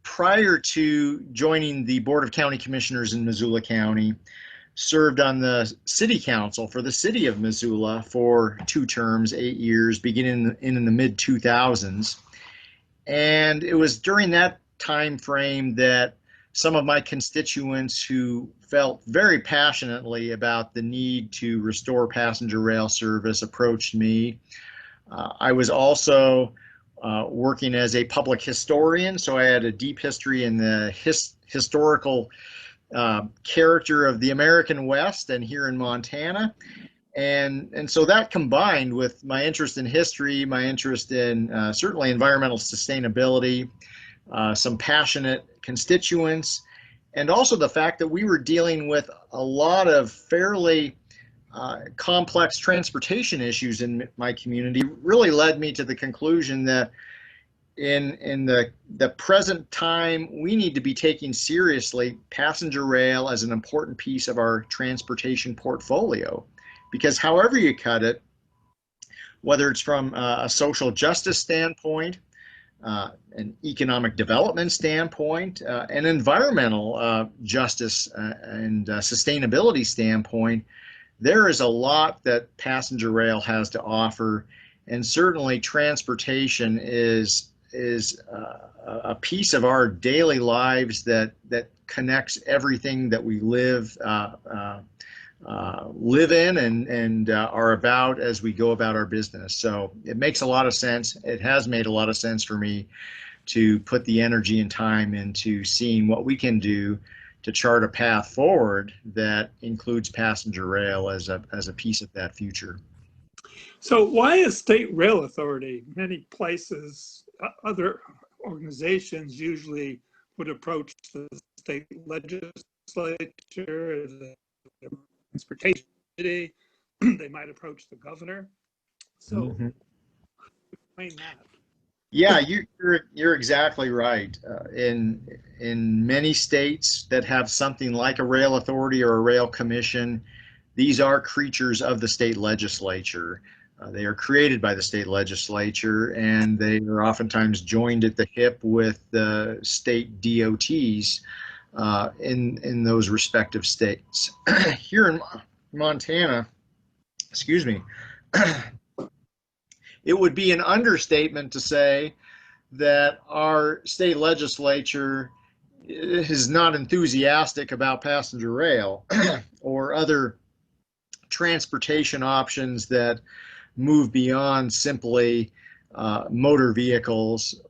prior to joining the Board of County Commissioners in Missoula County, served on the city council for the city of Missoula for 2 terms, 8 years, beginning in the mid 2000s. And it was during that time frame that some of my constituents who felt very passionately about the need to restore passenger rail service approached me. I was also working as a public historian, so I had a deep history in the historical character of the American West and here in Montana. And so that combined with my interest in history, my interest in certainly environmental sustainability, some passionate constituents, and also the fact that we were dealing with a lot of fairly complex transportation issues in my community, really led me to the conclusion that in the present time, we need to be taking seriously passenger rail as an important piece of our transportation portfolio. Because however you cut it, whether it's from a social justice standpoint, an economic development standpoint, an environmental justice and sustainability standpoint, there is a lot that passenger rail has to offer. And certainly transportation is a piece of our daily lives that connects everything that we live in and are about as we go about our business. So it makes a lot of sense. It has made a lot of sense for me to put the energy and time into seeing what we can do to chart a path forward that includes passenger rail as a piece of that future. So why a state rail authority? Many places, other organizations usually would approach the state legislature, the transportation committee, they might approach the governor. So explain that. Yeah, you're exactly right. In many states that have something like a rail authority or a rail commission, these are creatures of the state legislature. They are created by the state legislature, and they are oftentimes joined at the hip with the state DOTs in those respective states. Here in Montana, excuse me, it would be an understatement to say that our state legislature is not enthusiastic about passenger rail or other transportation options that move beyond simply motor vehicles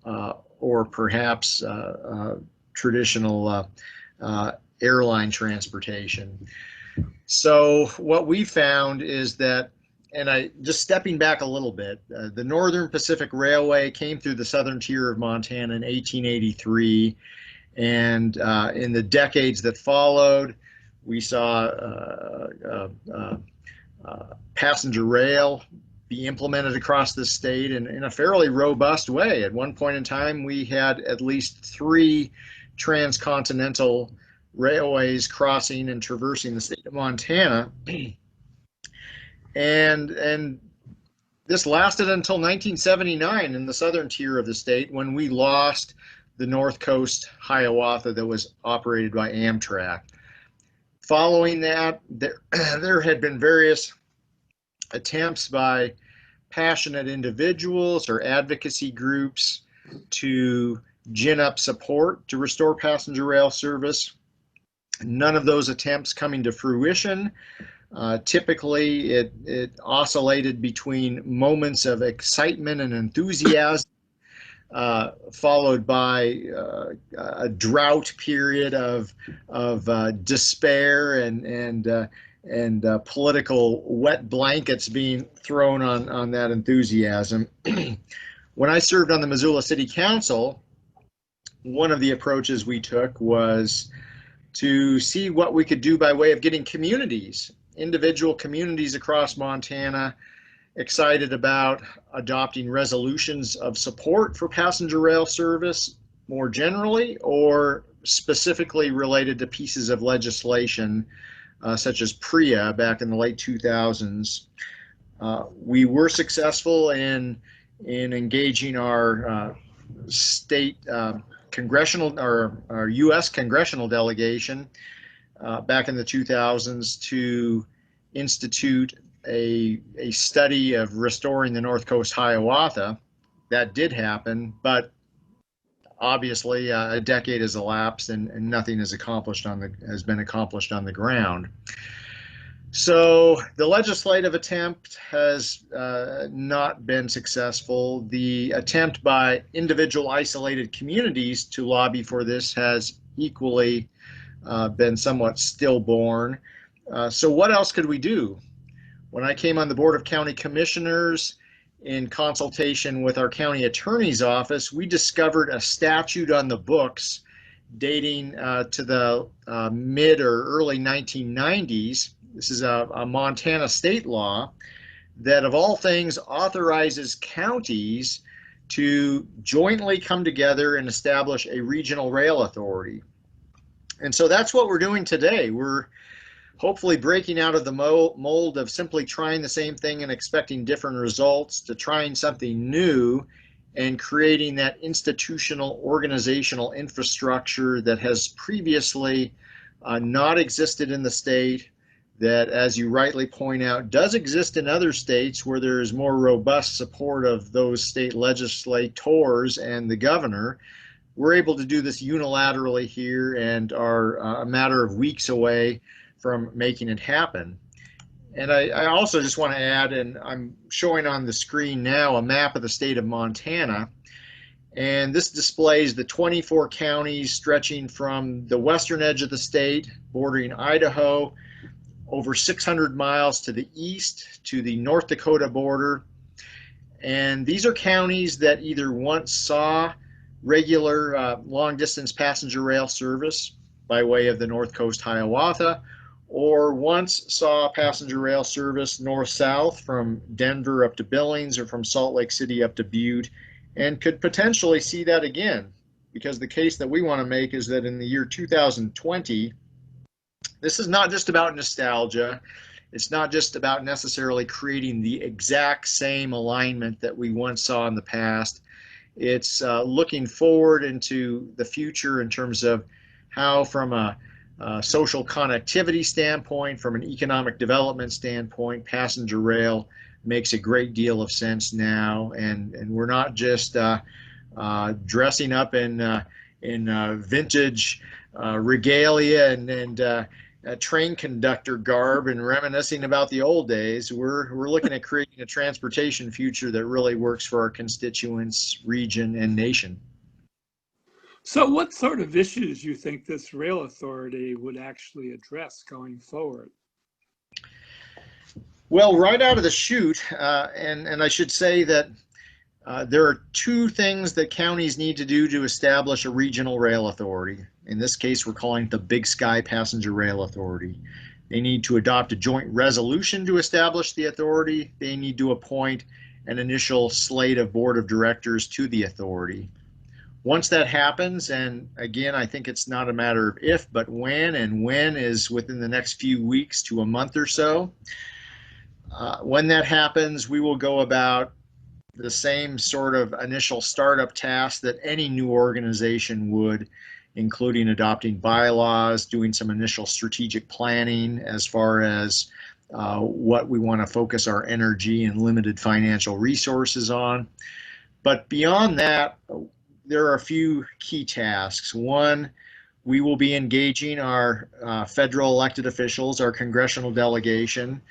or perhaps traditional airline transportation. So what we found is that, and just stepping back a little bit, the Northern Pacific Railway came through the southern tier of Montana in 1883, and in the decades that followed, we saw passenger rail be implemented across the state in a fairly robust way. At one point in time, we had at least 3 transcontinental railways crossing and traversing the state of Montana. And this lasted until 1979 in the southern tier of the state, when we lost the North Coast Hiawatha that was operated by Amtrak. Following that, there had been various attempts by passionate individuals or advocacy groups to gin up support to restore passenger rail service. None of those attempts coming to fruition. Typically, it oscillated between moments of excitement and enthusiasm, followed by a drought period of despair and political wet blankets being thrown on that enthusiasm. When I served on the Missoula City Council, one of the approaches we took was to see what we could do by way of getting communities, individual communities across Montana, excited about adopting resolutions of support for passenger rail service more generally, or specifically related to pieces of legislation such as PREA back in the late 2000s. We were successful in engaging our state congressional, or our U.S. congressional delegation back in the 2000s to institute a study of restoring the North Coast Hiawatha. That did happen, but obviously a decade has elapsed and nothing has been accomplished on the ground. So the legislative attempt has not been successful. The attempt by individual isolated communities to lobby for this has equally been somewhat stillborn. So what else could we do? When I came on the Board of County Commissioners, in consultation with our county attorney's office, we discovered a statute on the books dating to the mid or early 1990s. This is a Montana state law that, of all things, authorizes counties to jointly come together and establish a regional rail authority. And so that's what we're doing today. We're hopefully breaking out of the mold of simply trying the same thing and expecting different results, to trying something new and creating that institutional organizational infrastructure that has previously not existed in the state, that, as you rightly point out, does exist in other states where there is more robust support of those state legislators and the governor. We're able to do this unilaterally here and are a matter of weeks away from making it happen. And I also just want to add, and I'm showing on the screen now a map of the state of Montana, and this displays the 24 counties stretching from the western edge of the state, bordering Idaho, over 600 miles to the east to the North Dakota border. And these are counties that either once saw regular long-distance passenger rail service by way of the North Coast Hiawatha, or once saw passenger rail service north-south from Denver up to Billings or from Salt Lake City up to Butte, and could potentially see that again. Because the case that we want to make is that in the year 2020, this is not just about nostalgia. It's not just about necessarily creating the exact same alignment that we once saw in the past. It's looking forward into the future in terms of how, from a social connectivity standpoint, from an economic development standpoint, passenger rail makes a great deal of sense now. And we're not just dressing up in vintage regalia and train conductor garb and reminiscing about the old days. We're looking at creating a transportation future that really works for our constituents, region, and nation. So what sort of issues do you think this rail authority would actually address going forward? Well, right out of the chute, and I should say that there are two things that counties need to do to establish a regional rail authority. In this case, we're calling it the Big Sky Passenger Rail Authority. They need to adopt a joint resolution to establish the authority. They need to appoint an initial slate of board of directors to the authority. Once that happens, and again, I think it's not a matter of if, but when, and when is within the next few weeks to a month or so, When that happens, we will go about the same sort of initial startup tasks that any new organization would, including adopting bylaws, doing some initial strategic planning as far as what we want to focus our energy and limited financial resources on. But beyond that, there are a few key tasks. One, we will be engaging our federal elected officials, our congressional delegation,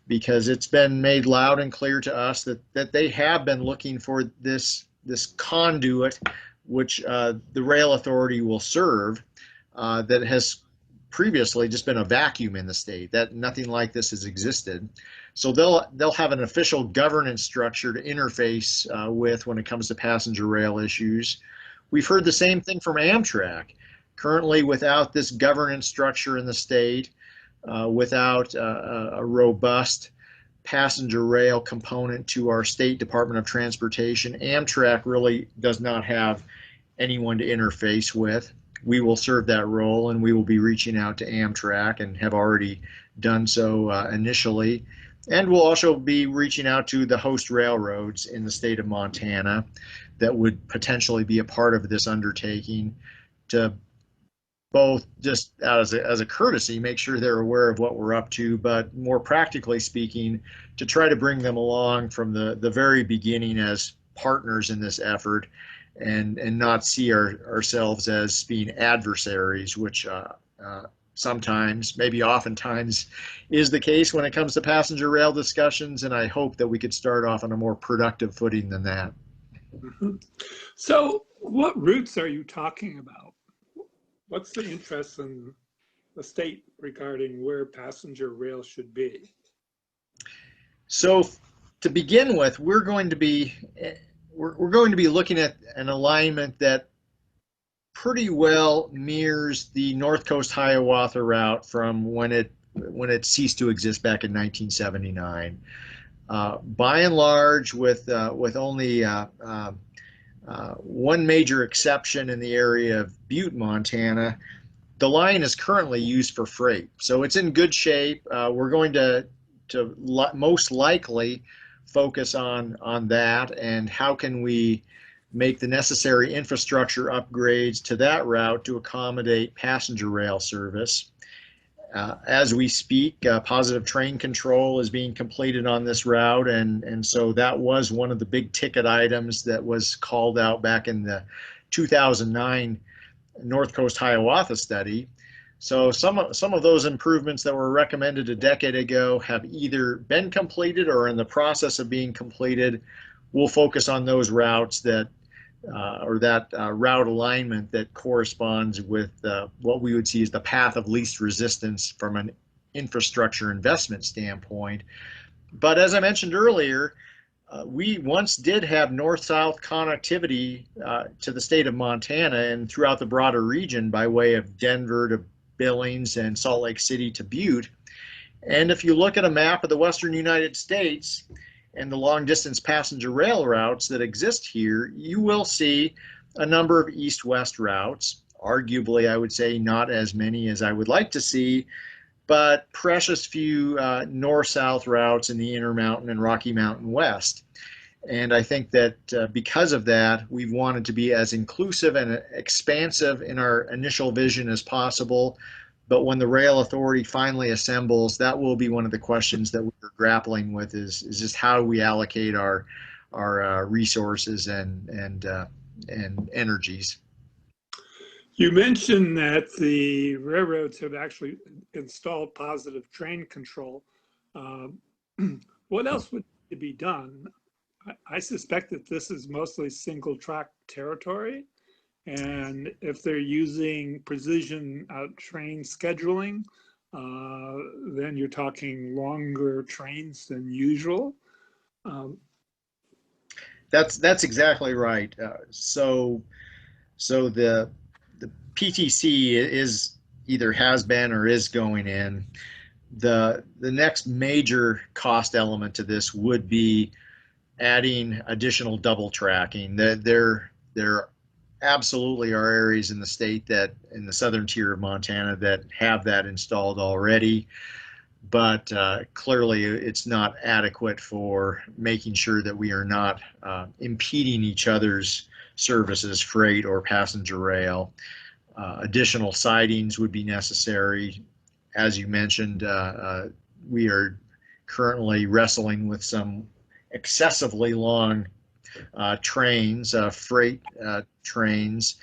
because it's been made loud and clear to us that they have been looking for this conduit which the rail authority will serve, that has previously just been a vacuum in the state, that nothing like this has existed. So they'll have an official governance structure to interface with when it comes to passenger rail issues. We've heard the same thing from Amtrak. Currently, without this governance structure in the state, without a robust passenger rail component to our state Department of Transportation, Amtrak really does not have anyone to interface with. We will serve that role, and we will be reaching out to Amtrak and have already done so initially. And we'll also be reaching out to the host railroads in the state of Montana that would potentially be a part of this undertaking, to both just as a courtesy, make sure they're aware of what we're up to, but more practically speaking, to try to bring them along from the very beginning as partners in this effort, and not see ourselves as being adversaries, which sometimes, maybe oftentimes, is the case when it comes to passenger rail discussions. And I hope that we could start off on a more productive footing than that. Mm-hmm. So what routes are you talking about? What's the interest in the state regarding where passenger rail should be? So to begin with, we're going to be looking at an alignment that pretty well mirrors the North Coast Hiawatha route from when it ceased to exist back in 1979. By and large, with only one major exception in the area of Butte, Montana, the line is currently used for freight. So it's in good shape. We're going to most likely focus on that, and how can we make the necessary infrastructure upgrades to that route to accommodate passenger rail service. As we speak, positive train control is being completed on this route, and so that was one of the big ticket items that was called out back in the 2009 North Coast Hiawatha study. So some of those improvements that were recommended a decade ago have either been completed or in the process of being completed. We'll focus on those routes that route alignment that corresponds with what we would see as the path of least resistance from an infrastructure investment standpoint. But as I mentioned earlier, we once did have north-south connectivity to the state of Montana and throughout the broader region by way of Denver to Billings and Salt Lake City to Butte. And if you look at a map of the western United States and the long-distance passenger rail routes that exist here, you will see a number of east-west routes. Arguably, I would say not as many as I would like to see, but precious few north-south routes in the Intermountain and Rocky Mountain West. And I think that because of that, we've wanted to be as inclusive and expansive in our initial vision as possible. But when the rail authority finally assembles, that will be one of the questions that we're grappling with, is just how do we allocate our resources and energies. You mentioned that the railroads have actually installed positive train control. What else would be done? I suspect that this is mostly single track territory. And if they're using precision train scheduling, then you're talking longer trains than usual. That's exactly right. So the PTC is either has been or is going in. The next major cost element to this would be adding additional double tracking. There absolutely are areas in the state that, in the southern tier of Montana, that have that installed already. but clearly it's not adequate for making sure that we are not impeding each other's services, freight or passenger rail. Additional sidings would be necessary. As you mentioned, we are currently wrestling with some excessively long trains, freight trains,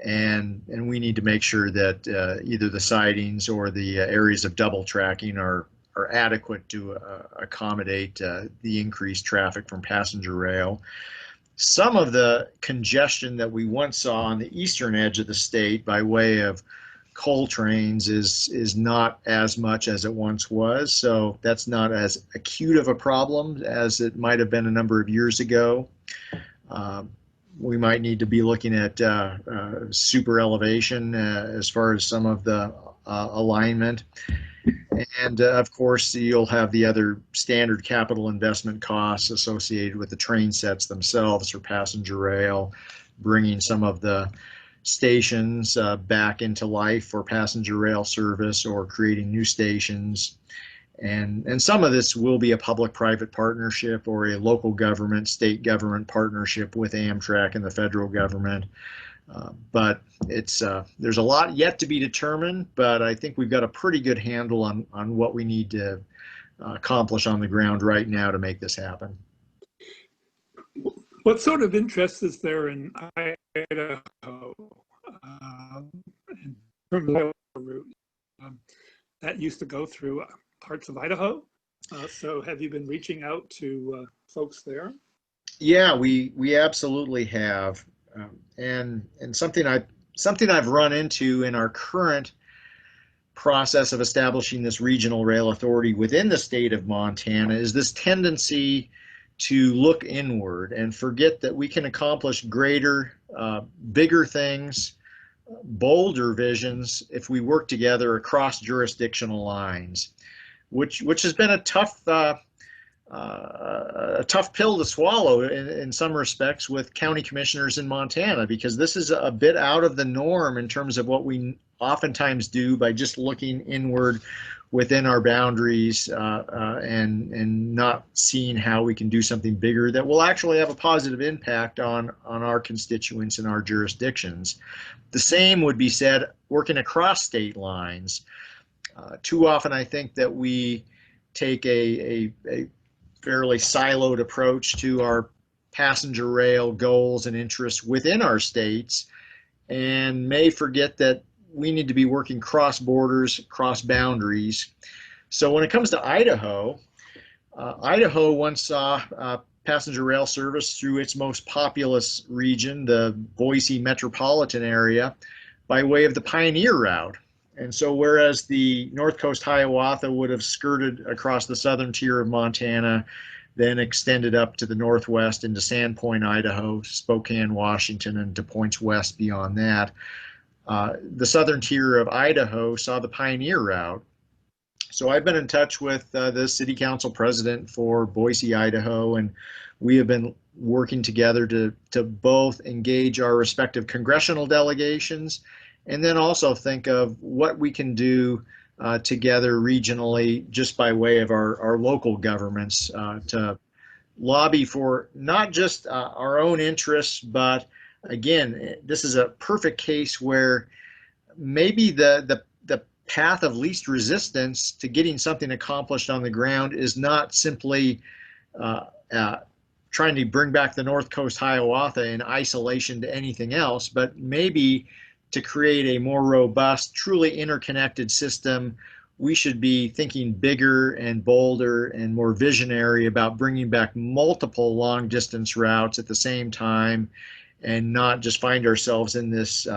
and we need to make sure that either the sidings or the areas of double tracking are adequate to accommodate the increased traffic from passenger rail. Some of the congestion that we once saw on the eastern edge of the state by way of coal trains is not as much as it once was, so that's not as acute of a problem as it might have been a number of years ago. We might need to be looking at super elevation as far as some of the alignment. And of course, you'll have the other standard capital investment costs associated with the train sets themselves for passenger rail, bringing some of the stations back into life for passenger rail service or creating new stations. And some of this will be a public-private partnership or a local government, state government partnership with Amtrak and the federal government. But it's there's a lot yet to be determined, but I think we've got a pretty good handle on what we need to accomplish on the ground right now to make this happen. What sort of interest is there in Idaho in terms of the route that used to go through parts of Idaho? So have you been reaching out to folks there? Yeah, we absolutely have, and something I've run into in our current process of establishing this regional rail authority within the state of Montana is this tendency to look inward and forget that we can accomplish greater, bigger things, bolder visions if we work together across jurisdictional lines, which has been a tough pill to swallow in some respects with county commissioners in Montana, because this is a bit out of the norm in terms of what we oftentimes do by just looking inward within our boundaries and not seeing how we can do something bigger that will actually have a positive impact on our constituents and our jurisdictions. The same would be said working across state lines. Too often I think that we take a fairly siloed approach to our passenger rail goals and interests within our states and may forget that we need to be working cross borders, cross boundaries. So when it comes to Idaho, Idaho once saw passenger rail service through its most populous region, the Boise metropolitan area, by way of the Pioneer Route. And so whereas the North Coast Hiawatha would have skirted across the southern tier of Montana, then extended up to the northwest into Sandpoint, Idaho, Spokane, Washington, and to points west beyond that, the southern tier of Idaho saw the Pioneer Route. So I've been in touch with the city council president for Boise, Idaho, and we have been working together to both engage our respective congressional delegations and then also think of what we can do together regionally just by way of our local governments to lobby for not just our own interests, but again, this is a perfect case where maybe the path of least resistance to getting something accomplished on the ground is not simply trying to bring back the North Coast Hiawatha in isolation to anything else, but maybe to create a more robust, truly interconnected system. We should be thinking bigger and bolder and more visionary about bringing back multiple long distance routes at the same time and not just find ourselves in this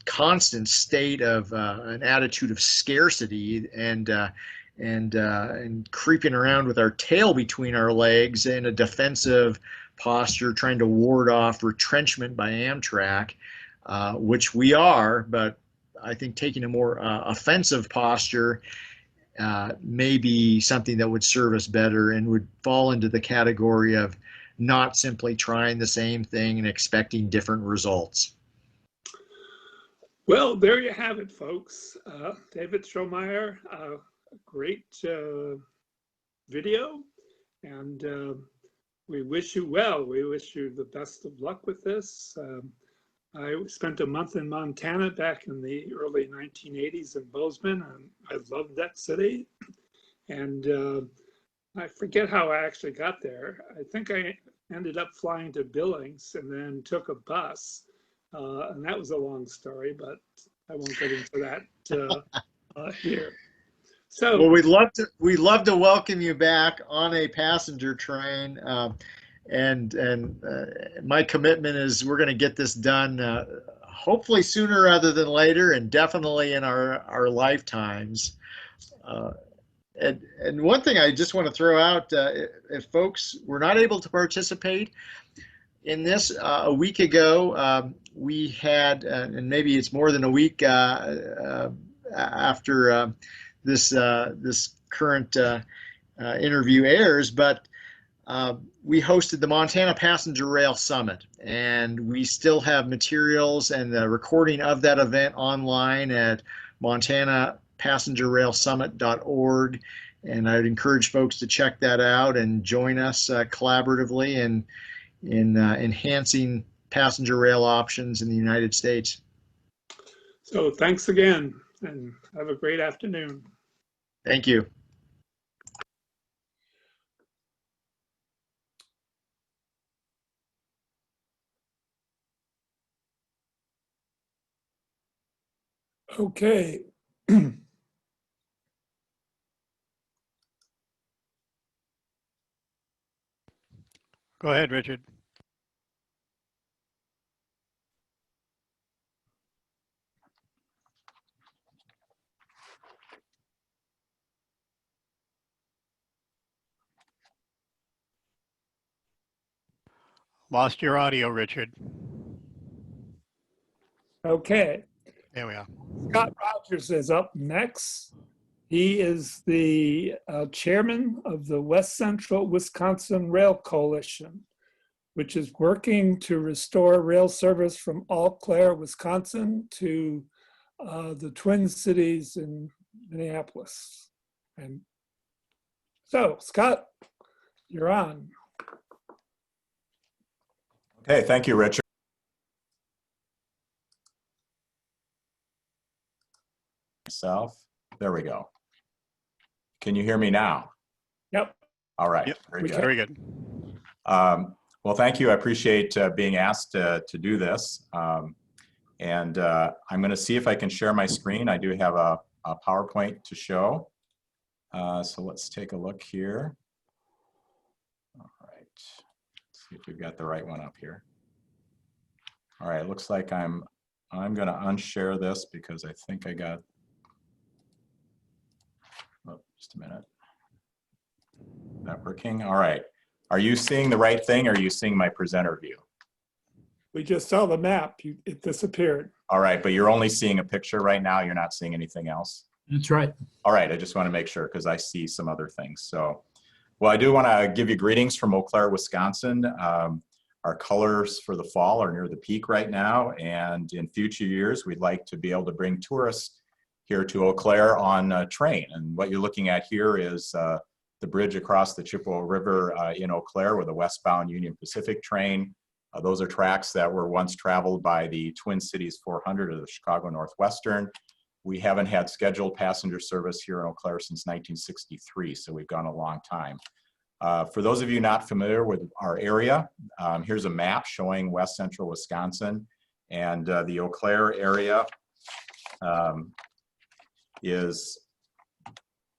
constant state of an attitude of scarcity and creeping around with our tail between our legs in a defensive posture, trying to ward off retrenchment by Amtrak, which we are, but I think taking a more offensive posture may be something that would serve us better and would fall into the category of not simply trying the same thing and expecting different results. Well, there you have it, folks. David Strohmeyer, great video, and we wish you well. We wish you the best of luck with this. I spent a month in Montana back in the early 1980s in Bozeman, and I loved that city. And I forget how I actually got there. I think I ended up flying to Billings and then took a bus. And that was a long story, but I won't get into that here. So, well, we'd love to welcome you back on a passenger train. And my commitment is we're going to get this done hopefully sooner rather than later, and definitely in our lifetimes. And one thing I just want to throw out, if folks were not able to participate in this a week ago, we had, and maybe it's more than a week after this current interview airs, but we hosted the Montana Passenger Rail Summit, and we still have materials and the recording of that event online at montanapassengerrailsummit.org. And I'd encourage folks to check that out and join us collaboratively in enhancing passenger rail options in the United States. So thanks again, and have a great afternoon. Thank you. Okay. Go ahead, Richard. Lost your audio, Richard. Okay. There we are. Scott Rogers is up next. He is the chairman of the West Central Wisconsin Rail Coalition, which is working to restore rail service from Eau Claire, Wisconsin to the Twin Cities in Minneapolis. And so, Scott, you're on. Okay, thank you, Richard. There we go. Can you hear me now? Yep. All right. Yep. Very good. Very good. Well, thank you. I appreciate being asked to do this. I'm going to see if I can share my screen. I do have a PowerPoint to show. So let's take a look here. All right. Let's see if we've got the right one up here. All right. It looks like I'm going to unshare this because I think I got. Oh, just a minute. Is that working? All right. Are you seeing the right thing, or are you seeing my presenter view? We just saw the map. It disappeared. All right, but you're only seeing a picture right now. You're not seeing anything else? That's right. All right, I just want to make sure because I see some other things. So, well, I do want to give you greetings from Eau Claire, Wisconsin. Our colors for the fall are near the peak right now, and in future years, we'd like to be able to bring tourists here to Eau Claire on a train. And what you're looking at here is the bridge across the Chippewa River in Eau Claire with a westbound Union Pacific train. Those are tracks that were once traveled by the Twin Cities 400 of the Chicago Northwestern. We haven't had scheduled passenger service here in Eau Claire since 1963, so we've gone a long time. For those of you not familiar with our area, here's a map showing West Central Wisconsin, and the Eau Claire area is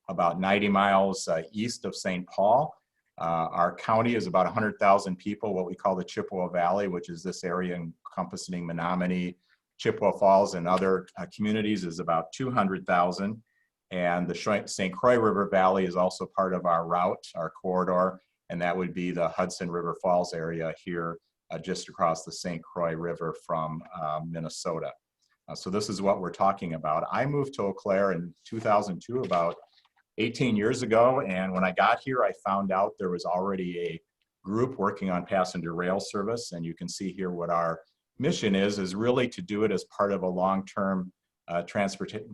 about 90 miles east of St. Paul. Our county is about 100,000 people, what we call the Chippewa Valley, which is this area encompassing Menominee, Chippewa Falls, and other communities is about 200,000. And the St. Croix River Valley is also part of our route, our corridor, and that would be the Hudson River Falls area here just across the St. Croix River from Minnesota. So this is what we're talking about. I moved to Eau Claire in 2002, about 18 years ago, and when I got here, I found out there was already a group working on passenger rail service, and you can see here what our mission is really to do it as part of a long-term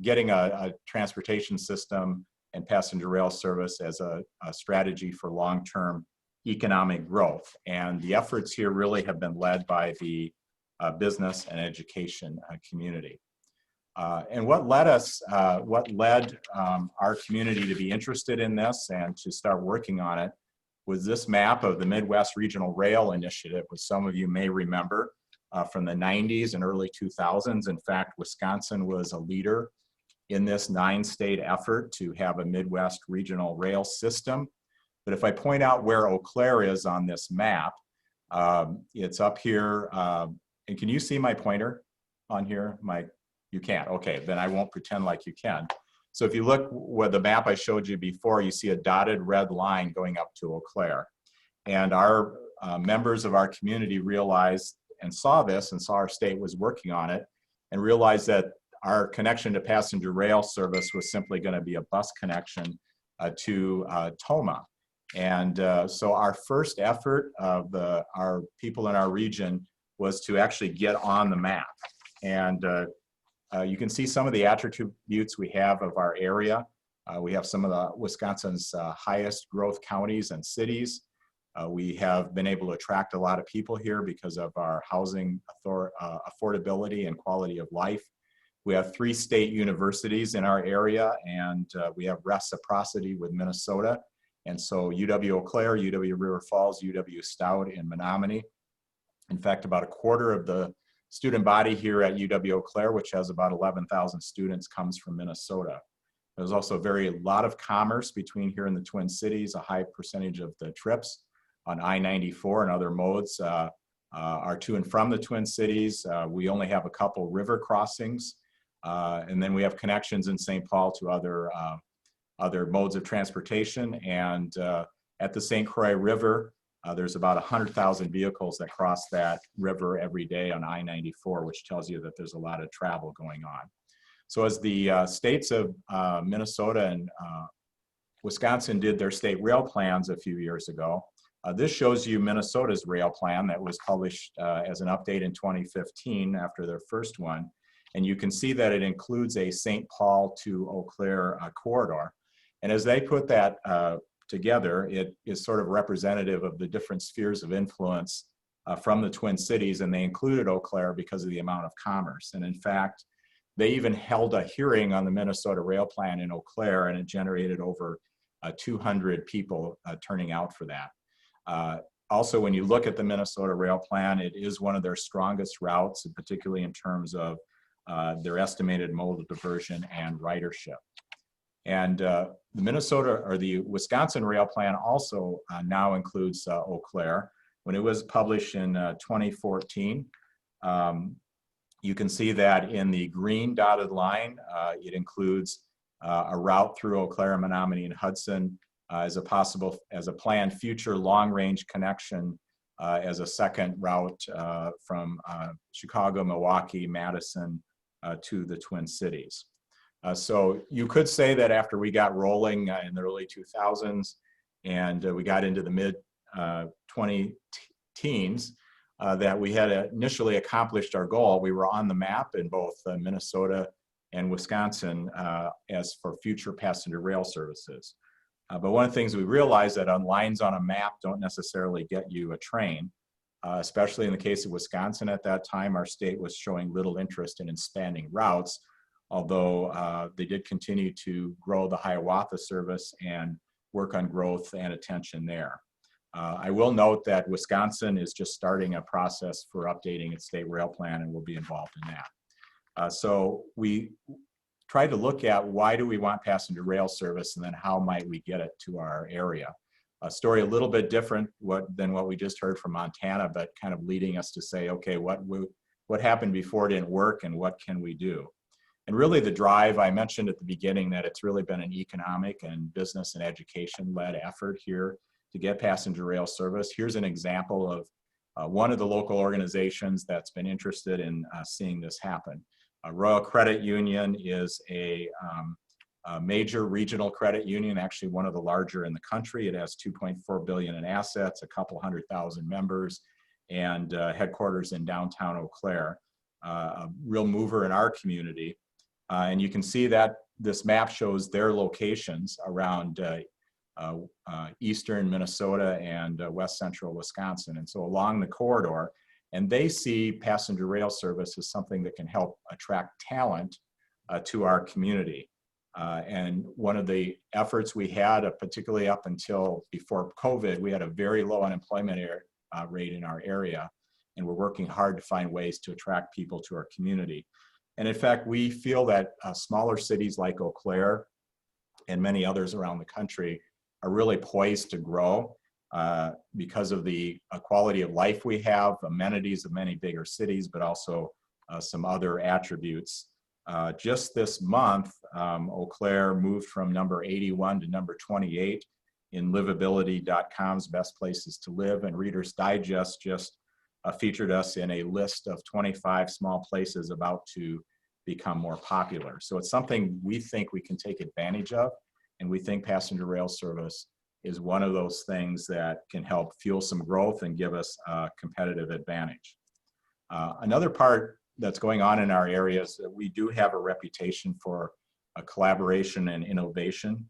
getting a transportation system and passenger rail service as a strategy for long-term economic growth. And the efforts here really have been led by the business and education community. And what led our community to be interested in this and to start working on it was this map of the Midwest Regional Rail Initiative, which some of you may remember from the 90s and early 2000s. In fact, Wisconsin was a leader in this 9-state effort to have a Midwest regional rail system. But if I point out where Eau Claire is on this map, it's up here. And can you see my pointer on here? You can't. Okay, then I won't pretend like you can. So if you look where the map I showed you before, you see a dotted red line going up to Eau Claire. And our members of our community realized and saw this and saw our state was working on it and realized that our connection to passenger rail service was simply going to be a bus connection to Toma. And so our first effort of our people in our region was to actually get on the map. And you can see some of the attributes we have of our area. We have some of the Wisconsin's highest growth counties and cities. We have been able to attract a lot of people here because of our housing affordability and quality of life. We have 3 state universities in our area, and we have reciprocity with Minnesota. And so UW Eau Claire, UW River Falls, UW Stout, and Menominee. In fact, about a quarter of the student body here at UW Eau Claire, which has about 11,000 students, comes from Minnesota. There's also a lot of commerce between here and the Twin Cities. A high percentage of the trips on I-94 and other modes are to and from the Twin Cities. We only have a couple river crossings. And then we have connections in St. Paul to other modes of transportation. And at the St. Croix River, there's about 100,000 vehicles that cross that river every day on I-94, which tells you that there's a lot of travel going on. So as the states of Minnesota and Wisconsin did their state rail plans a few years ago, this shows you Minnesota's rail plan that was published as an update in 2015 after their first one. And you can see that it includes a St. Paul to Eau Claire corridor. And as they put that together, it is sort of representative of the different spheres of influence from the Twin Cities, and they included Eau Claire because of the amount of commerce. And in fact, they even held a hearing on the Minnesota rail plan in Eau Claire, and it generated over 200 people turning out for that. Also, when you look at the Minnesota rail plan, it is one of their strongest routes, particularly in terms of their estimated modal diversion and ridership. And the Wisconsin rail plan also now includes Eau Claire. When it was published in 2014, you can see that in the green dotted line, it includes a route through Eau Claire, Menominee, and Hudson as a planned future long-range connection as a second route from Chicago, Milwaukee, Madison to the Twin Cities. So you could say that after we got rolling in the early 2000s and we got into the mid 20-teens, that we had initially accomplished our goal. We were on the map in both Minnesota and Wisconsin as for future passenger rail services. But one of the things we realized that lines on a map don't necessarily get you a train, especially in the case of Wisconsin at that time. Our state was showing little interest in expanding routes, although they did continue to grow the Hiawatha service and work on growth and attention there. I will note that Wisconsin is just starting a process for updating its state rail plan, and will be involved in that. So we tried to look at why do we want passenger rail service, and then how might we get it to our area. A story a little bit different than what we just heard from Montana, but kind of leading us to say, okay, what happened before it didn't work, and what can we do? And really the drive, I mentioned at the beginning that it's really been an economic and business and education-led effort here to get passenger rail service. Here's an example of one of the local organizations that's been interested in seeing this happen. Royal Credit Union is a major regional credit union, actually one of the larger in the country. It has $2.4 billion in assets, a couple 100,000 members, and headquarters in downtown Eau Claire, a real mover in our community. And you can see that this map shows their locations around eastern Minnesota and west central Wisconsin. And so along the corridor, and they see passenger rail service as something that can help attract talent to our community. And one of the efforts we had, particularly up until before COVID, we had a very low unemployment rate in our area. And we're working hard to find ways to attract people to our community. And in fact, we feel that smaller cities like Eau Claire and many others around the country are really poised to grow because of the quality of life we have, amenities of many bigger cities, but also some other attributes. Just this month, Eau Claire moved from number 81 to number 28 in livability.com's best places to live, and Reader's Digest just featured us in a list of 25 small places about to become more popular. So it's something we think we can take advantage of, and we think passenger rail service is one of those things that can help fuel some growth and give us a competitive advantage. Another part that's going on in our area is that we do have a reputation for a collaboration and innovation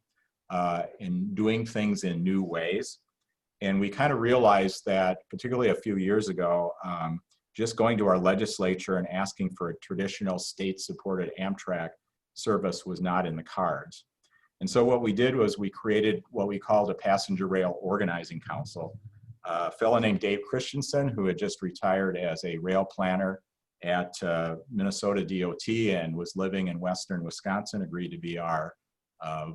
in doing things in new ways. And we kind of realized that, particularly a few years ago, just going to our legislature and asking for a traditional state-supported Amtrak service was not in the cards. And so what we did was we created what we called a Passenger Rail Organizing Council. A fellow named Dave Christensen, who had just retired as a rail planner at Minnesota DOT and was living in western Wisconsin, agreed to be our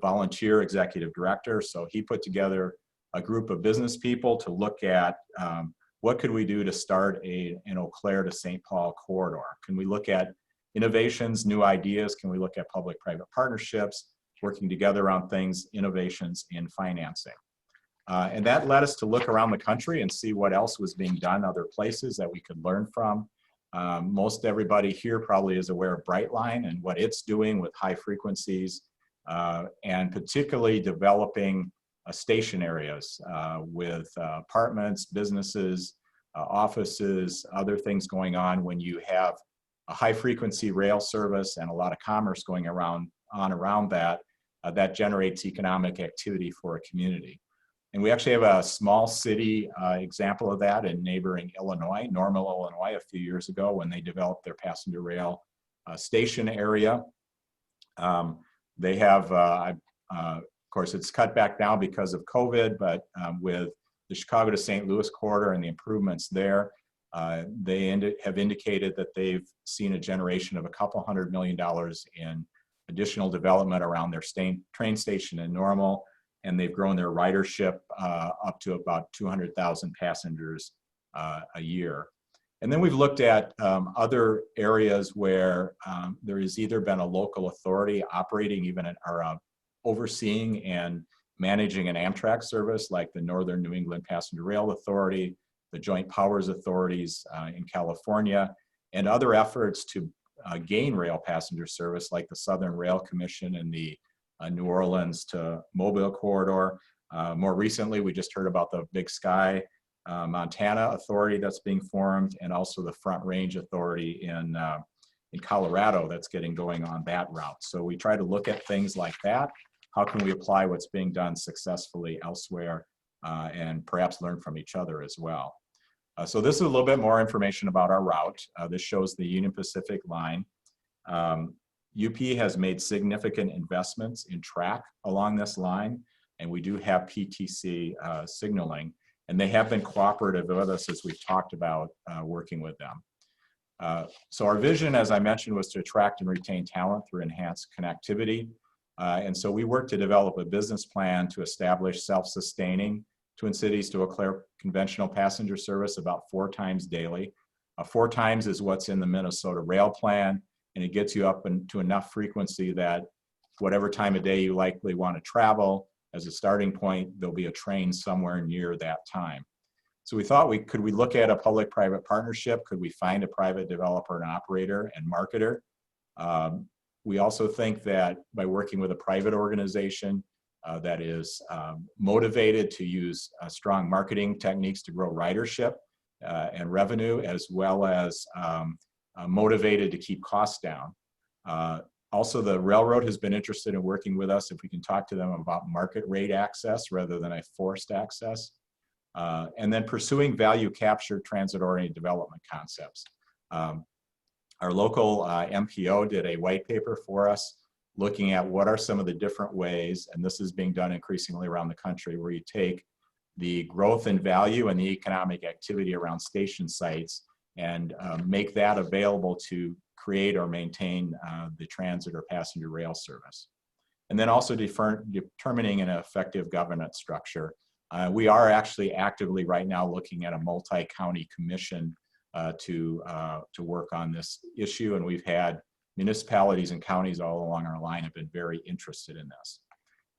volunteer executive director. So he put together a group of business people to look at what could we do to start an Eau Claire to St. Paul corridor? Can we look at innovations, new ideas? Can we look at public-private partnerships, working together on things, innovations in financing? And that led us to look around the country and see what else was being done other places that we could learn from. Most everybody here probably is aware of Brightline and what it's doing with high frequencies, and particularly developing station areas with apartments, businesses, offices, other things going on. When you have a high frequency rail service and a lot of commerce going around that, that generates economic activity for a community. And we actually have a small city example of that in neighboring Illinois, Normal, Illinois, a few years ago when they developed their passenger rail station area. They have, of course, it's cut back down because of COVID, but with the Chicago to St. Louis corridor and the improvements there, they have indicated that they've seen a generation of $200 million in additional development around their train station in Normal, and they've grown their ridership up to about 200,000 passengers a year. And then we've looked at other areas where there has either been a local authority operating even or overseeing and managing an Amtrak service like the Northern New England Passenger Rail Authority, the Joint Powers Authorities in California, and other efforts to gain rail passenger service like the Southern Rail Commission and the New Orleans to Mobile corridor. More recently, we just heard about the Big Sky Montana Authority that's being formed, and also the Front Range Authority in Colorado that's getting going on that route. So we try to look at things like that. How can we apply what's being done successfully elsewhere and perhaps learn from each other as well? So this is a little bit more information about our route. This shows the Union Pacific line. UP has made significant investments in track along this line, and we do have PTC signaling, and they have been cooperative with us as we've talked about working with them. So our vision, as I mentioned, was to attract and retain talent through enhanced connectivity. And so we worked to develop a business plan to establish self-sustaining Twin Cities to Eau Claire conventional passenger service about 4 times daily. 4 times is what's in the Minnesota Rail Plan, and it gets you up to enough frequency that whatever time of day you likely want to travel, as a starting point, there'll be a train somewhere near that time. So we thought, could we look at a public-private partnership? Could we find a private developer and operator and marketer? We also think that by working with a private organization that is motivated to use strong marketing techniques to grow ridership and revenue, as well as motivated to keep costs down. Also, the railroad has been interested in working with us if we can talk to them about market rate access rather than a forced access. And then pursuing value capture transit-oriented development concepts. Our local MPO did a white paper for us looking at what are some of the different ways, and this is being done increasingly around the country, where you take the growth in value and the economic activity around station sites and make that available to create or maintain the transit or passenger rail service. And then also determining an effective governance structure. We are actually actively right now looking at a multi-county commission to work on this issue, and we've had municipalities and counties all along our line have been very interested in this.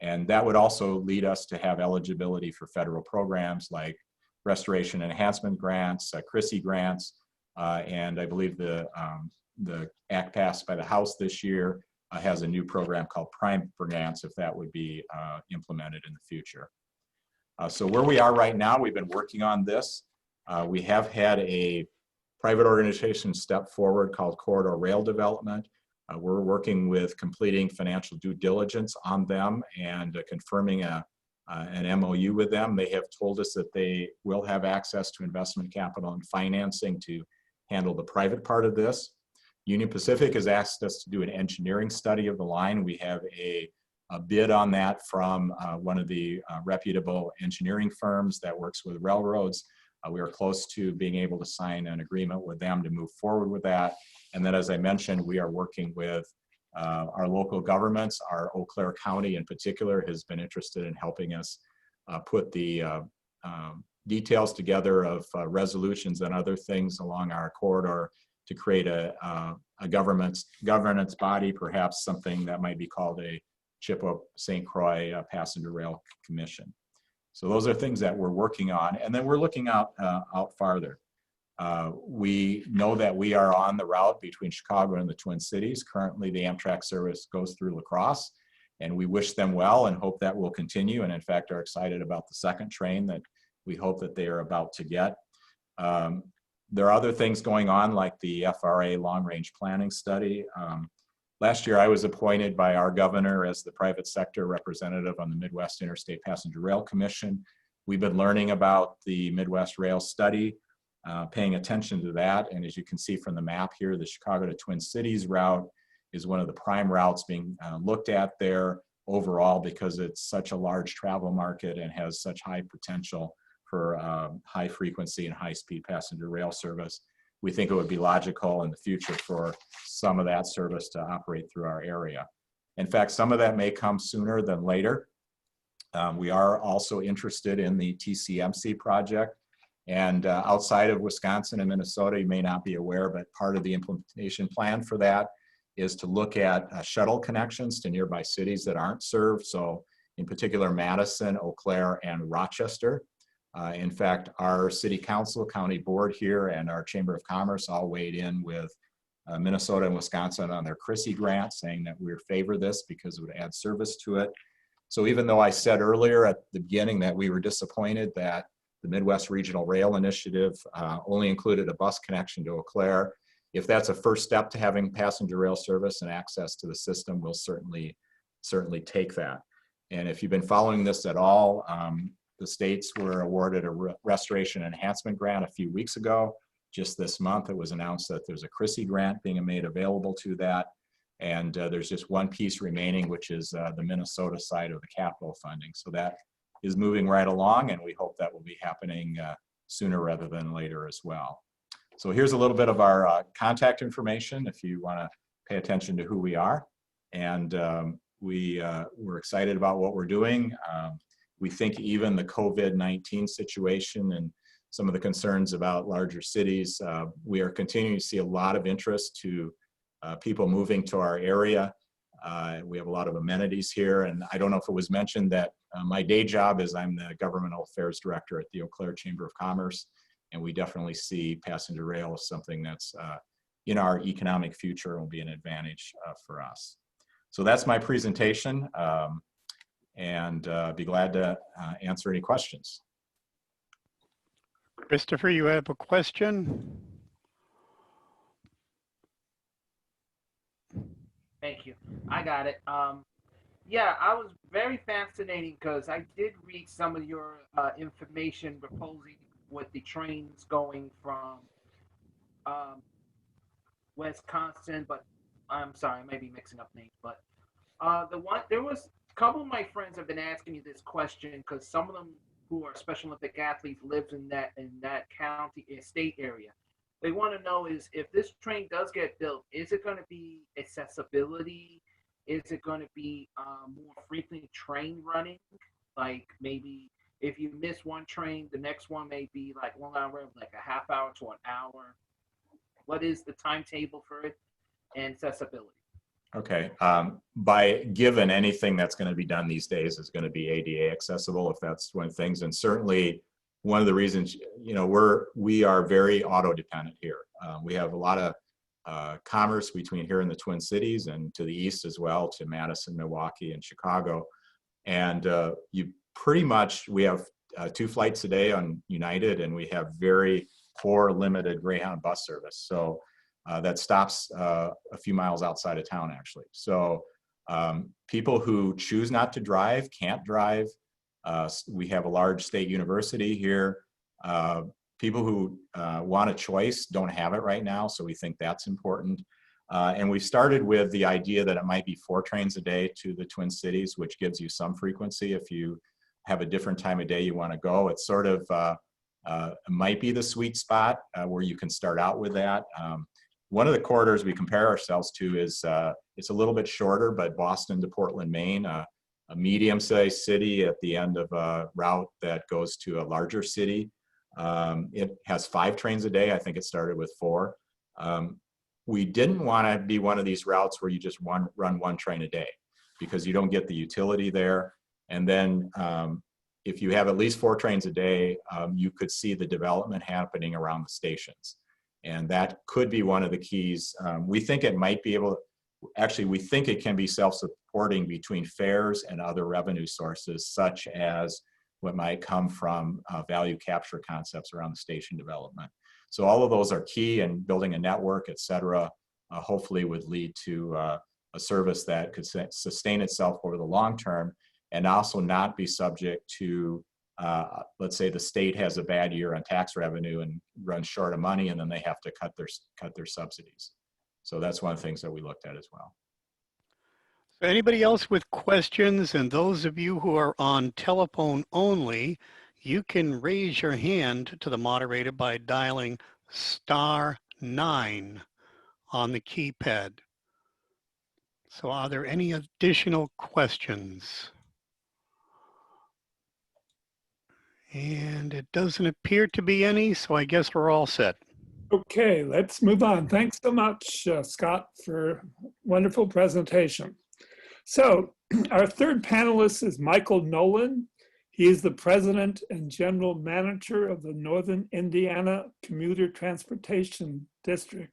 And that would also lead us to have eligibility for federal programs like restoration enhancement grants, CRISI grants, and I believe the act passed by the House this year has a new program called Prime Grants, if that would be implemented in the future. So where we are right now, we've been working on this. We have had a private organization step forward called Corridor Rail Development. We're working with completing financial due diligence on them and confirming an MOU with them. They have told us that they will have access to investment capital and financing to handle the private part of this. Union Pacific has asked us to do an engineering study of the line. We have a bid on that from one of the reputable engineering firms that works with railroads. We are close to being able to sign an agreement with them to move forward with that. And then, as I mentioned, we are working with our local governments. Our Eau Claire County in particular has been interested in helping us put the details together of resolutions and other things along our corridor to create a governance body, perhaps something that might be called a Chippewa St. Croix Passenger Rail Commission. So those are things that we're working on, and then we're looking out farther. We know that we are on the route between Chicago and the Twin Cities. Currently, the Amtrak service goes through La Crosse, and we wish them well and hope that will continue, and in fact are excited about the second train that we hope that they are about to get. There are other things going on like the FRA long-range planning study. Last year, I was appointed by our governor as the private sector representative on the Midwest Interstate Passenger Rail Commission. We've been learning about the Midwest Rail Study, paying attention to that. And as you can see from the map here, the Chicago to Twin Cities route is one of the prime routes being looked at there overall because it's such a large travel market and has such high potential for high frequency and high speed passenger rail service. We think it would be logical in the future for some of that service to operate through our area. In fact, some of that may come sooner than later. We are also interested in the TCMC project. And outside of Wisconsin and Minnesota, you may not be aware, but part of the implementation plan for that is to look at shuttle connections to nearby cities that aren't served. So in particular, Madison, Eau Claire, and Rochester. In fact, our city council, county board here, and our Chamber of Commerce all weighed in with Minnesota and Wisconsin on their CRISI grant, saying that we favor this because it would add service to it. So even though I said earlier at the beginning that we were disappointed that the Midwest Regional Rail Initiative only included a bus connection to Eau Claire, if that's a first step to having passenger rail service and access to the system, we'll certainly take that. And if you've been following this at all, the states were awarded a restoration enhancement grant a few weeks ago. Just this month, it was announced that there's a CRISI grant being made available to that. And there's just one piece remaining, which is the Minnesota side of the capital funding. So that is moving right along, and we hope that will be happening sooner rather than later as well. So here's a little bit of our contact information if you want to pay attention to who we are. And we're excited about what we're doing. We think even the COVID-19 situation and some of the concerns about larger cities, we are continuing to see a lot of interest to people moving to our area. We have a lot of amenities here, and I don't know if it was mentioned that my day job is I'm the Governmental Affairs Director at the Eau Claire Chamber of Commerce, and we definitely see passenger rail as something that's in our economic future and will be an advantage for us. So that's my presentation. And be glad to answer any questions. Christopher, you have a question? Thank you. I got it. Yeah, I was very fascinating because I did read some of your information proposing with the trains going from um, Wisconsin, but I'm sorry, I may be mixing up names, but there was a couple of my friends have been asking me this question because some of them who are Special Olympic athletes lives in that county state area. They want to know is if this train does get built, is it going to be accessibility? Is it going to be more frequent train running? Like maybe if you miss one train, the next one may be like Long Island Railroad, like a half hour to an hour. What is the timetable for it and accessibility? Okay. By given anything that's going to be done these days is going to be ADA accessible if that's one of things. And certainly one of the reasons, you know, we are very auto dependent here. We have a lot of commerce between here in the Twin Cities and to the east as well, to Madison, Milwaukee, and Chicago. And you pretty much, we have 2 flights a day on United, and we have very poor limited Greyhound bus service. So that stops a few miles outside of town, actually. So people who choose not to drive can't drive. We have a large state university here. People who want a choice don't have it right now, so we think that's important. And we started with the idea that it might be 4 trains a day to the Twin Cities, which gives you some frequency if you have a different time of day you want to go. It's sort of might be the sweet spot where you can start out with that. One of the corridors we compare ourselves to is it's a little bit shorter, but Boston to Portland, Maine, a medium-sized city at the end of a route that goes to a larger city. It has 5 trains a day. I think it started with 4. We didn't want to be one of these routes where you just run 1 train a day because you don't get the utility there. And then if you have at least 4 trains a day, you could see the development happening around the stations. And that could be one of the keys. We think it might be able, actually, we think it can be self-supporting between fares and other revenue sources, such as what might come from value capture concepts around the station development. So all of those are key, and building a network, et cetera, hopefully would lead to a service that could sustain itself over the long term and also not be subject to, let's say the state has a bad year on tax revenue and runs short of money, and then they have to cut their subsidies. So that's one of the things that we looked at as well. So anybody else with questions? And those of you who are on telephone only, you can raise your hand to the moderator by dialing *9 on the keypad. So are there any additional questions? And it doesn't appear to be any, so I guess we're all set. Okay, let's move on. Thanks so much, Scott, for wonderful presentation. So our third panelist is Michael Nolan. He is the president and general manager of the Northern Indiana Commuter Transportation District.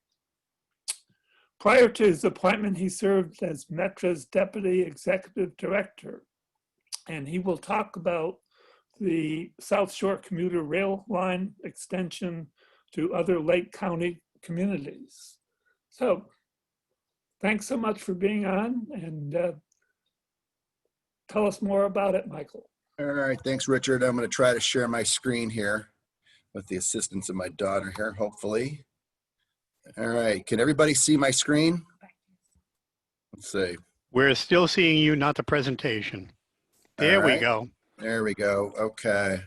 Prior to his appointment, he served as Metra's deputy executive director, and he will talk about the South Shore commuter rail line extension to other Lake County communities. So thanks so much for being on, and tell us more about it, Michael. All right, thanks, Richard. I'm going to try to share my screen here with the assistance of my daughter here, hopefully. All right, can everybody see my screen? Let's see. We're still seeing you, not the presentation. There we go. There we go. Okay.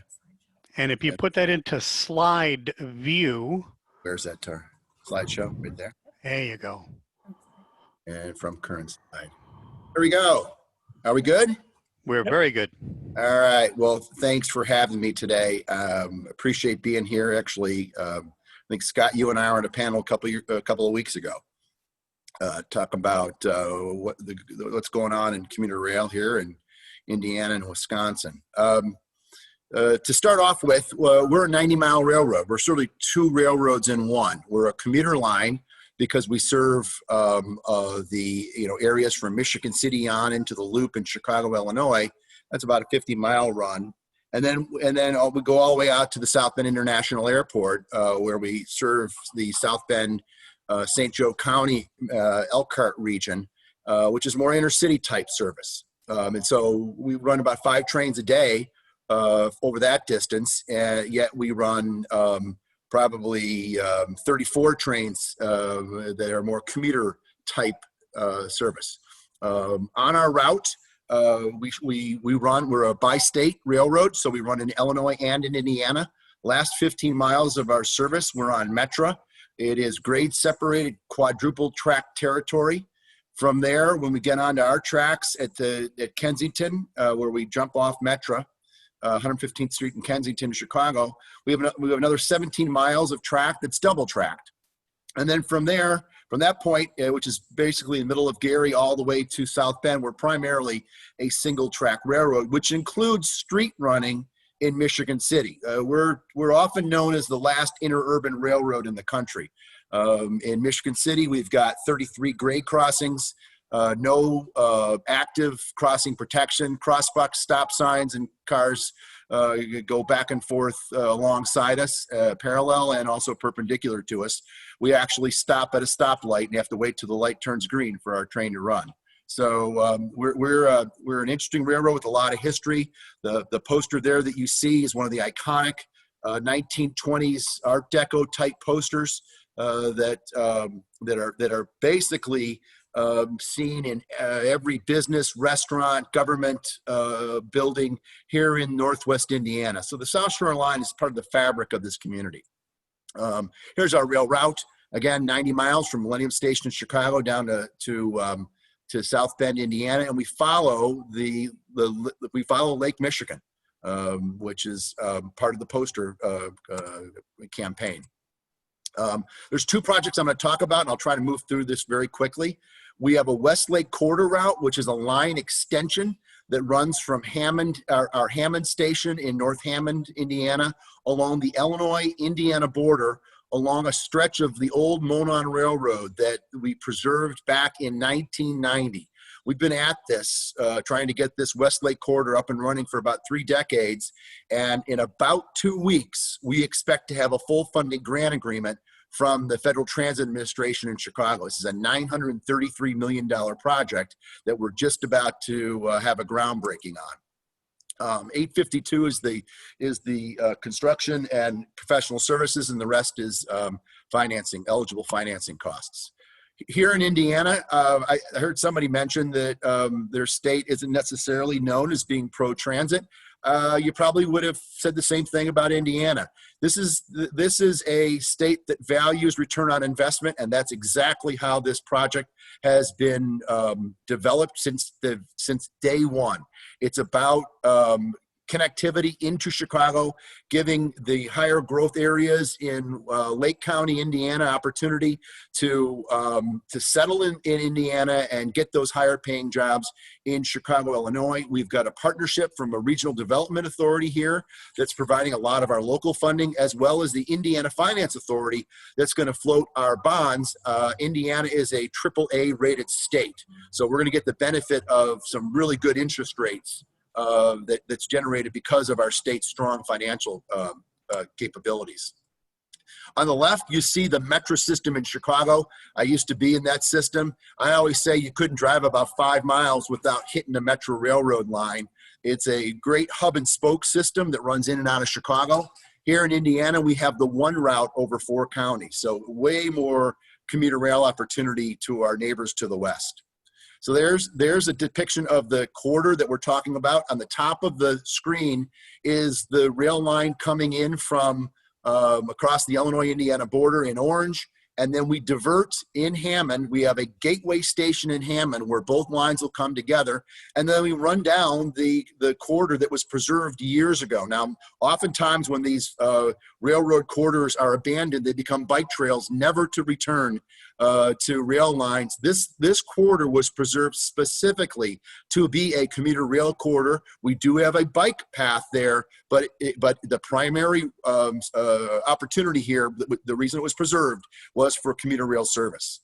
And if you put that into slide view. Where's that slideshow? Right there. There you go. And from current slide. There we go. Are we good? We're very good. All right. Well, thanks for having me today. Appreciate being here. Actually, I think Scott, you and I were on a panel a couple of weeks ago, talk about what's going on in commuter rail here in Indiana and Wisconsin. To start off with, we're a 90-mile railroad. We're sort of 2 railroads in one. We're a commuter line because we serve the areas from Michigan City on into the Loop in Chicago, Illinois. That's about a 50-mile run. And then we go all the way out to the South Bend International Airport, where we serve the South Bend, St. Joe County, Elkhart region. which is more intercity type service. And so we run about 5 trains a day over that distance, and yet we run probably 34 trains that are more commuter type service. On our route, we're a bi-state railroad, so we run in Illinois and in Indiana. Last 15 miles of our service, we're on Metra. It is grade separated quadruple track territory. From there, when we get onto our tracks at Kensington, where we jump off Metra, 115th Street in Kensington, Chicago, we have another 17 miles of track that's double tracked. And then from there, from that point, which is basically in the middle of Gary all the way to South Bend, we're primarily a single track railroad, which includes street running in Michigan City. We're often known as the last interurban railroad in the country. In Michigan City, we've got 33 grade crossings, no active crossing protection, crosswalk stop signs, and cars go back and forth alongside us, parallel and also perpendicular to us. We actually stop at a stoplight and have to wait till the light turns green for our train to run. So we're an interesting railroad with a lot of history. The poster there that you see is one of the iconic 1920s Art Deco type posters that are basically seen in every business, restaurant, government building here in Northwest Indiana. So the South Shore Line is part of the fabric of this community. Here's our rail route. Again, 90 miles from Millennium Station in Chicago down to South Bend, Indiana, and we follow Lake Michigan, which is part of the poster campaign. There's 2 projects I'm going to talk about, and I'll try to move through this very quickly. We have a Westlake Corridor route, which is a line extension that runs from our Hammond station in North Hammond, Indiana, along the Illinois-Indiana border, along a stretch of the old Monon Railroad that we preserved back in 1990. We've been at this, trying to get this Westlake Corridor up and running for about 3 decades. And in about 2 weeks, we expect to have a full funding grant agreement from the Federal Transit Administration in Chicago. This is a $933 million project that we're just about to have a groundbreaking on. 852 is the construction and professional services, and the rest is eligible financing costs. Here in Indiana, I heard somebody mention that their state isn't necessarily known as being pro-transit. You probably would have said the same thing about Indiana. This is a state that values return on investment, and that's exactly how this project has been developed since day one. It's about connectivity into Chicago, giving the higher growth areas in Lake County, Indiana, opportunity to settle in Indiana and get those higher paying jobs in Chicago, Illinois. We've got a partnership from a regional development authority here that's providing a lot of our local funding, as well as the Indiana Finance Authority that's going to float our bonds. Indiana is a AAA rated state, so we're going to get the benefit of some really good interest rates that's generated because of our state's strong financial capabilities. On the left, you see the Metro system in Chicago. I used to be in that system. I always say you couldn't drive about 5 miles without hitting a Metro railroad line. It's a great hub and spoke system that runs in and out of Chicago. Here in Indiana, we have the one route over 4 counties, so way more commuter rail opportunity to our neighbors to the west. So there's a depiction of the corridor that we're talking about. On the top of the screen is the rail line coming in from across the Illinois-Indiana border in orange. And then we divert in Hammond. We have a gateway station in Hammond where both lines will come together. And then we run down the corridor that was preserved years ago. Now, oftentimes when these railroad corridors are abandoned, they become bike trails, never to return to rail lines. This corridor was preserved specifically to be a commuter rail corridor. We do have a bike path there, but the primary opportunity here, the reason it was preserved, was for commuter rail service.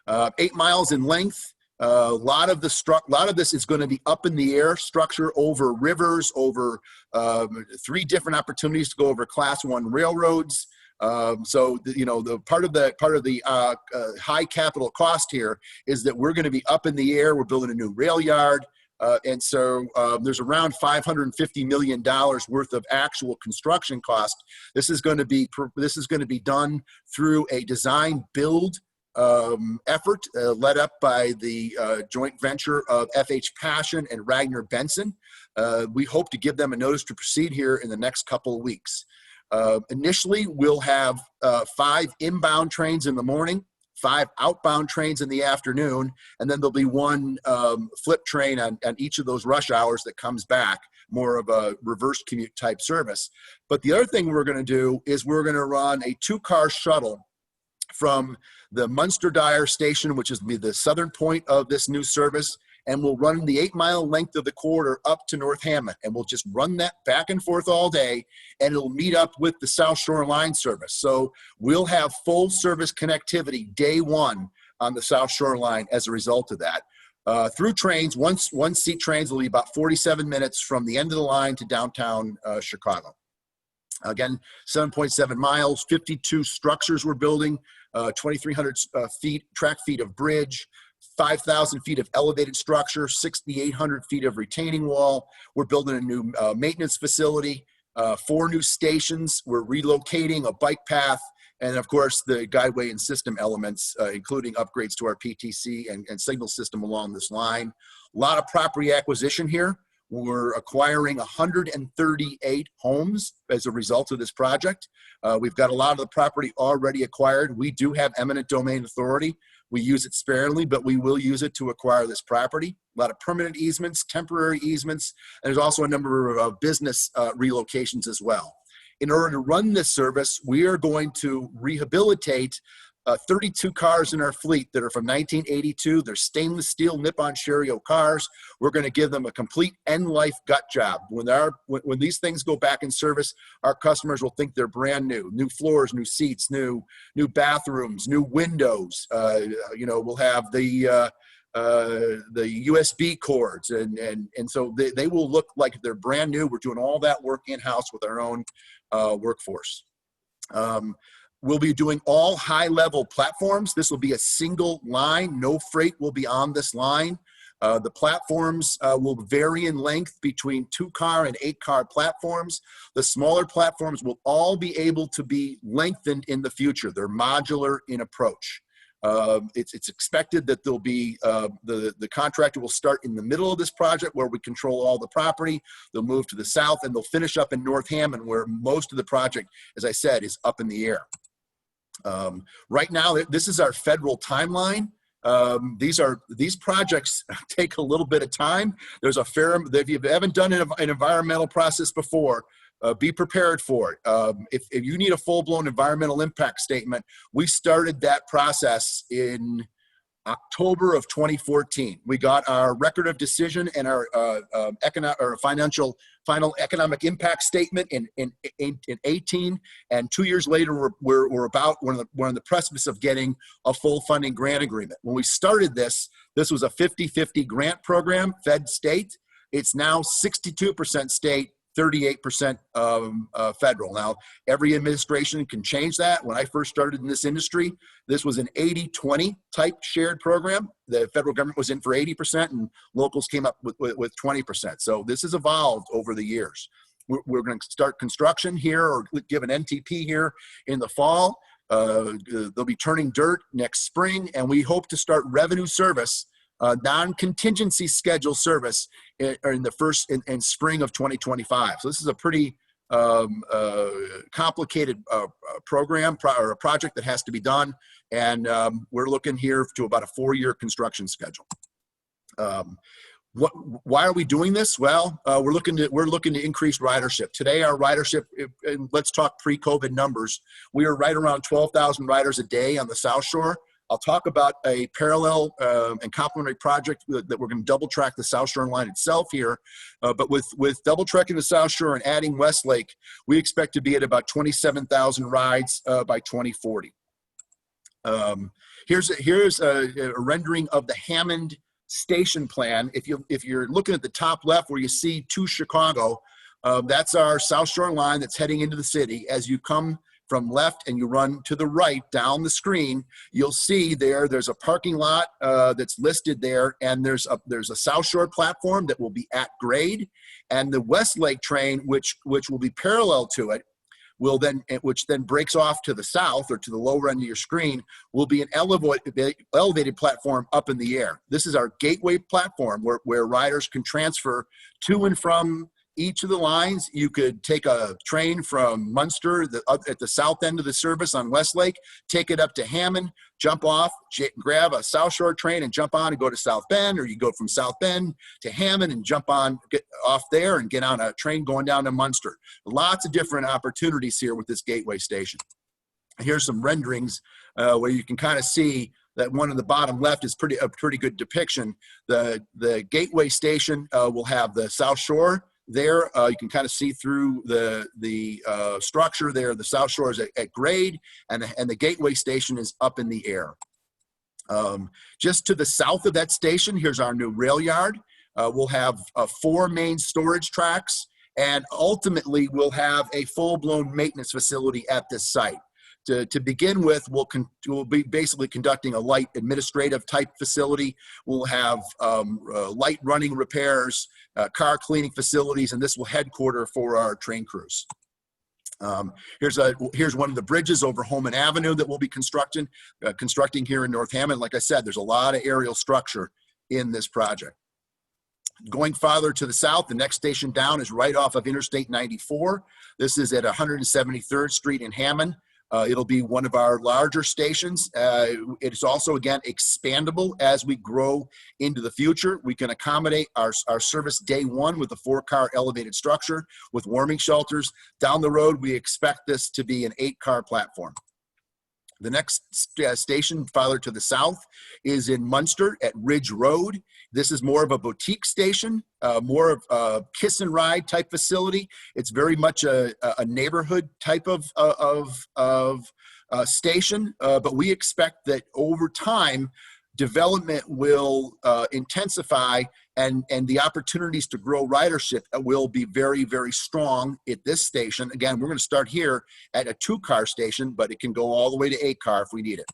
8 miles in length. A lot of this is going to be up in the air structure over rivers, over 3 different opportunities to go over Class 1 railroads. The part of the high capital cost here is that we're going to be up in the air. We're building a new rail yard. There's around $550 million worth of actual construction cost. This is going to be done through a design build effort led up by the joint venture of FH Passion and Ragnar Benson. We hope to give them a notice to proceed here in the next couple of weeks. Initially, we'll have 5 inbound trains in the morning, 5 outbound trains in the afternoon, and then there'll be 1 flip train on each of those rush hours that comes back, more of a reverse commute type service. But the other thing we're going to do is we're going to run a 2-car shuttle from the Munster-Dyer station, which is the southern point of this new service, and we'll run the 8-mile length of the corridor up to North Hammond, and we'll just run that back and forth all day, and it'll meet up with the South Shore Line service. So we'll have full service connectivity day 1 on the South Shore Line as a result of that. Through trains, one-seat trains will be about 47 minutes from the end of the line to downtown Chicago. Again, 7.7 miles, 52 structures we're building, 2,300 track feet of bridge, 5,000 feet of elevated structure, 6,800 feet of retaining wall. We're building a new maintenance facility, 4 new stations. We're relocating a bike path, and of course the guideway and system elements, including upgrades to our PTC and signal system along this line. A lot of property acquisition here. We're acquiring 138 homes as a result of this project. We've got a lot of the property already acquired. We do have eminent domain authority. We use it sparingly, but we will use it to acquire this property. A lot of permanent easements, temporary easements, and there's also a number of business relocations as well. In order to run this service, we are going to rehabilitate 32 cars in our fleet that are from 1982. They're stainless steel Nippon Sharyo cars. We're going to give them a complete end-life gut job. When these things go back in service, our customers will think they're brand new. New floors, new seats, new bathrooms, new windows. We'll have the USB cords, and so they will look like they're brand new. We're doing all that work in-house with our own workforce. We'll be doing all high-level platforms. This will be a single line. No freight will be on this line. The platforms will vary in length between 2-car and 8-car platforms. The smaller platforms will all be able to be lengthened in the future. They're modular in approach. It's expected that there'll be the contractor will start in the middle of this project where we control all the property. They'll move to the south, and they'll finish up in North Hammond, where most of the project, as I said, is up in the air. Right now, this is our federal timeline. These projects take a little bit of time. There's a fair, if you haven't done an environmental process before, be prepared for it. If you need a full-blown environmental impact statement, we started that process in October of 2014. We got our record of decision and our final economic impact statement in 18, and 2 years later we're on the precipice of getting a full funding grant agreement. When we started this was a 50-50 grant program, Fed state. It's now 62% state, 38% federal. Now, every administration can change that. When I first started in this industry, this was an 80-20 type shared program. The federal government was in for 80%, and locals came up with 20%. So this has evolved over the years. We're going to start construction here, or give an NTP here in the fall. They'll be turning dirt next spring, and we hope to start revenue service, non-contingency schedule service in spring of 2025. So this is a pretty complicated program or a project that has to be done, and we're looking here to about a 4-year construction schedule. Why are we doing this? Well, we're looking to increase ridership. Today, our ridership, and let's talk pre-COVID numbers, we are right around 12,000 riders a day on the South Shore. I'll talk about a parallel and complementary project that we're going to double track the South Shore line itself here. But with double tracking the South Shore and adding Westlake, we expect to be at about 27,000 rides by 2040. Here's a rendering of the Hammond station plan. If you're looking at the top left where you see to Chicago, that's our South Shore line that's heading into the city. As you come from left and you run to the right down the screen, you'll see there's a parking lot that's listed there, and there's a South Shore platform that will be at grade, and the Westlake train, which will be parallel to it, which then breaks off to the south or to the lower end of your screen, will be an elevated platform up in the air. This is our gateway platform where riders can transfer to and from each of the lines. You could take a train from Munster at the south end of the service on Westlake, take it up to Hammond, jump off, grab a South Shore train and jump on and go to South Bend, or you go from South Bend to Hammond and jump on, get off there and get on a train going down to Munster. Lots of different opportunities here with this gateway station. Here's some renderings where you can kind of see that one in the bottom left is a pretty good depiction. The gateway station will have the South Shore there. You can kind of see through the structure there. The South Shore is at grade, and the gateway station is up in the air. Just to the south of that station, here's our new rail yard. We'll have 4 main storage tracks, and ultimately we'll have a full-blown maintenance facility at this site. To begin with, we'll be basically conducting a light administrative type facility. We'll have light running repairs, car cleaning facilities, and this will headquarter for our train crews. Here's one of the bridges over Holman Avenue that we'll be constructing here in North Hammond. Like I said, there's a lot of aerial structure in this project. Going farther to the south, the next station down is right off of Interstate 94. This is at 173rd Street in Hammond. It'll be one of our larger stations. It's also, again, expandable as we grow into the future. We can accommodate our service day one with a 4-car elevated structure with warming shelters. Down the road, we expect this to be an 8-car platform. The next station farther to the south is in Munster at Ridge Road. This is more of a boutique station, more of a kiss and ride type facility. It's very much a neighborhood type of station, but we expect that over time, development will intensify, and the opportunities to grow ridership will be very, very strong at this station. Again, we're going to start here at a 2-car station, but it can go all the way to 8-car if we need it.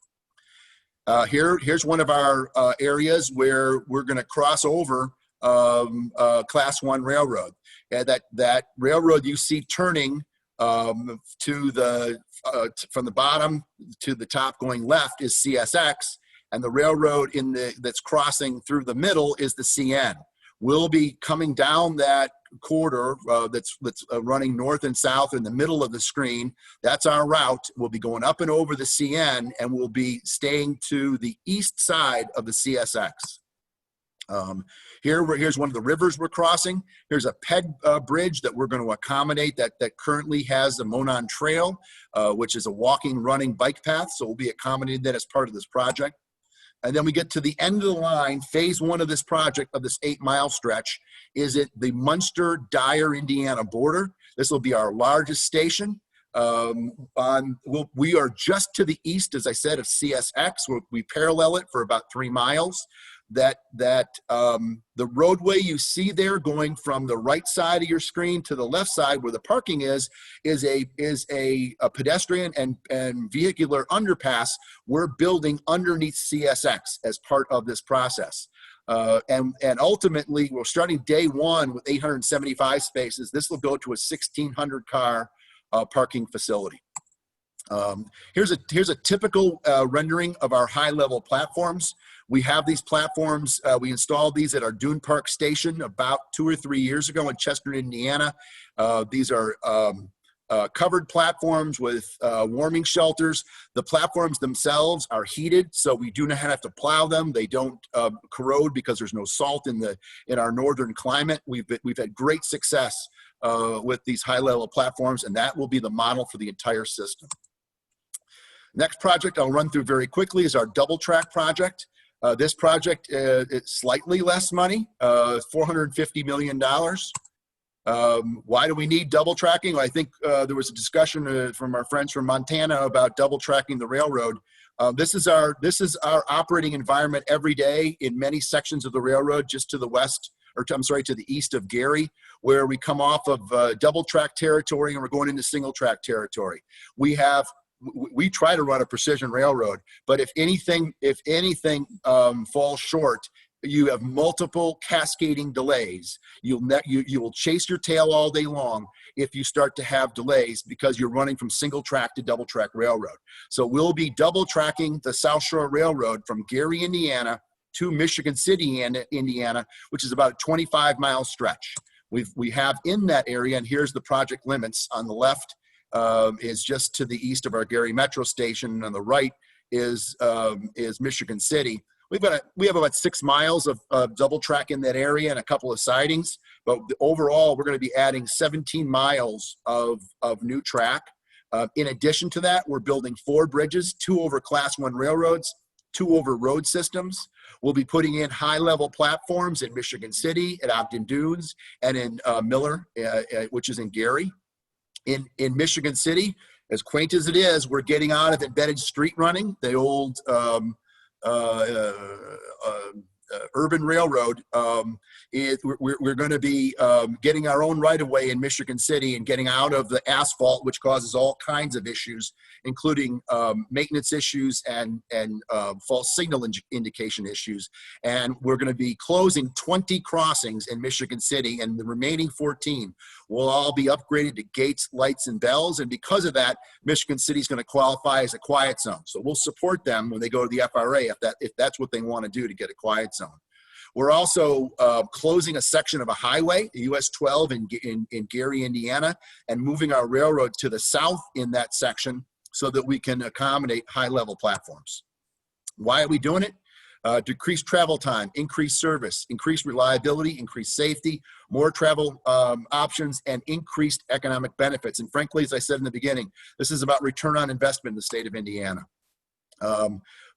Here's one of our areas where we're going to cross over Class 1 railroad. That railroad you see turning from the bottom to the top going left is CSX. And the railroad that's crossing through the middle is the CN. We'll be coming down that corridor that's running north and south in the middle of the screen. That's our route. We'll be going up and over the CN, and we'll be staying to the east side of the CSX. Here's one of the rivers we're crossing. Here's a PED bridge that we're going to accommodate that currently has the Monon Trail, which is a walking, running bike path. So we'll be accommodating that as part of this project. And then we get to the end of the line. Phase 1 of this project, of this 8-mile stretch, is at the Munster-Dyer, Indiana border. This will be our largest station. We are just to the east, as I said, of CSX. We parallel it for about 3 miles. The roadway you see there going from the right side of your screen to the left side where the parking is a pedestrian and vehicular underpass we're building underneath CSX as part of this process. And ultimately, we're starting day one with 875 spaces. This will go to a 1,600 car parking facility. Here's a typical rendering of our high-level platforms. We have these platforms. We installed these at our Dune Park station about 2 or 3 years ago in Chester, Indiana. These are covered platforms with warming shelters. The platforms themselves are heated, so we do not have to plow them. They don't corrode because there's no salt in our northern climate. We've had great success with these high-level platforms, and that will be the model for the entire system. Next project I'll run through very quickly is our double track project. This project is slightly less money, $450 million. Why do we need double tracking? I think there was a discussion from our friends from Montana about double tracking the railroad. This is our operating environment every day in many sections of the railroad, just to the west I'm sorry, to the east of Gary, where we come off of double track territory and we're going into single track territory. We try to run a precision railroad, but if anything falls short, you have multiple cascading delays. You will chase your tail all day long if you start to have delays because you're running from single track to double track railroad. So we'll be double tracking the South Shore Railroad from Gary, Indiana to Michigan City, Indiana, which is about a 25-mile stretch. We have in that area, and here's the project limits. On the left is just to the east of our Gary Metro station, and on the right is Michigan City. We have about 6 miles of double track in that area and a couple of sidings, but overall we're going to be adding 17 miles of new track. In addition to that, we're building 4 bridges, 2 over Class 1 railroads, 2 over road systems. We'll be putting in high-level platforms in Michigan City, at Ogden Dunes, and in Miller, which is in Gary. In Michigan City, as quaint as it is, we're getting out of embedded street running, the old urban railroad. We're going to be getting our own right-of-way in Michigan City and getting out of the asphalt, which causes all kinds of issues, including maintenance issues and false signal indication issues. And we're going to be closing 20 crossings in Michigan City, and the remaining 14 will all be upgraded to gates, lights, and bells. And because of that, Michigan City is going to qualify as a quiet zone. So we'll support them when they go to the FRA if that's what they want to do to get a quiet zone. We're also closing a section of a highway, US 12 in Gary, Indiana, and moving our railroad to the south in that section so that we can accommodate high-level platforms. Why are we doing it? Decreased travel time, increased service, increased reliability, increased safety, more travel options, and increased economic benefits. And frankly, as I said in the beginning, this is about return on investment in the state of Indiana.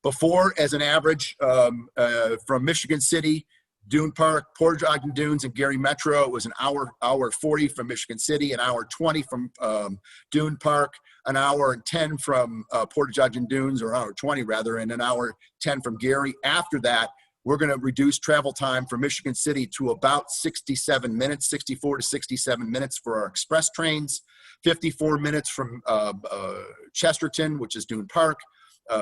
Before, as an average, from Michigan City, Dune Park, Portage Ogden Dunes, and Gary Metro, it was an hour 40 from Michigan City, an hour 20 from Dune Park, an hour and 10 from Portage Ogden Dunes, or an hour 20 rather, and an hour 10 from Gary. After that, we're going to reduce travel time from Michigan City to about 67 minutes, 64 to 67 minutes for our express trains, 54 minutes from Chesterton, which is Dune Park,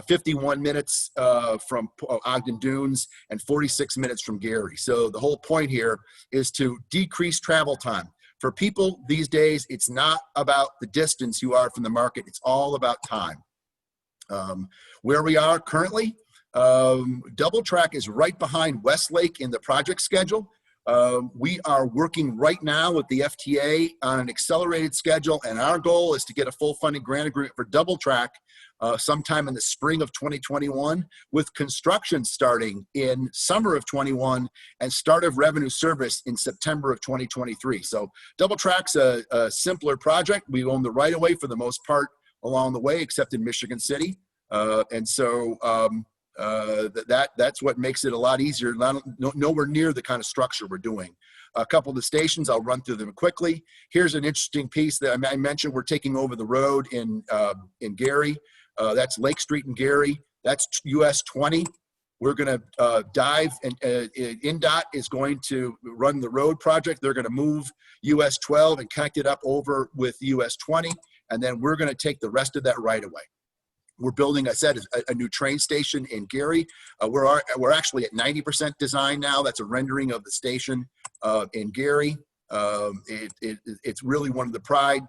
51 minutes from Ogden Dunes, and 46 minutes from Gary. So the whole point here is to decrease travel time. For people these days, it's not about the distance you are from the market. It's all about time. Where we are currently, double track is right behind Westlake in the project schedule. We are working right now with the FTA on an accelerated schedule, and our goal is to get a full funding grant agreement for double track sometime in the spring of 2021, with construction starting in summer of 21 and start of revenue service in September of 2023. So double track's a simpler project. We own the right of way for the most part along the way, except in Michigan City. That's what makes it a lot easier, nowhere near the kind of structure we're doing. A couple of the stations, I'll run through them quickly. Here's an interesting piece that I mentioned. We're taking over the road in Gary. That's Lake Street in Gary. That's US 20. We're going to dive, and INDOT is going to run the road project. They're going to move US 12 and connect it up over with US 20, and then we're going to take the rest of that right away. We're building, I said, a new train station in Gary. We're actually at 90% design now. That's a rendering of the station in Gary. It's really one of the pride,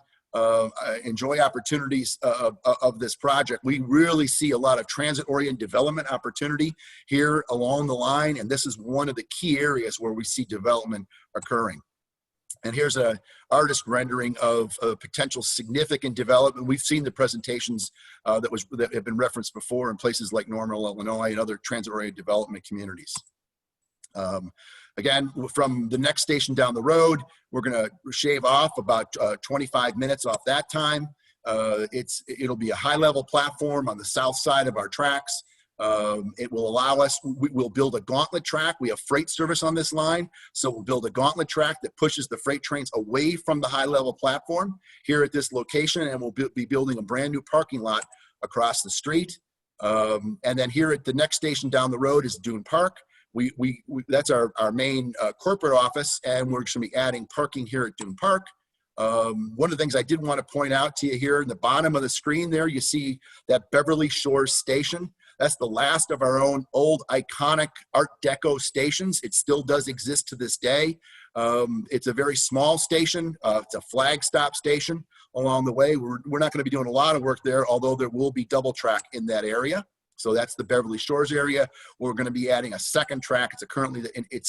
enjoy opportunities of this project. We really see a lot of transit-oriented development opportunity here along the line, and this is one of the key areas where we see development occurring. And here's an artist rendering of a potential significant development. We've seen the presentations that have been referenced before in places like Normal, Illinois, and other transit-oriented development communities. Again, from the next station down the road, we're going to shave off about 25 minutes off that time. It'll be a high-level platform on the south side of our tracks. It will allow us, we'll build a gauntlet track. We have freight service on this line, so we'll build a gauntlet track that pushes the freight trains away from the high-level platform here at this location, and we'll be building a brand new parking lot across the street. And then here at the next station down the road is Dune Park. That's our main corporate office, and we're going to be adding parking here at Dune Park. One of the things I did want to point out to you here in the bottom of the screen there, you see that Beverly Shores station. That's the last of our own old iconic Art Deco stations. It still does exist to this day. It's a very small station. It's a flag stop station along the way. We're not going to be doing a lot of work there, although there will be double track in that area. So that's the Beverly Shores area. We're going to be adding a second track. It's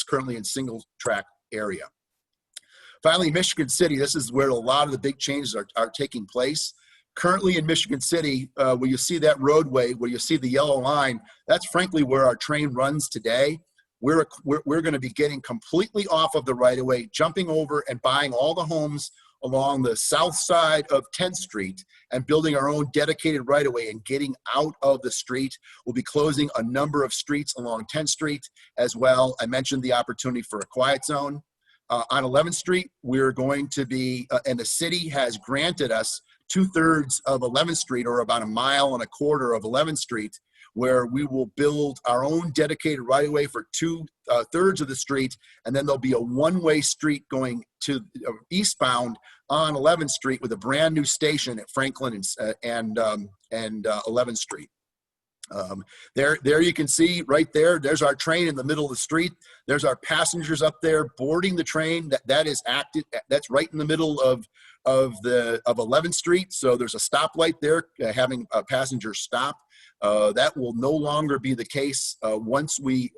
currently in single track area. Finally, Michigan City. This is where a lot of the big changes are taking place. Currently in Michigan City, where you see that roadway, where you see the yellow line, that's frankly where our train runs today. We're going to be getting completely off of the right-of-way, jumping over and buying all the homes along the south side of 10th Street and building our own dedicated right-of-way and getting out of the street. We'll be closing a number of streets along 10th Street as well. I mentioned the opportunity for a quiet zone. On 11th Street, we're going to be, and the city has granted us 2/3 of 11th Street, or about 1.25 miles of 11th Street, where we will build our own dedicated right-of-way for 2/3 of the street, and then there'll be a one-way street going to eastbound on 11th Street with a brand new station at Franklin and 11th Street. There you can see right there's our train in the middle of the street. There's our passengers up there boarding the train. That is active. That's right in the middle of 11th Street. So there's a stoplight there having a passenger stop. That will no longer be the case once we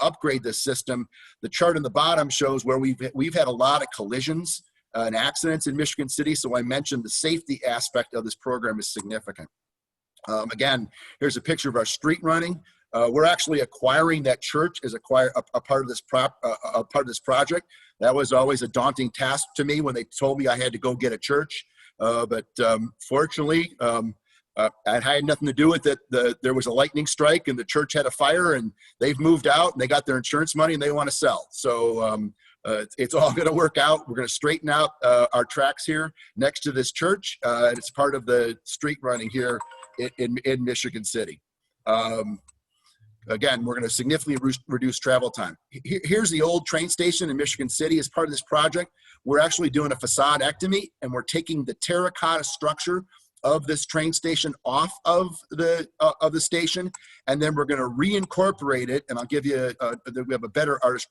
upgrade this system. The chart on the bottom shows where we've had a lot of collisions and accidents in Michigan City. So I mentioned the safety aspect of this program is significant. Again, here's a picture of our street running. We're actually acquiring that church as a part of this project. That was always a daunting task to me when they told me I had to go get a church. But fortunately, it had nothing to do with it. There was a lightning strike and the church had a fire, and they've moved out and they got their insurance money and they want to sell. So it's all going to work out. We're going to straighten out our tracks here next to this church. And it's part of the street running here in Michigan City. Again, we're going to significantly reduce travel time. Here's the old train station in Michigan City. As part of this project, we're actually doing a facade-ectomy, and we're taking the terracotta structure of this train station off of the station, and then we're going to reincorporate it. And I'll give you we have a better artist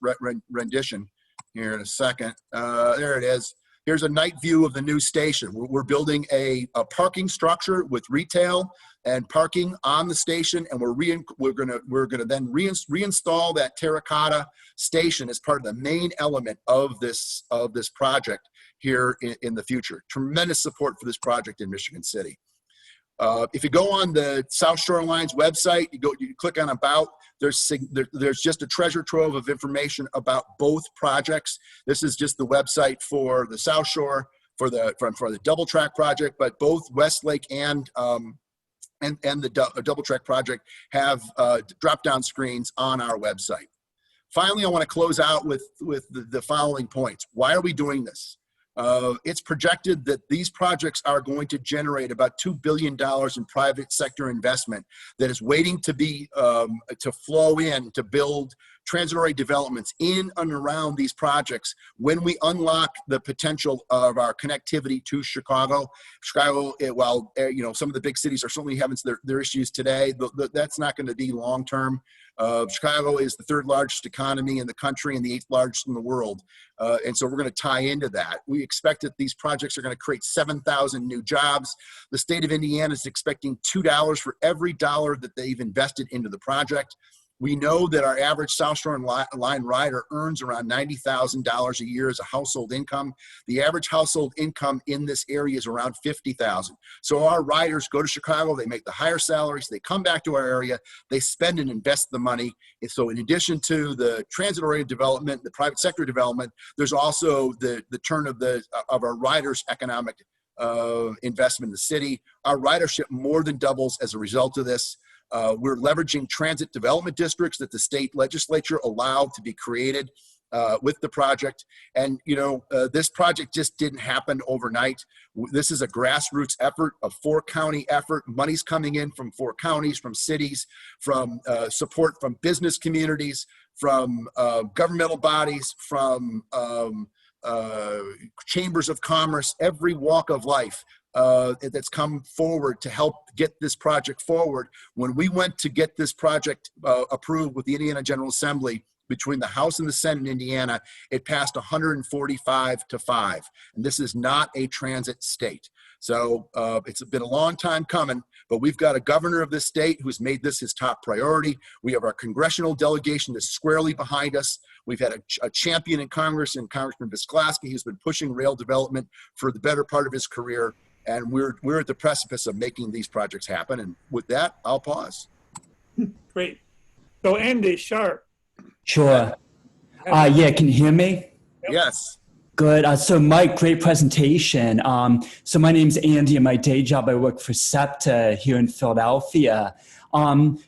rendition here in a second. There it is. Here's a night view of the new station. We're building a parking structure with retail and parking on the station, and we're gonna then reinstall that terracotta station as part of the main element of this project here in the future. Tremendous support for this project in Michigan City. If you go on the South Shore Line's website, you click on About. There's just a treasure trove of information about both projects. This is just the website for the South Shore for the double track project, but both Westlake and the double track project have drop down screens on our website. Finally, I want to close out with the following points. Why are we doing this? It's projected that these projects are going to generate about $2 billion in private sector investment that is waiting to flow in to build transitory developments in and around these projects when we unlock the potential of our connectivity to Chicago. While some of the big cities are certainly having their issues today, that's not going to be long term. Chicago is the 3rd largest economy in the country and the 8th largest in the world. And so we're going to tie into that. We expect that these projects are going to create 7,000 new jobs. The state of Indiana is expecting $2 for every dollar that they've invested into the project. We know that our average South Shore Line rider earns around $90,000 a year as a household income. The average household income in this area is around $50,000. So our riders go to Chicago, they make the higher salaries, they come back to our area, they spend and invest the money. And so in addition to the transit-oriented development, the private sector development, there's also the turn of our riders' economic investment in the city. Our ridership more than doubles as a result of this. We're leveraging transit development districts that the state legislature allowed to be created with the project. And, you know, this project just didn't happen overnight. This is a grassroots effort, a 4-county effort. Money's coming in from 4 counties, from cities, from support from business communities, from governmental bodies, from chambers of commerce, every walk of life that's come forward to help get this project forward. When we went to get this project approved with the Indiana General Assembly, between the House and the Senate in Indiana, it passed 145-5. And this is not a transit state. So it's been a long time coming, but we've got a governor of this state who's made this his top priority. We have our congressional delegation that's squarely behind us. We've had a champion in Congress, and Congressman Visklaski, who's been pushing rail development for the better part of his career. And we're at the precipice of making these projects happen. And with that, I'll pause. Great. So Andy Sharp. Sure. Yeah, can you hear me? Yes. Good. So Mike, great presentation. So my name's Andy, and my day job, I work for SEPTA here in Philadelphia.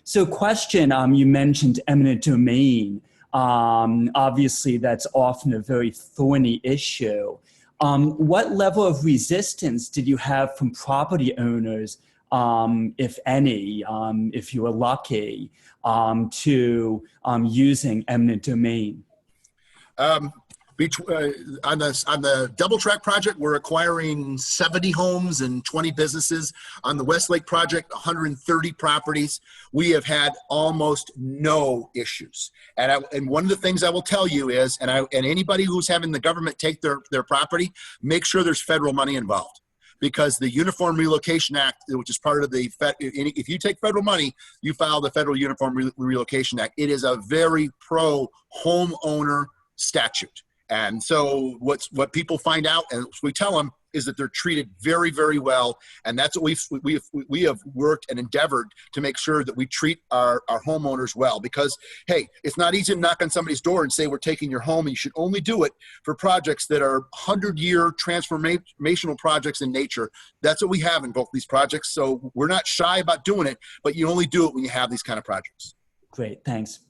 So question, you mentioned eminent domain. Obviously, that's often a very thorny issue. What level of resistance did you have from property owners, if any, if you were lucky, to using eminent domain? On the double track project, we're acquiring 70 homes and 20 businesses. On the Westlake project, 130 properties. We have had almost no issues. And one of the things I will tell you is, and anybody who's having the government take their property, make sure there's federal money involved. Because the Uniform Relocation Act, which is part of the, if you take federal money, you file the Federal Uniform Relocation Act. It is a very pro-homeowner statute. And so what people find out, and we tell them, is that they're treated very, very well. And that's what we have worked and endeavored to make sure that we treat our homeowners well. Because, hey, it's not easy to knock on somebody's door and say, we're taking your home. And you should only do it for projects that are 100-year transformational projects in nature. That's what we have in both these projects. So we're not shy about doing it, but you only do it when you have these kind of projects. Great, thanks.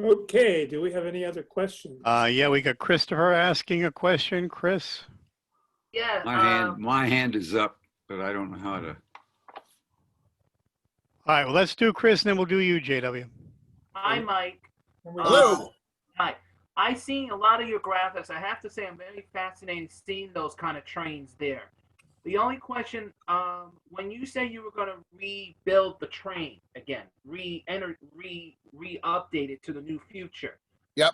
Okay, do we have any other questions? Yeah, we got Christopher asking a question. Chris? Yeah. My hand is up, but I don't know how to. All right, well, let's do Chris, and then we'll do you, JW. Hi, Mike. Hello. Hi. I seen a lot of your graphics. I have to say I'm very fascinated seeing those kind of trains there. The only question, when you say you were going to rebuild the train again, re-update it to the new future. Yep.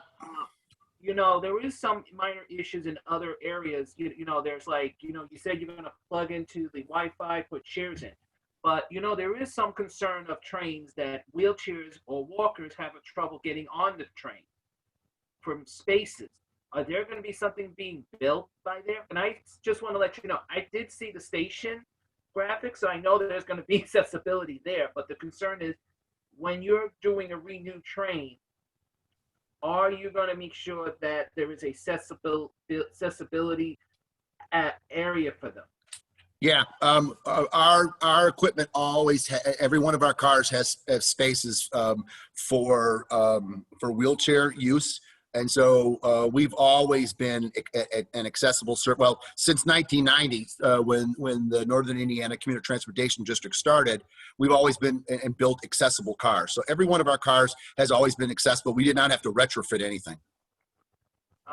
You know, there is some minor issues in other areas. You know, there's like, you said you're going to plug into the Wi-Fi, put chairs in. But, there is some concern of trains that wheelchairs or walkers have trouble getting on the train from spaces. Are there going to be something being built by there? And I just want to let you know, I did see the station graphics, so I know that there's going to be accessibility there. But the concern is, when you're doing a renewed train, are you going to make sure that there is accessibility area for them? Yeah, our equipment always, every one of our cars has spaces for wheelchair use. And so we've always been an accessible service. Well, since 1990, when the Northern Indiana Commuter Transportation District started, we've always been and built accessible cars. So every one of our cars has always been accessible. We did not have to retrofit anything.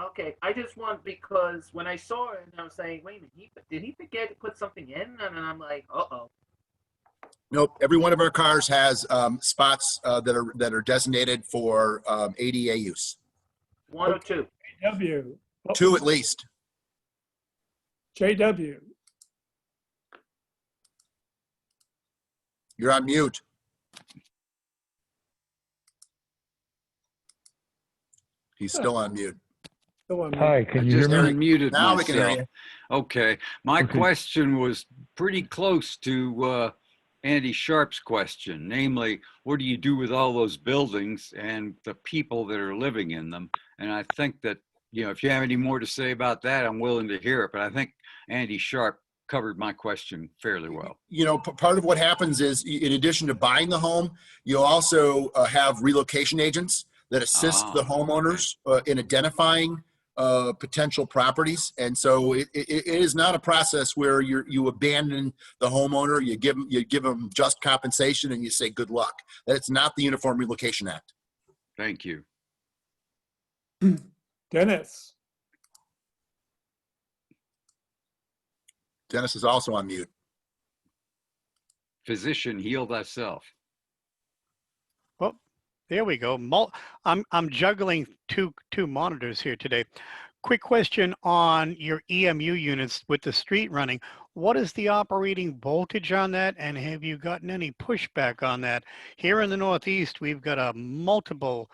Okay, I just want, because when I saw it, I was saying, wait a minute, did he forget to put something in? And I'm like, uh-oh. Nope, every one of our cars has spots that are designated for ADA use. One or two? JW. Two at least. JW. You're on mute. He's still on mute. Hi, can you hear me? Unmuted now myself. we can hear you. Okay, my question was pretty close to Andy Sharp's question, namely, what do you do with all those buildings and the people that are living in them? And I think that, if you have any more to say about that, I'm willing to hear it. But I think Andy Sharp covered my question fairly well. Part of what happens is, in addition to buying the home, you'll also have relocation agents that assist the homeowners in identifying potential properties. And so it is not a process where you abandon the homeowner, you give them just compensation and you say good luck. That's not the Uniform Relocation Act. Thank you. Dennis. Dennis is also on mute. Physician, heal thyself. Well, there we go. I'm juggling two monitors here today. Quick question on your EMU units with the street running. What is the operating voltage on that, and have you gotten any pushback on that? Here in the Northeast, we've got a multiple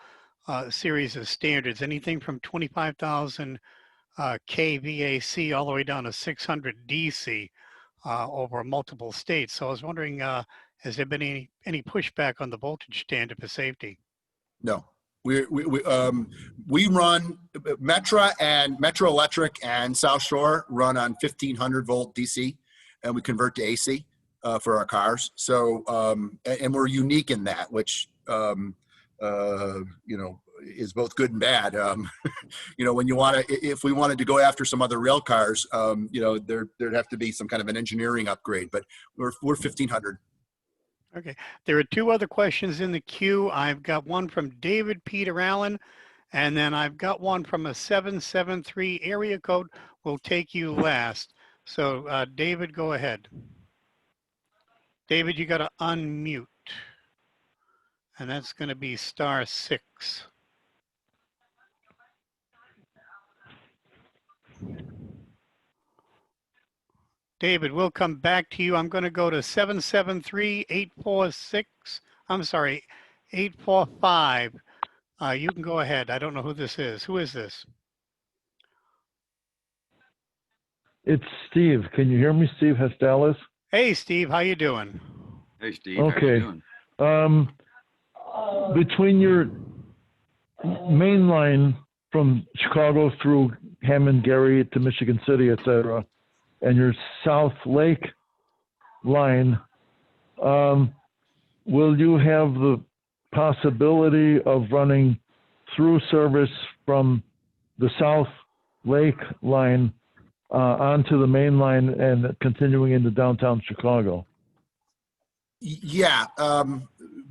series of standards, anything from 25,000 kVAC all the way down to 600 DC over multiple states. So I was wondering, has there been any pushback on the voltage standard for safety? No. We run Metro and Metro Electric and South Shore run on 1500 volt DC, and we convert to AC for our cars. So and we're unique in that, which is both good and bad. When you want to, if we wanted to go after some other rail cars, there'd have to be some kind of an engineering upgrade. But we're 1500. Okay, there are two other questions in the queue. I've got one from David Peter Allen, and then I've got one from a 773 area code. We'll take you last. So David, go ahead. David, you got to unmute. And that's going to be *6. David, we'll come back to you. I'm going to go to 773-846. I'm sorry, 845. You can go ahead. I don't know who this is. Who is this? It's Steve. Can you hear me, Steve Hestalis? Hey, Steve. How you doing? Hey, Steve. Okay. How you doing? Between your main line from Chicago through Hammond, Gary to Michigan City, etc., and your South Lake line, will you have the possibility of running through service from the South Lake line onto the main line and continuing into downtown Chicago? Yeah,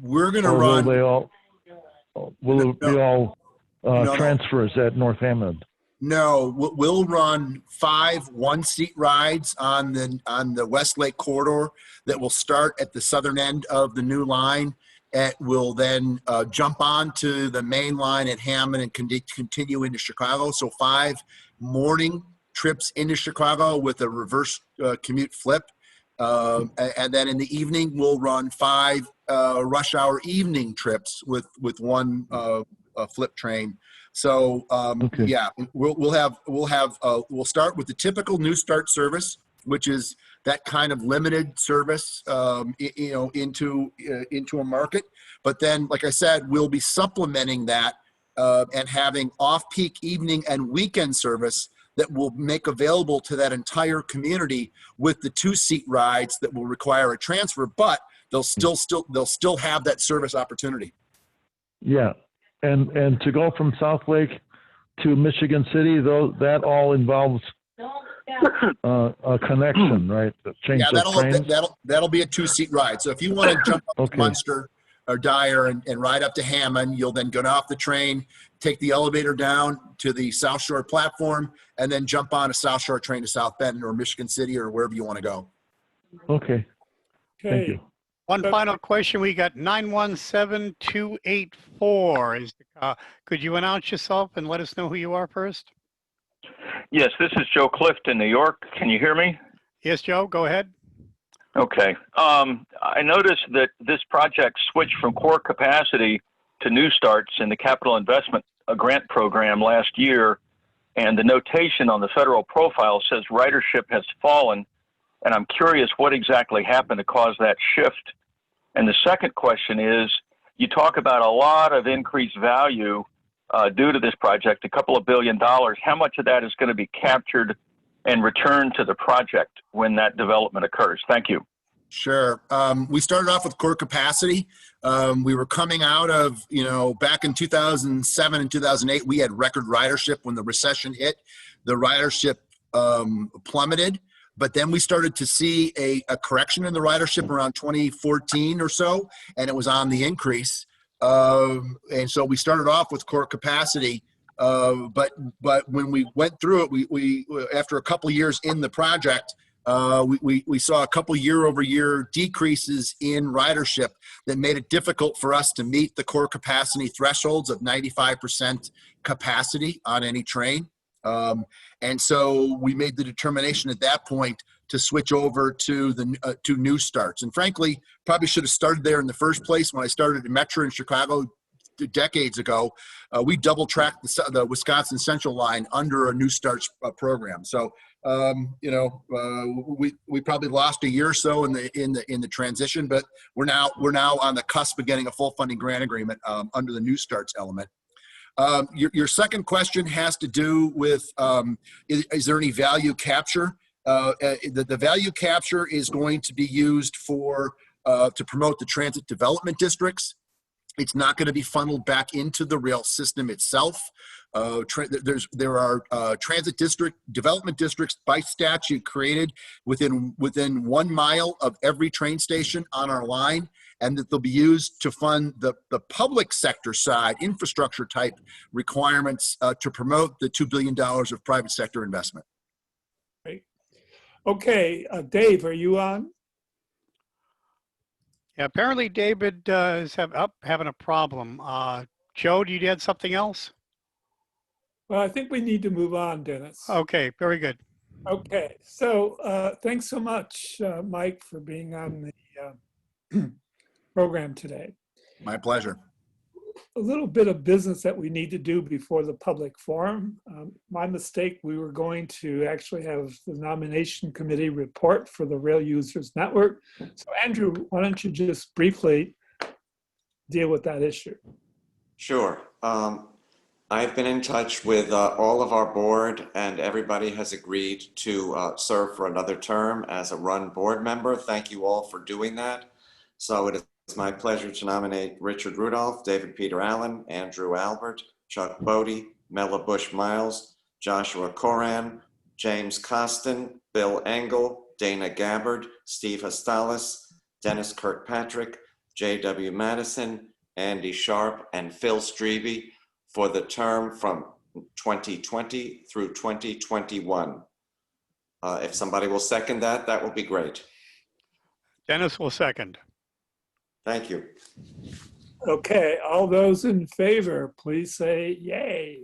we're going to run. Will it be all transfers at North Hammond? No, we'll run 5 one-seat rides on the West Lake corridor that will start at the southern end of the new line. It will then jump on to the main line at Hammond and continue into Chicago. So 5 morning trips into Chicago with a reverse commute flip. And then in the evening, we'll run 5 rush hour evening trips with one flip train. So yeah, we'll start with the typical New Start service, which is that kind of limited service, into a market. But then, like I said, we'll be supplementing that and having off-peak evening and weekend service that will make available to that entire community with the 2-seat rides that will require a transfer, but they'll still have that service opportunity. Yeah. And to go from South Lake to Michigan City, though, that all involves a connection, right? Change of trains? That'll be a 2-seat ride. So if you want to jump up to Munster or Dyer and ride up to Hammond, you'll then get off the train, take the elevator down to the South Shore platform, and then jump on a South Shore train to South Bend or Michigan City or wherever you want to go. Okay. Thank you. One final question. We got 917-284. Could you announce yourself and let us know who you are first? Yes, this is Joe Clifton, New York. Can you hear me? Yes, Joe, go ahead. Okay. I noticed that this project switched from core capacity to new starts in the capital investment grant program last year, and the notation on the federal profile says ridership has fallen, and I'm curious what exactly happened to cause that shift. And the second question is, you talk about a lot of increased value due to this project, a couple of $2 billion. How much of that is going to be captured and returned to the project when that development occurs? Thank you. Sure. We started off with core capacity. We were coming out of, back in 2007 and 2008, we had record ridership. When the recession hit, the ridership plummeted. But then we started to see a correction in the ridership around 2014 or so, and it was on the increase. And so we started off with core capacity. But when we went through it, we after a couple of years in the project, we saw a couple year-over-year decreases in ridership that made it difficult for us to meet the core capacity thresholds of 95% capacity on any train. And so we made the determination at that point to switch over to the to new starts. And frankly, probably should have started there in the first place. When I started at Metro in Chicago decades ago, we double tracked the Wisconsin Central line under a new starts program. So we probably lost a year or so in the transition, but we're now on the cusp of getting a full funding grant agreement under the new starts element. Your second question has to do with is there any value capture? The value capture is going to be used for to promote the transit development districts. It's not going to be funneled back into the rail system itself. There are transit development districts by statute created within 1 mile of every train station on our line, and that they'll be used to fund the public sector side infrastructure type requirements to promote the $2 billion of private sector investment. Great. Okay, Dave, are you on? Yeah, apparently David is having a problem. Joe, do you add something else? Well, I think we need to move on, Dennis. Okay, very good. Okay, so thanks so much, Mike, for being on the program today. My pleasure. A little bit of business that we need to do before the public forum. My mistake, we were going to actually have the nomination committee report for the Rail Users Network. So Andrew, why don't you just briefly deal with that issue? Sure. I've been in touch with all of our board, and everybody has agreed to serve for another term as a run board member. Thank you all for doing that. So it is my pleasure to nominate Richard Rudolph, David Peter Allen, Andrew Albert, Chuck Bodie, Mela Bush Miles, Joshua Coran, James Costin, Bill Engel, Dana Gabbard, Steve Hastalis, Dennis Kirkpatrick, J.W. Madison, Andy Sharp, and Phil Strebe for the term from 2020 through 2021. If somebody will second that, that will be great. Dennis will second. Thank you. Okay, all those in favor, please say yay.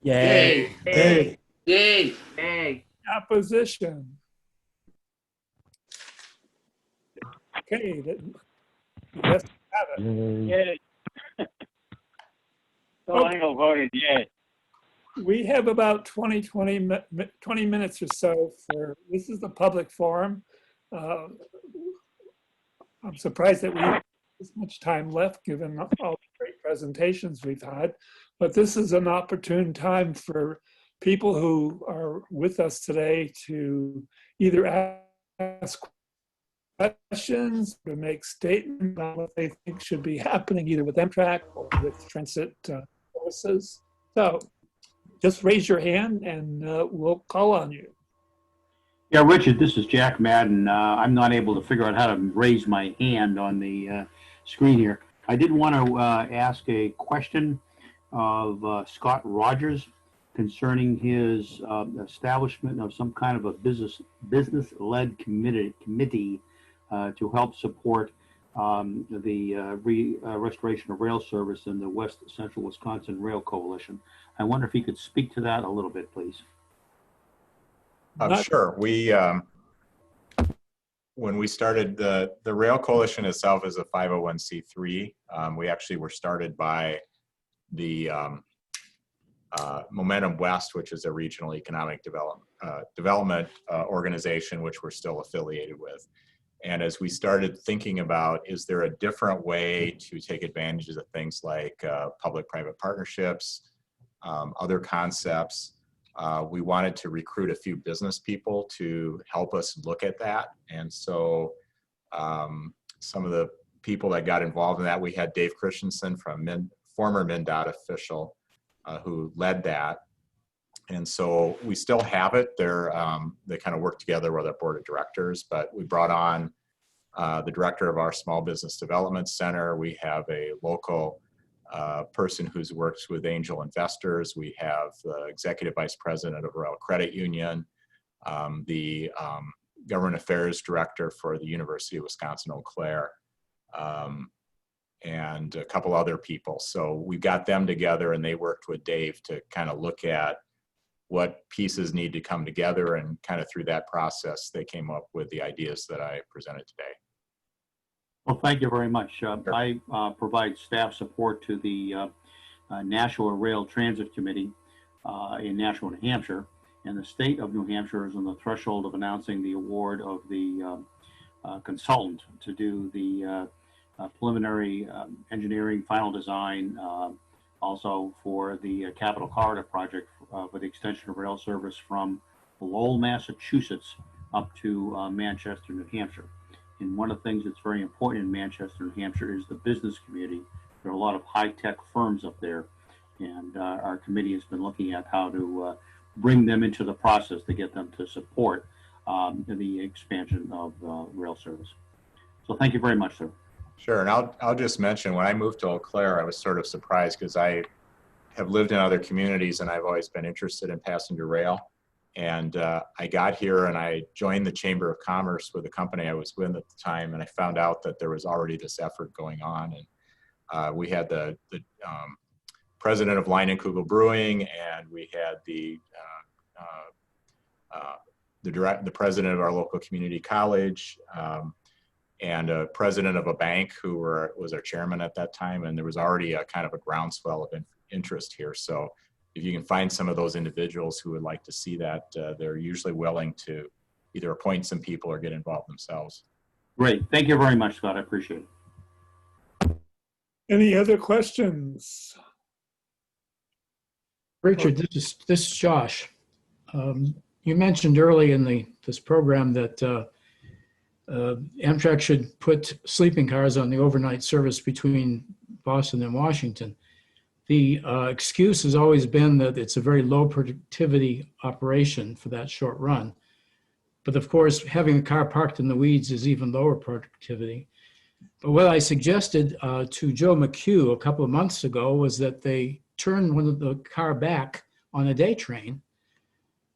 Yay. Yay. Yay. Yay. Opposition. Okay, let's have it. Yay. So Engel voted yay. We have about 20 minutes or so for, this is the public forum. I'm surprised that we have this much time left given all the great presentations we've had, but this is an opportune time for people who are with us today to either ask questions or make statements about what they think should be happening either with Amtrak or with transit services. So just raise your hand and we'll call on you. Yeah, Richard, this is Jack Madden. I'm not able to figure out how to raise my hand on the screen here. I did want to ask a question of Scott Rogers concerning his establishment of some kind of a business-led committee to help support the restoration of rail service in the West Central Wisconsin Rail Coalition. I wonder if you could speak to that a little bit, please. Sure. When we started the Rail Coalition itself is a 501c3. We actually were started by the Momentum West, which is a regional economic development organization, which we're still affiliated with. And as we started thinking about, is there a different way to take advantages of things like public-private partnerships, other concepts, we wanted to recruit a few business people to help us look at that. And so Some of the people that got involved in that, we had Dave Christensen from former MnDOT official who led that. And so we still have it. They kind of work together with our board of directors, but we brought on the director of our small business development center. We have a local person who's works with angel investors. We have the executive vice president of Royal Credit Union, the government affairs director for the University of Wisconsin-Eau Claire, and a couple other people. So we got them together and they worked with Dave to kind of look at what pieces need to come together, and kind of through that process, they came up with the ideas that I presented today. Well, thank you very much. I provide staff support to the National Rail Transit Committee in Nashua, New Hampshire, and the state of New Hampshire is on the threshold of announcing the award of the consultant to do the preliminary engineering, final design, also for the Capital Corridor project for the extension of rail service from Lowell, Massachusetts up to Manchester, New Hampshire. And one of the things that's very important in Manchester, New Hampshire is the business community. There are a lot of high-tech firms up there, and our committee has been looking at how to bring them into the process to get them to support the expansion of rail service. So thank you very much, sir. Sure, and I'll just mention, when I moved to Eau Claire, I was sort of surprised because I have lived in other communities and I've always been interested in passenger rail. And I got here and I joined the Chamber of Commerce with the company I was with at the time, and I found out that there was already this effort going on. And we had the president of Leinenkugel Brewing, and we had the president of our local community college, and a president of a bank who was our chairman at that time. And there was already a kind of a groundswell of interest here. So if you can find some of those individuals who would like to see that, they're usually willing to either appoint some people or get involved themselves. Great. Thank you very much, Scott. I appreciate it. Any other questions? Richard, this is Josh. You mentioned early in this program that Amtrak should put sleeping cars on the overnight service between Boston and Washington. The excuse has always been that it's a very low productivity operation for that short run. But of course, having a car parked in the weeds is even lower productivity. But what I suggested to Joe McHugh a couple of months ago was that they turn the car back on a day train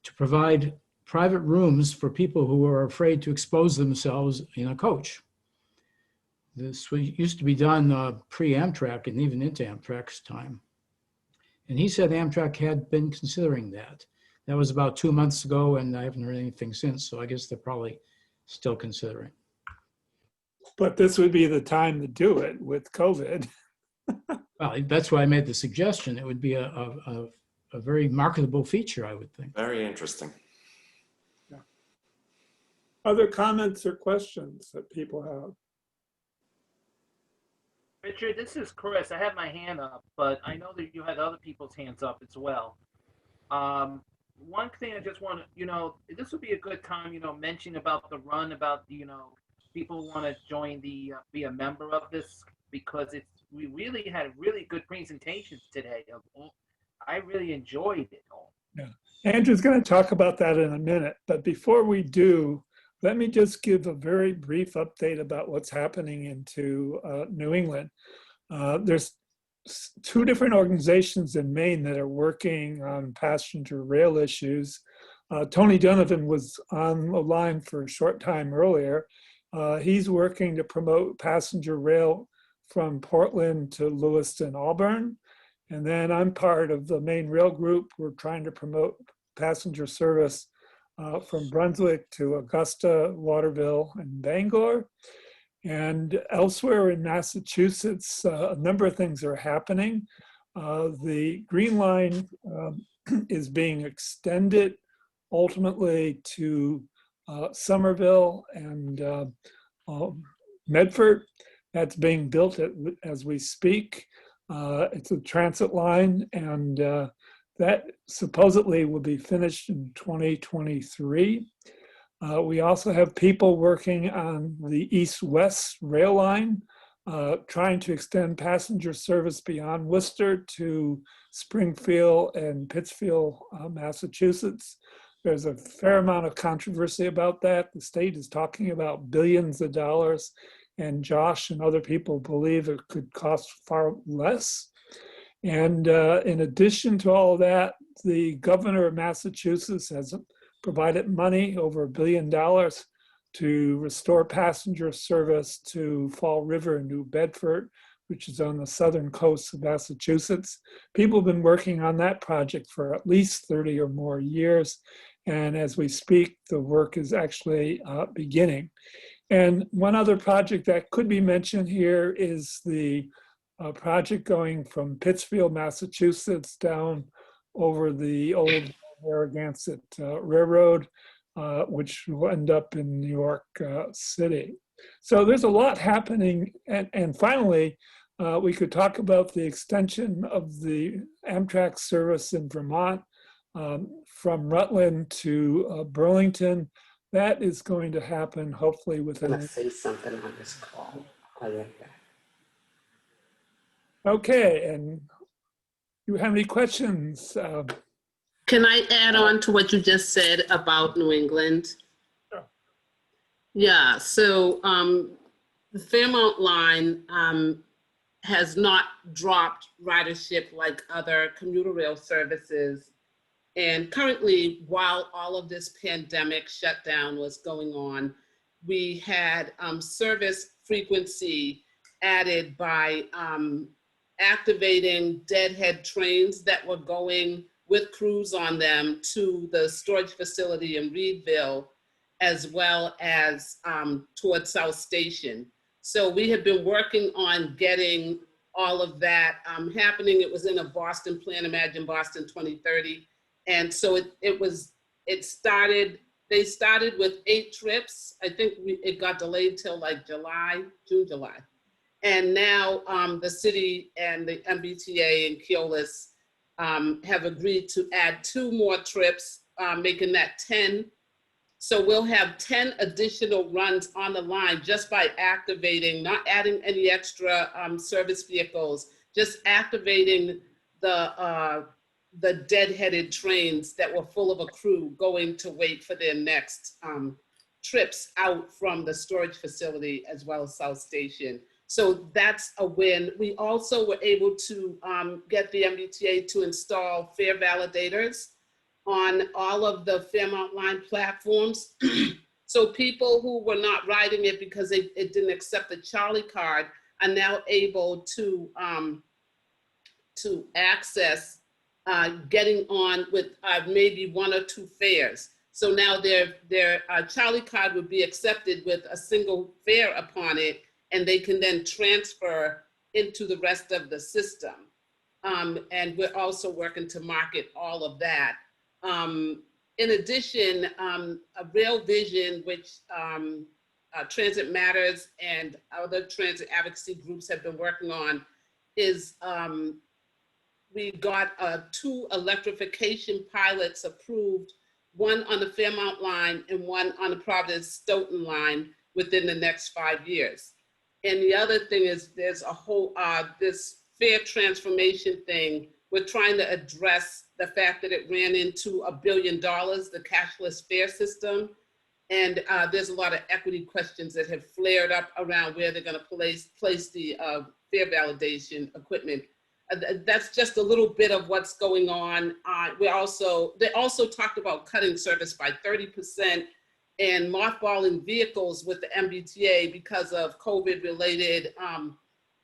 to provide private rooms for people who are afraid to expose themselves in a coach. This used to be done pre-Amtrak and even into Amtrak's time. And he said Amtrak had been considering that. That was about 2 months ago, and I haven't heard anything since, so I guess they're probably still considering. But this would be the time to do it with COVID. Well, that's why I made the suggestion. It would be a very marketable feature, I would think. Very interesting. Yeah. Other comments or questions that people have? Richard, this is Chris. I have my hand up, but I know that you had other people's hands up as well. One thing I just want to, this would be a good time, mention about the run, about, people want to join be a member of this, because we really had really good presentations today. I really enjoyed it all. Yeah. Andrew's going to talk about that in a minute, but before we do, let me just give a very brief update about what's happening into New England. There's 2 different organizations in Maine that are working on passenger rail issues. Tony Donovan was on the line for a short time earlier. He's working to promote passenger rail from Portland to Lewiston, Auburn. And then I'm part of the Maine Rail Group. We're trying to promote passenger service from Brunswick to Augusta, Waterville, and Bangor. And elsewhere in Massachusetts, a number of things are happening. The Green Line is being extended ultimately to Somerville and Medford. That's being built as we speak. It's a transit line, and that supposedly will be finished in 2023. We also have people working on the east-west rail line, trying to extend passenger service beyond Worcester to Springfield and Pittsfield, Massachusetts. There's a fair amount of controversy about that. The state is talking about billions of dollars, and Josh and other people believe it could cost far less. And in addition to all of that, the governor of Massachusetts has provided money, over $1 billion, to restore passenger service to Fall River in New Bedford, which is on the southern coast of Massachusetts. People have been working on that project for at least 30 or more years. And as we speak, the work is actually beginning. And one other project that could be mentioned here is the project going from Pittsfield, Massachusetts down over the old Narragansett Railroad, which will end up in New York City. So there's a lot happening. And finally, we could talk about the extension of the Amtrak service in Vermont from Rutland to Burlington. That is going to happen hopefully within. Let's say something on this call. I like that. Okay, and you have any questions? Can I add on to what you just said about New England? Sure. Yeah, so the Fairmont line has not dropped ridership like other commuter rail services. And currently, while all of this pandemic shutdown was going on, we had service frequency added by activating deadhead trains that were going with crews on them to the storage facility in Reedville, as well as towards South Station. So we have been working on getting all of that happening. It was in a Boston plan, Imagine Boston 2030. And so they started with 8 trips. I think it got delayed till like June, July. And now the city and the MBTA and Keolis have agreed to add 2 more trips, making that 10. So we'll have 10 additional runs on the line just by activating, not adding any extra service vehicles, just activating the deadheaded trains that were full of a crew going to wait for their next trips out from the storage facility as well as South Station. So that's a win. We also were able to get the MBTA to install fare validators on all of the Fairmont line platforms. So people who were not riding it because it didn't accept the Charlie card are now able to access getting on with maybe 1 or 2 fares. So now their Charlie card would be accepted with a single fare upon it, and they can then transfer into the rest of the system. And we're also working to market all of that. In addition, Rail Vision, which Transit Matters and other transit advocacy groups have been working on, is we got 2 electrification pilots approved, one on the Fairmont line and one on the Providence Stoughton line within the next 5 years. And the other thing is there's a whole, this fare transformation thing. We're trying to address the fact that it ran into $1 billion, the cashless fare system. And there's a lot of equity questions that have flared up around where they're going to place the fare validation equipment. That's just a little bit of what's going on. They also talked about cutting service by 30% and mothballing vehicles with the MBTA because of COVID-related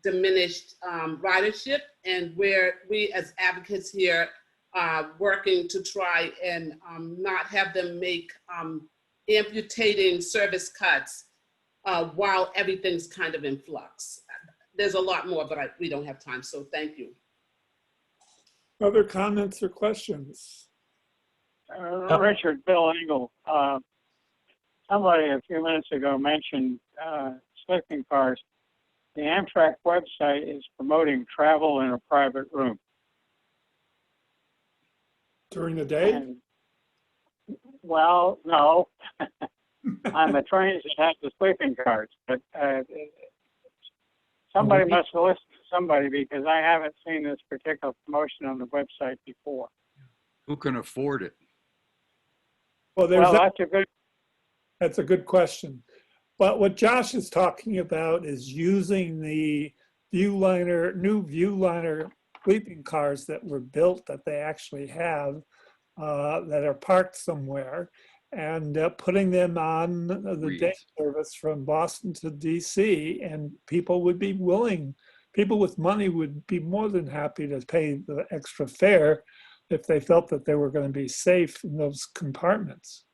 diminished ridership, and where we as advocates here are working to try and not have them make amputating service cuts while everything's kind of in flux. There's a lot more, but we don't have time, so thank you. Other comments or questions? Richard, Bill Engel. Somebody a few minutes ago mentioned sleeping cars. The Amtrak website is promoting travel in a private room. During the day? And, well, no. on the trains that have the sleeping cars. But somebody must have listened to somebody, because I haven't seen this particular promotion on the website before. Who can afford it? Well, that's a good question. But what Josh is talking about is using the new Viewliner sleeping cars that were built, that they actually have, that are parked somewhere, and putting them on the day service from Boston to DC, and people would be willing, people with money would be more than happy to pay the extra fare if they felt that they were going to be safe in those compartments.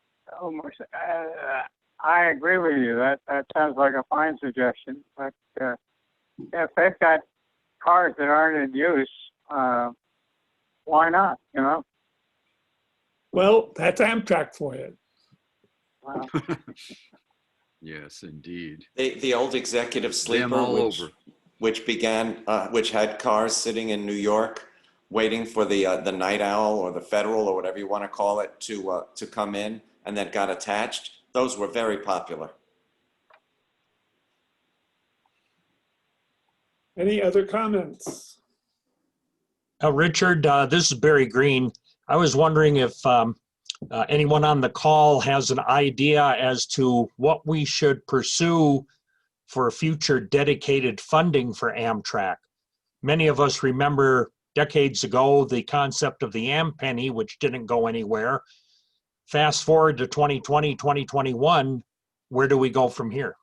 I agree with you. That sounds like a fine suggestion. But if they've got cars that aren't in use, why not? You know. Well, that's Amtrak for you. Wow. Yes, indeed. The old executive sleeper, which had cars sitting in New York, waiting for the night owl or the federal or whatever you want to call it to come in, and that got attached. Those were very popular. Any other comments? Richard, this is Barry Green. I was wondering if anyone on the call has an idea as to what we should pursue for future dedicated funding for Amtrak. Many of us remember decades ago the concept of the Am Penny, which didn't go anywhere. Fast forward to 2020, 2021, where do we go from here?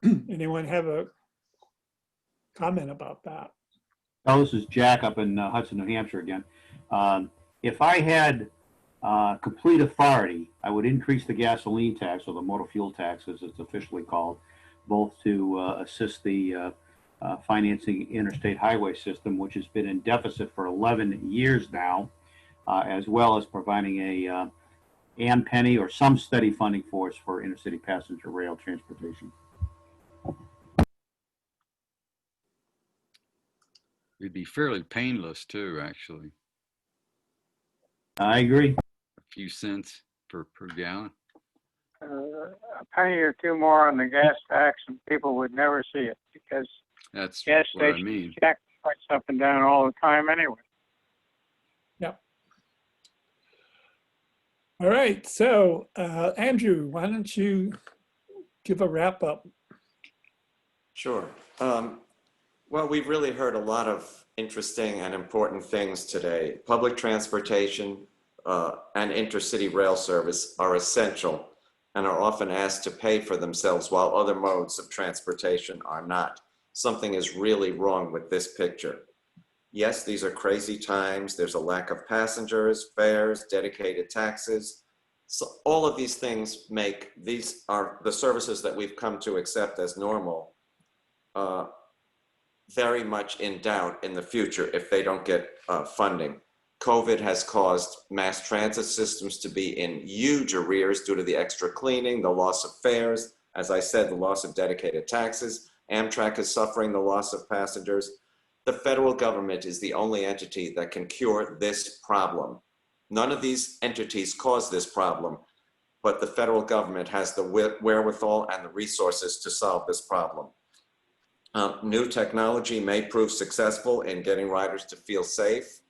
Anyone have a comment about that? Oh, this is Jack up in Hudson, New Hampshire again. If I had complete authority, I would increase the gasoline tax, or the motor fuel tax as it's officially called, both to assist the financing interstate highway system, which has been in deficit for 11 years now, as well as providing a Am Penny or some steady funding for us for intercity passenger rail transportation. It'd be fairly painless too, actually. I agree. A few cents per gallon. A penny or two more on the gas tax, and people would never see it, because that's gas what I stations mean. check price up and down all the time anyway. Yep. All right. So, Andrew, why don't you give a wrap up? Sure. Well, we've really heard a lot of interesting and important things today. Public transportation and intercity rail service are essential and are often asked to pay for themselves, while other modes of transportation are not. Something is really wrong with this picture. Yes, these are crazy times. There's a lack of passengers, fares, dedicated taxes. So all of these things make these are the services that we've come to accept as normal very much in doubt in the future if they don't get funding. COVID has caused mass transit systems to be in huge arrears due to the extra cleaning, the loss of fares, as I said, the loss of dedicated taxes. Amtrak is suffering the loss of passengers. The federal government is the only entity that can cure this problem. None of these entities cause this problem, but the federal government has the wherewithal and the resources to solve this problem. New technology may prove successful in getting riders to feel safe.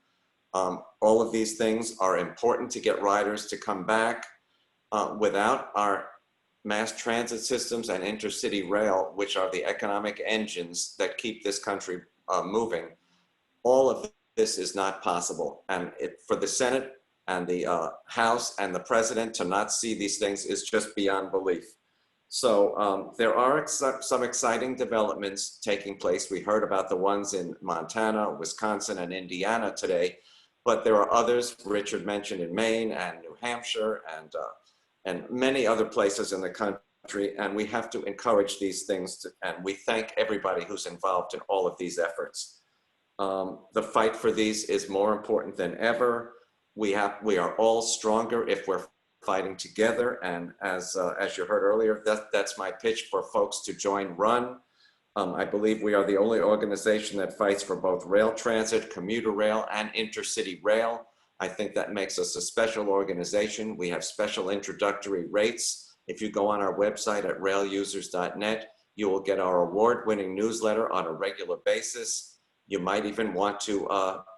All of these things are important to get riders to come back. Without our mass transit systems and intercity rail, which are the economic engines that keep this country moving, all of this is not possible. And for the Senate and the House and the President to not see these things is just beyond belief. So there are some exciting developments taking place. We heard about the ones in Montana, Wisconsin, and Indiana today, but there are others Richard mentioned in Maine and New Hampshire and many other places in the country, and we have to encourage these things, and we thank everybody who's involved in all of these efforts. The fight for these is more important than ever. We are all stronger if we're fighting together, and as you heard earlier, that's my pitch for folks to join RUN. I believe we are the only organization that fights for both rail transit, commuter rail, and intercity rail. I think that makes us a special organization. We have special introductory rates. If you go on our website at railusers.net, you will get our award-winning newsletter on a regular basis. You might even want to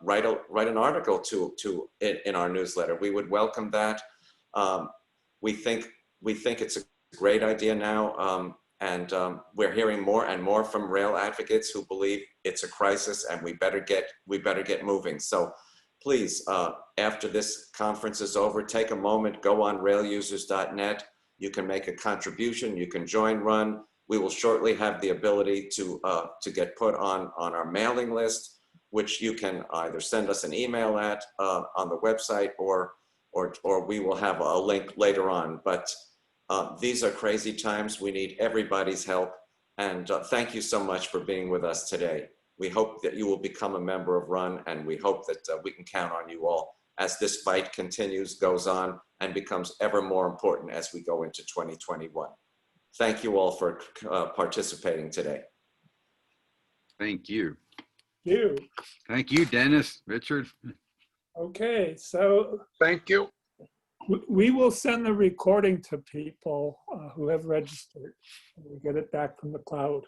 write an article in our newsletter. We would welcome that. We think it's a great idea now, and we're hearing more and more from rail advocates who believe it's a crisis and we better get moving. So please, after this conference is over, take a moment, go on railusers.net. You can make a contribution, you can join RUN. We will shortly have the ability to get put on our mailing list, which you can either send us an email at on the website, or we will have a link later on. But these are crazy times. We need everybody's help. And thank you so much for being with us today. We hope that you will become a member of RUN, and we hope that we can count on you all as this fight continues, goes on, and becomes ever more important as we go into 2021. Thank you all for participating today. Thank you. You. Thank you, Dennis, Richard. Okay, so thank you. We will send the recording to people who have registered. We get it back from the cloud.